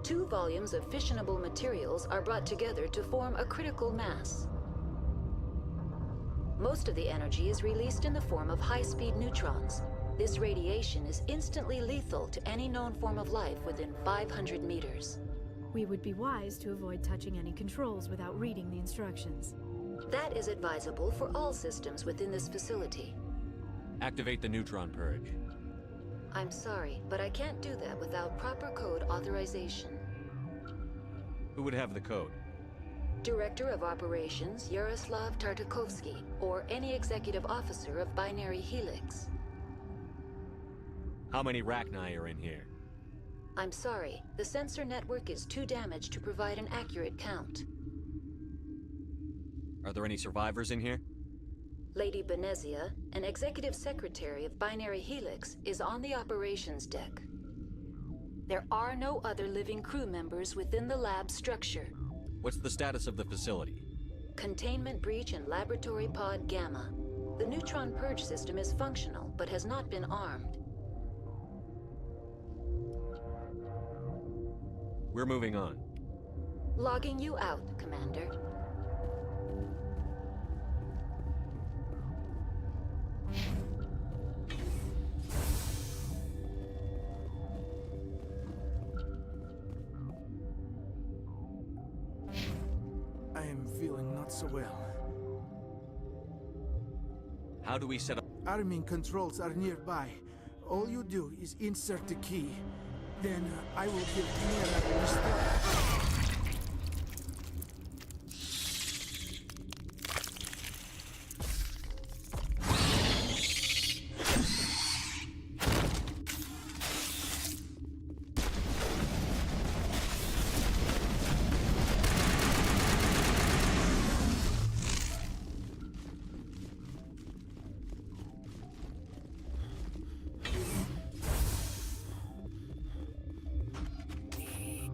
2 volumes of fissionable materials are brought together to form a critical mass. Most of the energy is released in the form of high-speed neutrons. This radiation is instantly lethal to any known form of life within 500 meters. We would be wise to avoid touching any controls without reading the instructions. That is advisable for all systems within this facility. Activate the neutron purge. I'm sorry, but I can't do that without proper code authorization. Who would have the code? Director of Operations Yaroslav Tartakovsky, or any executive officer of Binary Helix. How many Rachni are in here? I'm sorry, the sensor network is too damaged to provide an accurate count. Are there any survivors in here? Lady Benezia, an executive secretary of Binary Helix, is on the operations deck. There are no other living crew members within the lab structure. What's the status of the facility? Containment breach in Laboratory Pod Gamma. The neutron purge system is functional, but has not been armed. We're moving on. Logging you out, Commander. I am feeling not so well. How do we set up? Arming controls are nearby. All you do is insert the key. Then I will give Mira a start.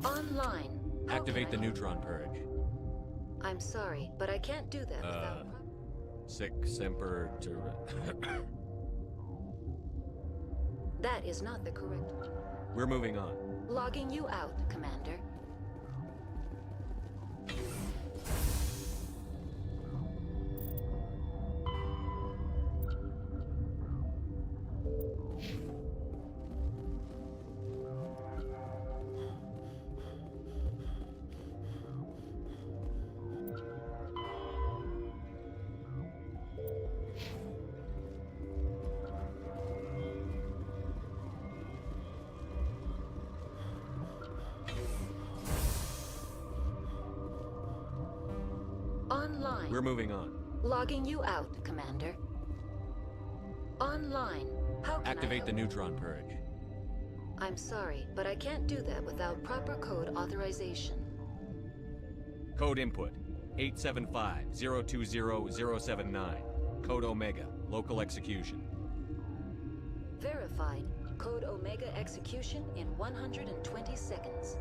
Online. Activate the neutron purge. I'm sorry, but I can't do that without... Sic semper That is not the correct... We're moving on. Logging you out, Commander. Online. We're moving on. Logging you out, Commander. Online. How can Activate the neutron purge. I'm sorry, but I can't do that without proper code authorization. Code input 875-020-079. Code Omega. Local execution. Verified. Code Omega execution in 120 seconds.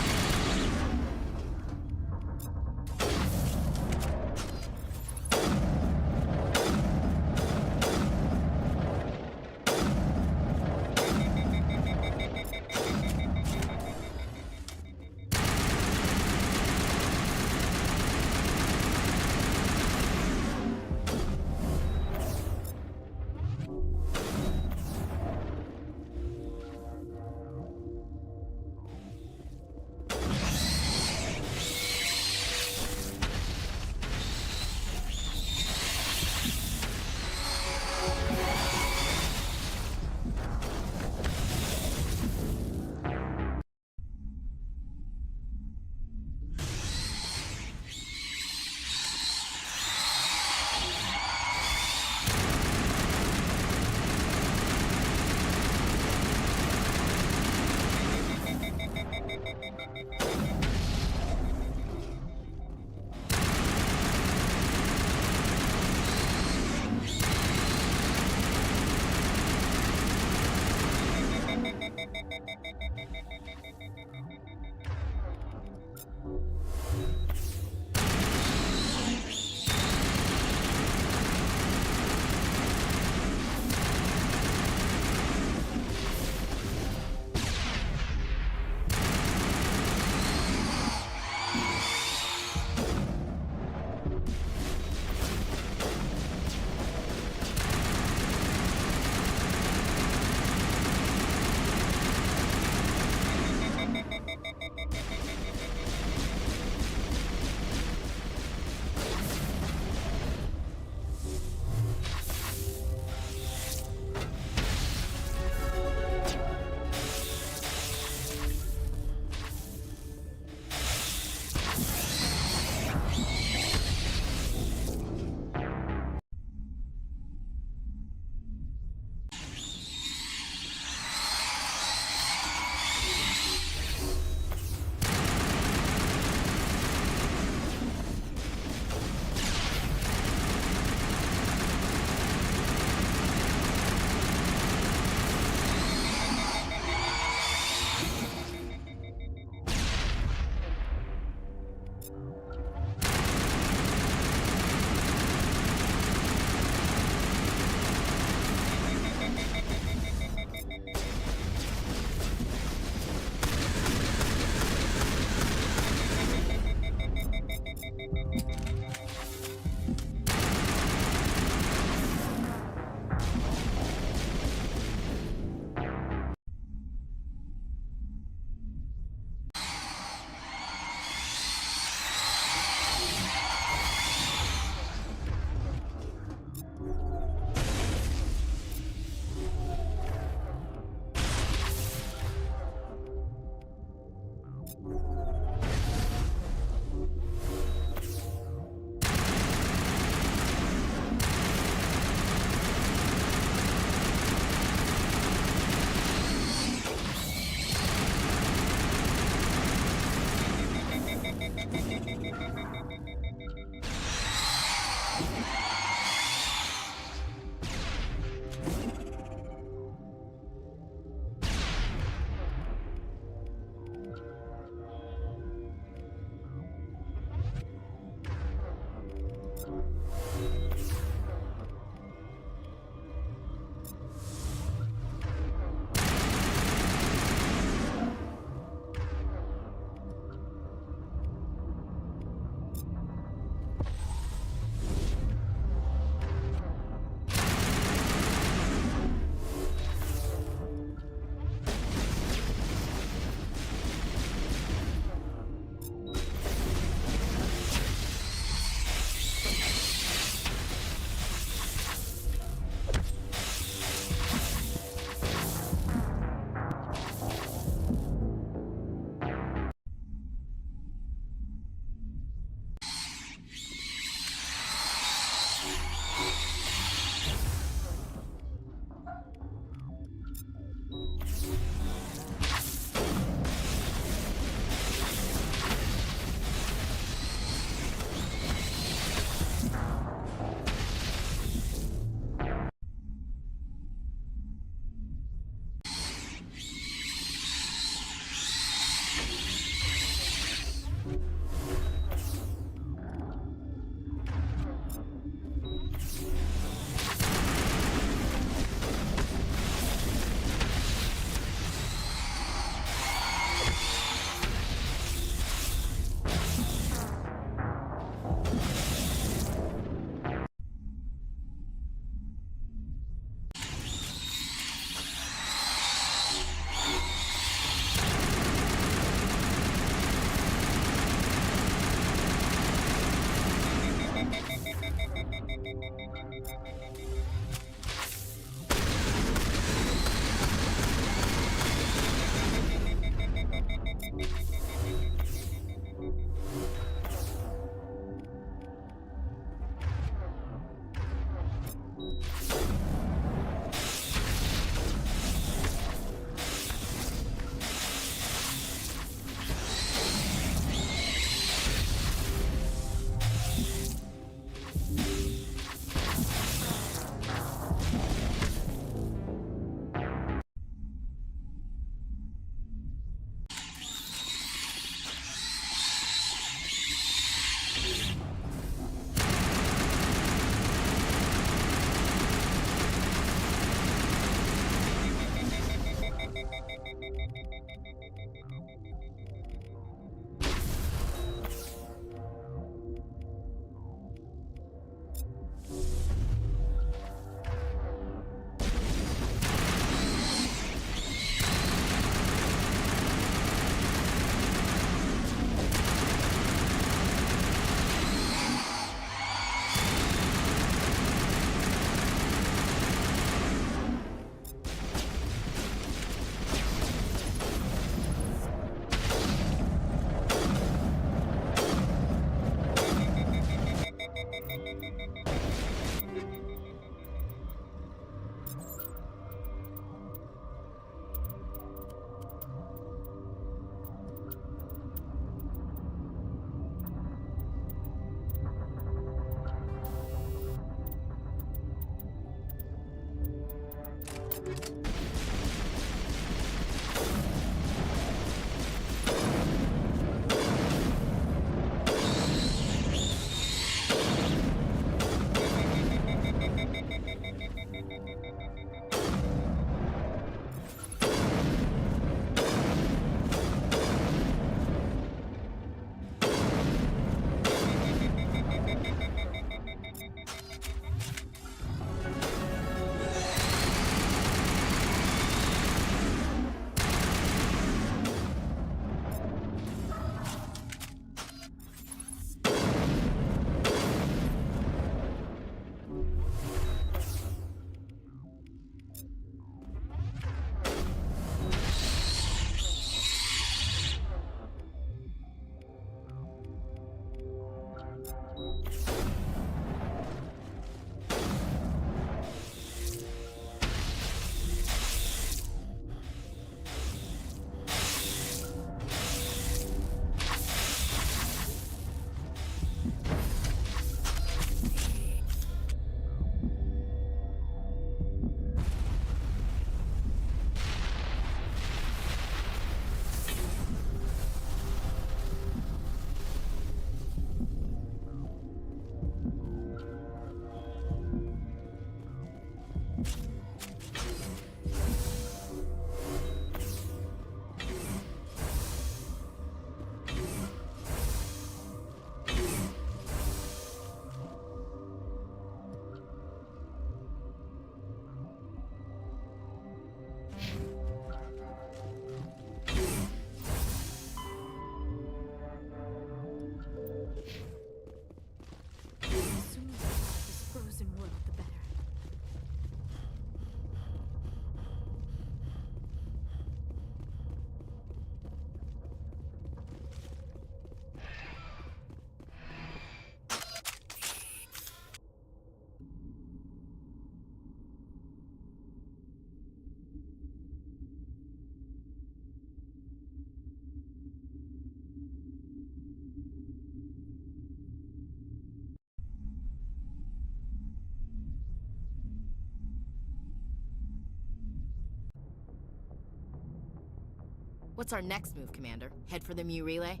What's our next move, Commander? Head for the Mu Relay?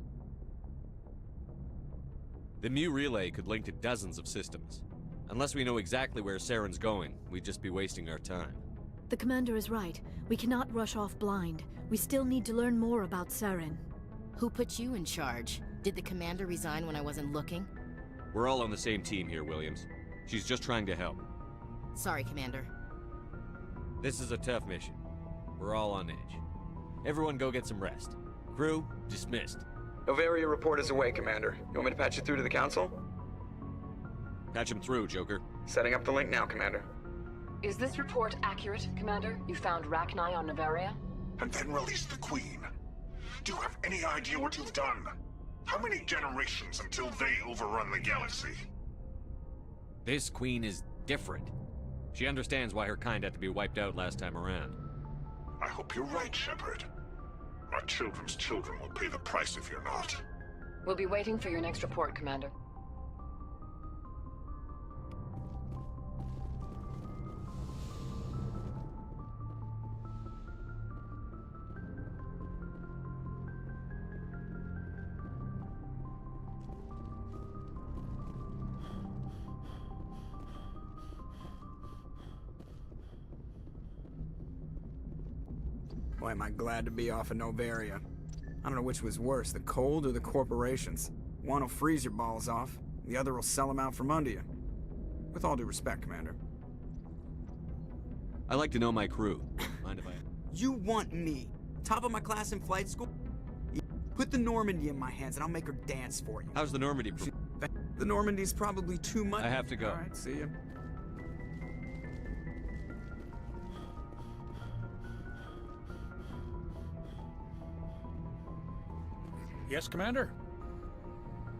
The Mu Relay could link to dozens of systems. Unless we know exactly where Saren's going, we'd just be wasting our time. The commander is right. We cannot rush off blind. We still need to learn more about Saren. Who put you in charge? Did the commander resign when I wasn't looking? We're all on the same team here, Williams. She's just trying to help. Sorry, Commander. This is a tough mission. We're all on edge. Everyone go get some rest. Crew, dismissed. Novaria report is away, Commander. You want me to patch you through to the Council? Patch him through, Joker. Setting up the link now, Commander. Is this report accurate, Commander? You found Rachni on Novaria? And then released the Queen. Do you have any idea what you've done? How many generations until they overrun the galaxy? This Queen is different. She understands why her kind had to be wiped out last time around. I hope you're right, Shepard. Our children's children will pay the price if you're not. We'll be waiting for your next report, Commander. Boy, am I glad to be off of Novaria. I don't know which was worse, the cold or the corporations. One will freeze your balls off, the other will sell them out from under you. With all due respect, Commander. I like to know my crew. Mind if I... You want me? Top of my class in flight school? Put the Normandy in my hands and I'll make her dance for you. How's the Normandy? The Normandy's probably too much. I have to go. All right, see ya. Yes, Commander?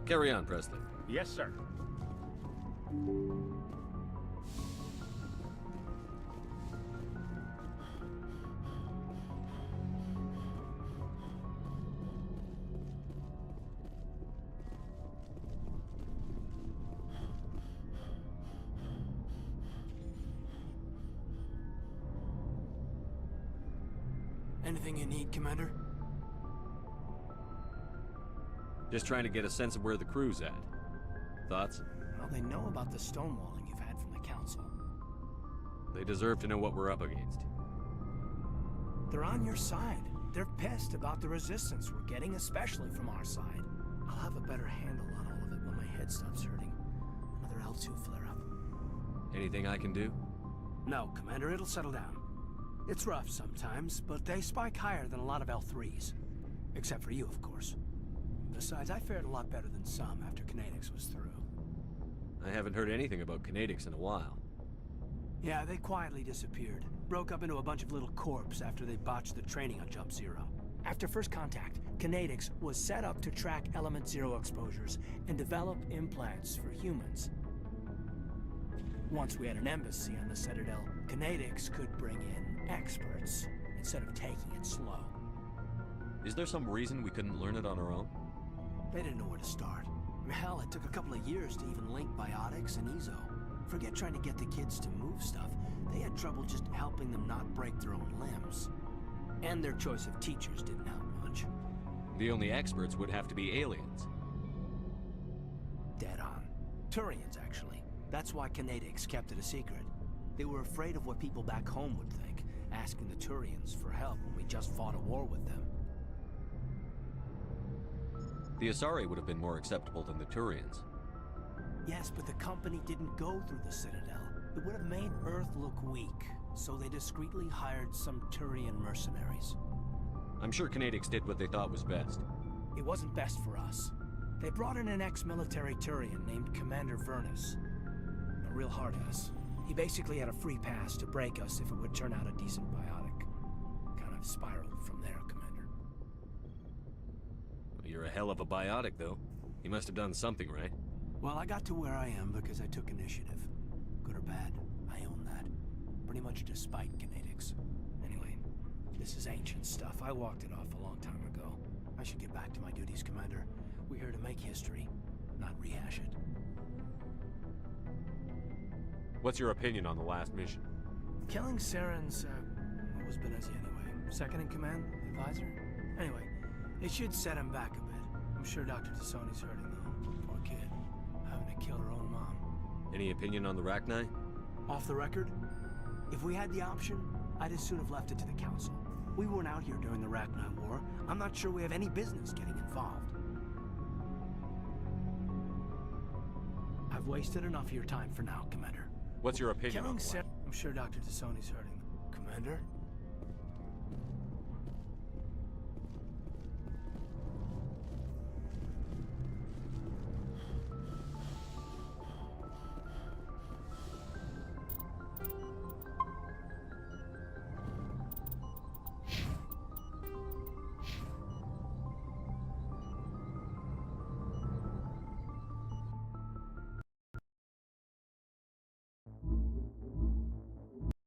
Carry on, Presley. Yes, sir. Anything you need, Commander? Just trying to get a sense of where the crew's at. Thoughts? Well, they know about the stonewalling you've had from the Council. They deserve to know what we're up against. They're on your side. They're pissed about the resistance we're getting, especially from our side. I'll have a better handle on all of it when my head stops hurting. Another L2 flare-up. Anything I can do? No, Commander, it'll settle down. It's rough sometimes, but they spike higher than a lot of L3s. Except for you, of course. Besides, I fared a lot better than some after Kinetics was through. I haven't heard anything about Kinetics in a while. Yeah, they quietly disappeared. Broke up into a bunch of little corps after they botched the training on Jump Zero. After first contact, Kinetics was set up to track Element Zero exposures and develop implants for humans. Once we had an embassy on the Citadel, Kinetics could bring in experts instead of taking it slow. Is there some reason we couldn't learn it on our own? They didn't know where to start. Hell, it took a couple of years to even link biotics and Ezo. Forget trying to get the kids to move stuff. They had trouble just helping them not break their own limbs. And their choice of teachers didn't help much. The only experts would have to be aliens. Dead on. Turians, actually. That's why Kinetics kept it a secret. They were afraid of what people back home would think, asking the Turians for help when we just fought a war with them. The Asari would have been more acceptable than the Turians. Yes, but the company didn't go through the Citadel. It would have made Earth look weak, so they discreetly hired some Turian mercenaries. I'm sure Kinetics did what they thought was best. It wasn't best for us. They brought in an ex-military Turian named Commander Vernus. A real hard-ass. He basically had a free pass to break us if it would turn out a decent biotic. Kind of spiraled from there, Commander. Well, you're a hell of a biotic, though. You must have done something right. Well, I got to where I am because I took initiative. Good or bad, I own that. Pretty much despite Kinetics. Anyway, this is ancient stuff. I walked it off a long time ago. I should get back to my duties, Commander. We're here to make history, not rehash it. What's your opinion on the last mission? Killing Saren's, what was Benezi anyway? Second in command? Advisor? Anyway, it should set him back a bit. I'm sure Dr. Tassoni's hurting, though. Poor kid. Having to kill her own mom. Any opinion on the Rachni? Off the record, if we had the option, I'd as soon have left it to the Council. We weren't out here during the Rachni War. I'm not sure we have any business getting involved. I've wasted enough of your time for now, Commander. What's your opinion on Killing the Sarah... I'm sure Dr. Tassoni's hurting. Commander,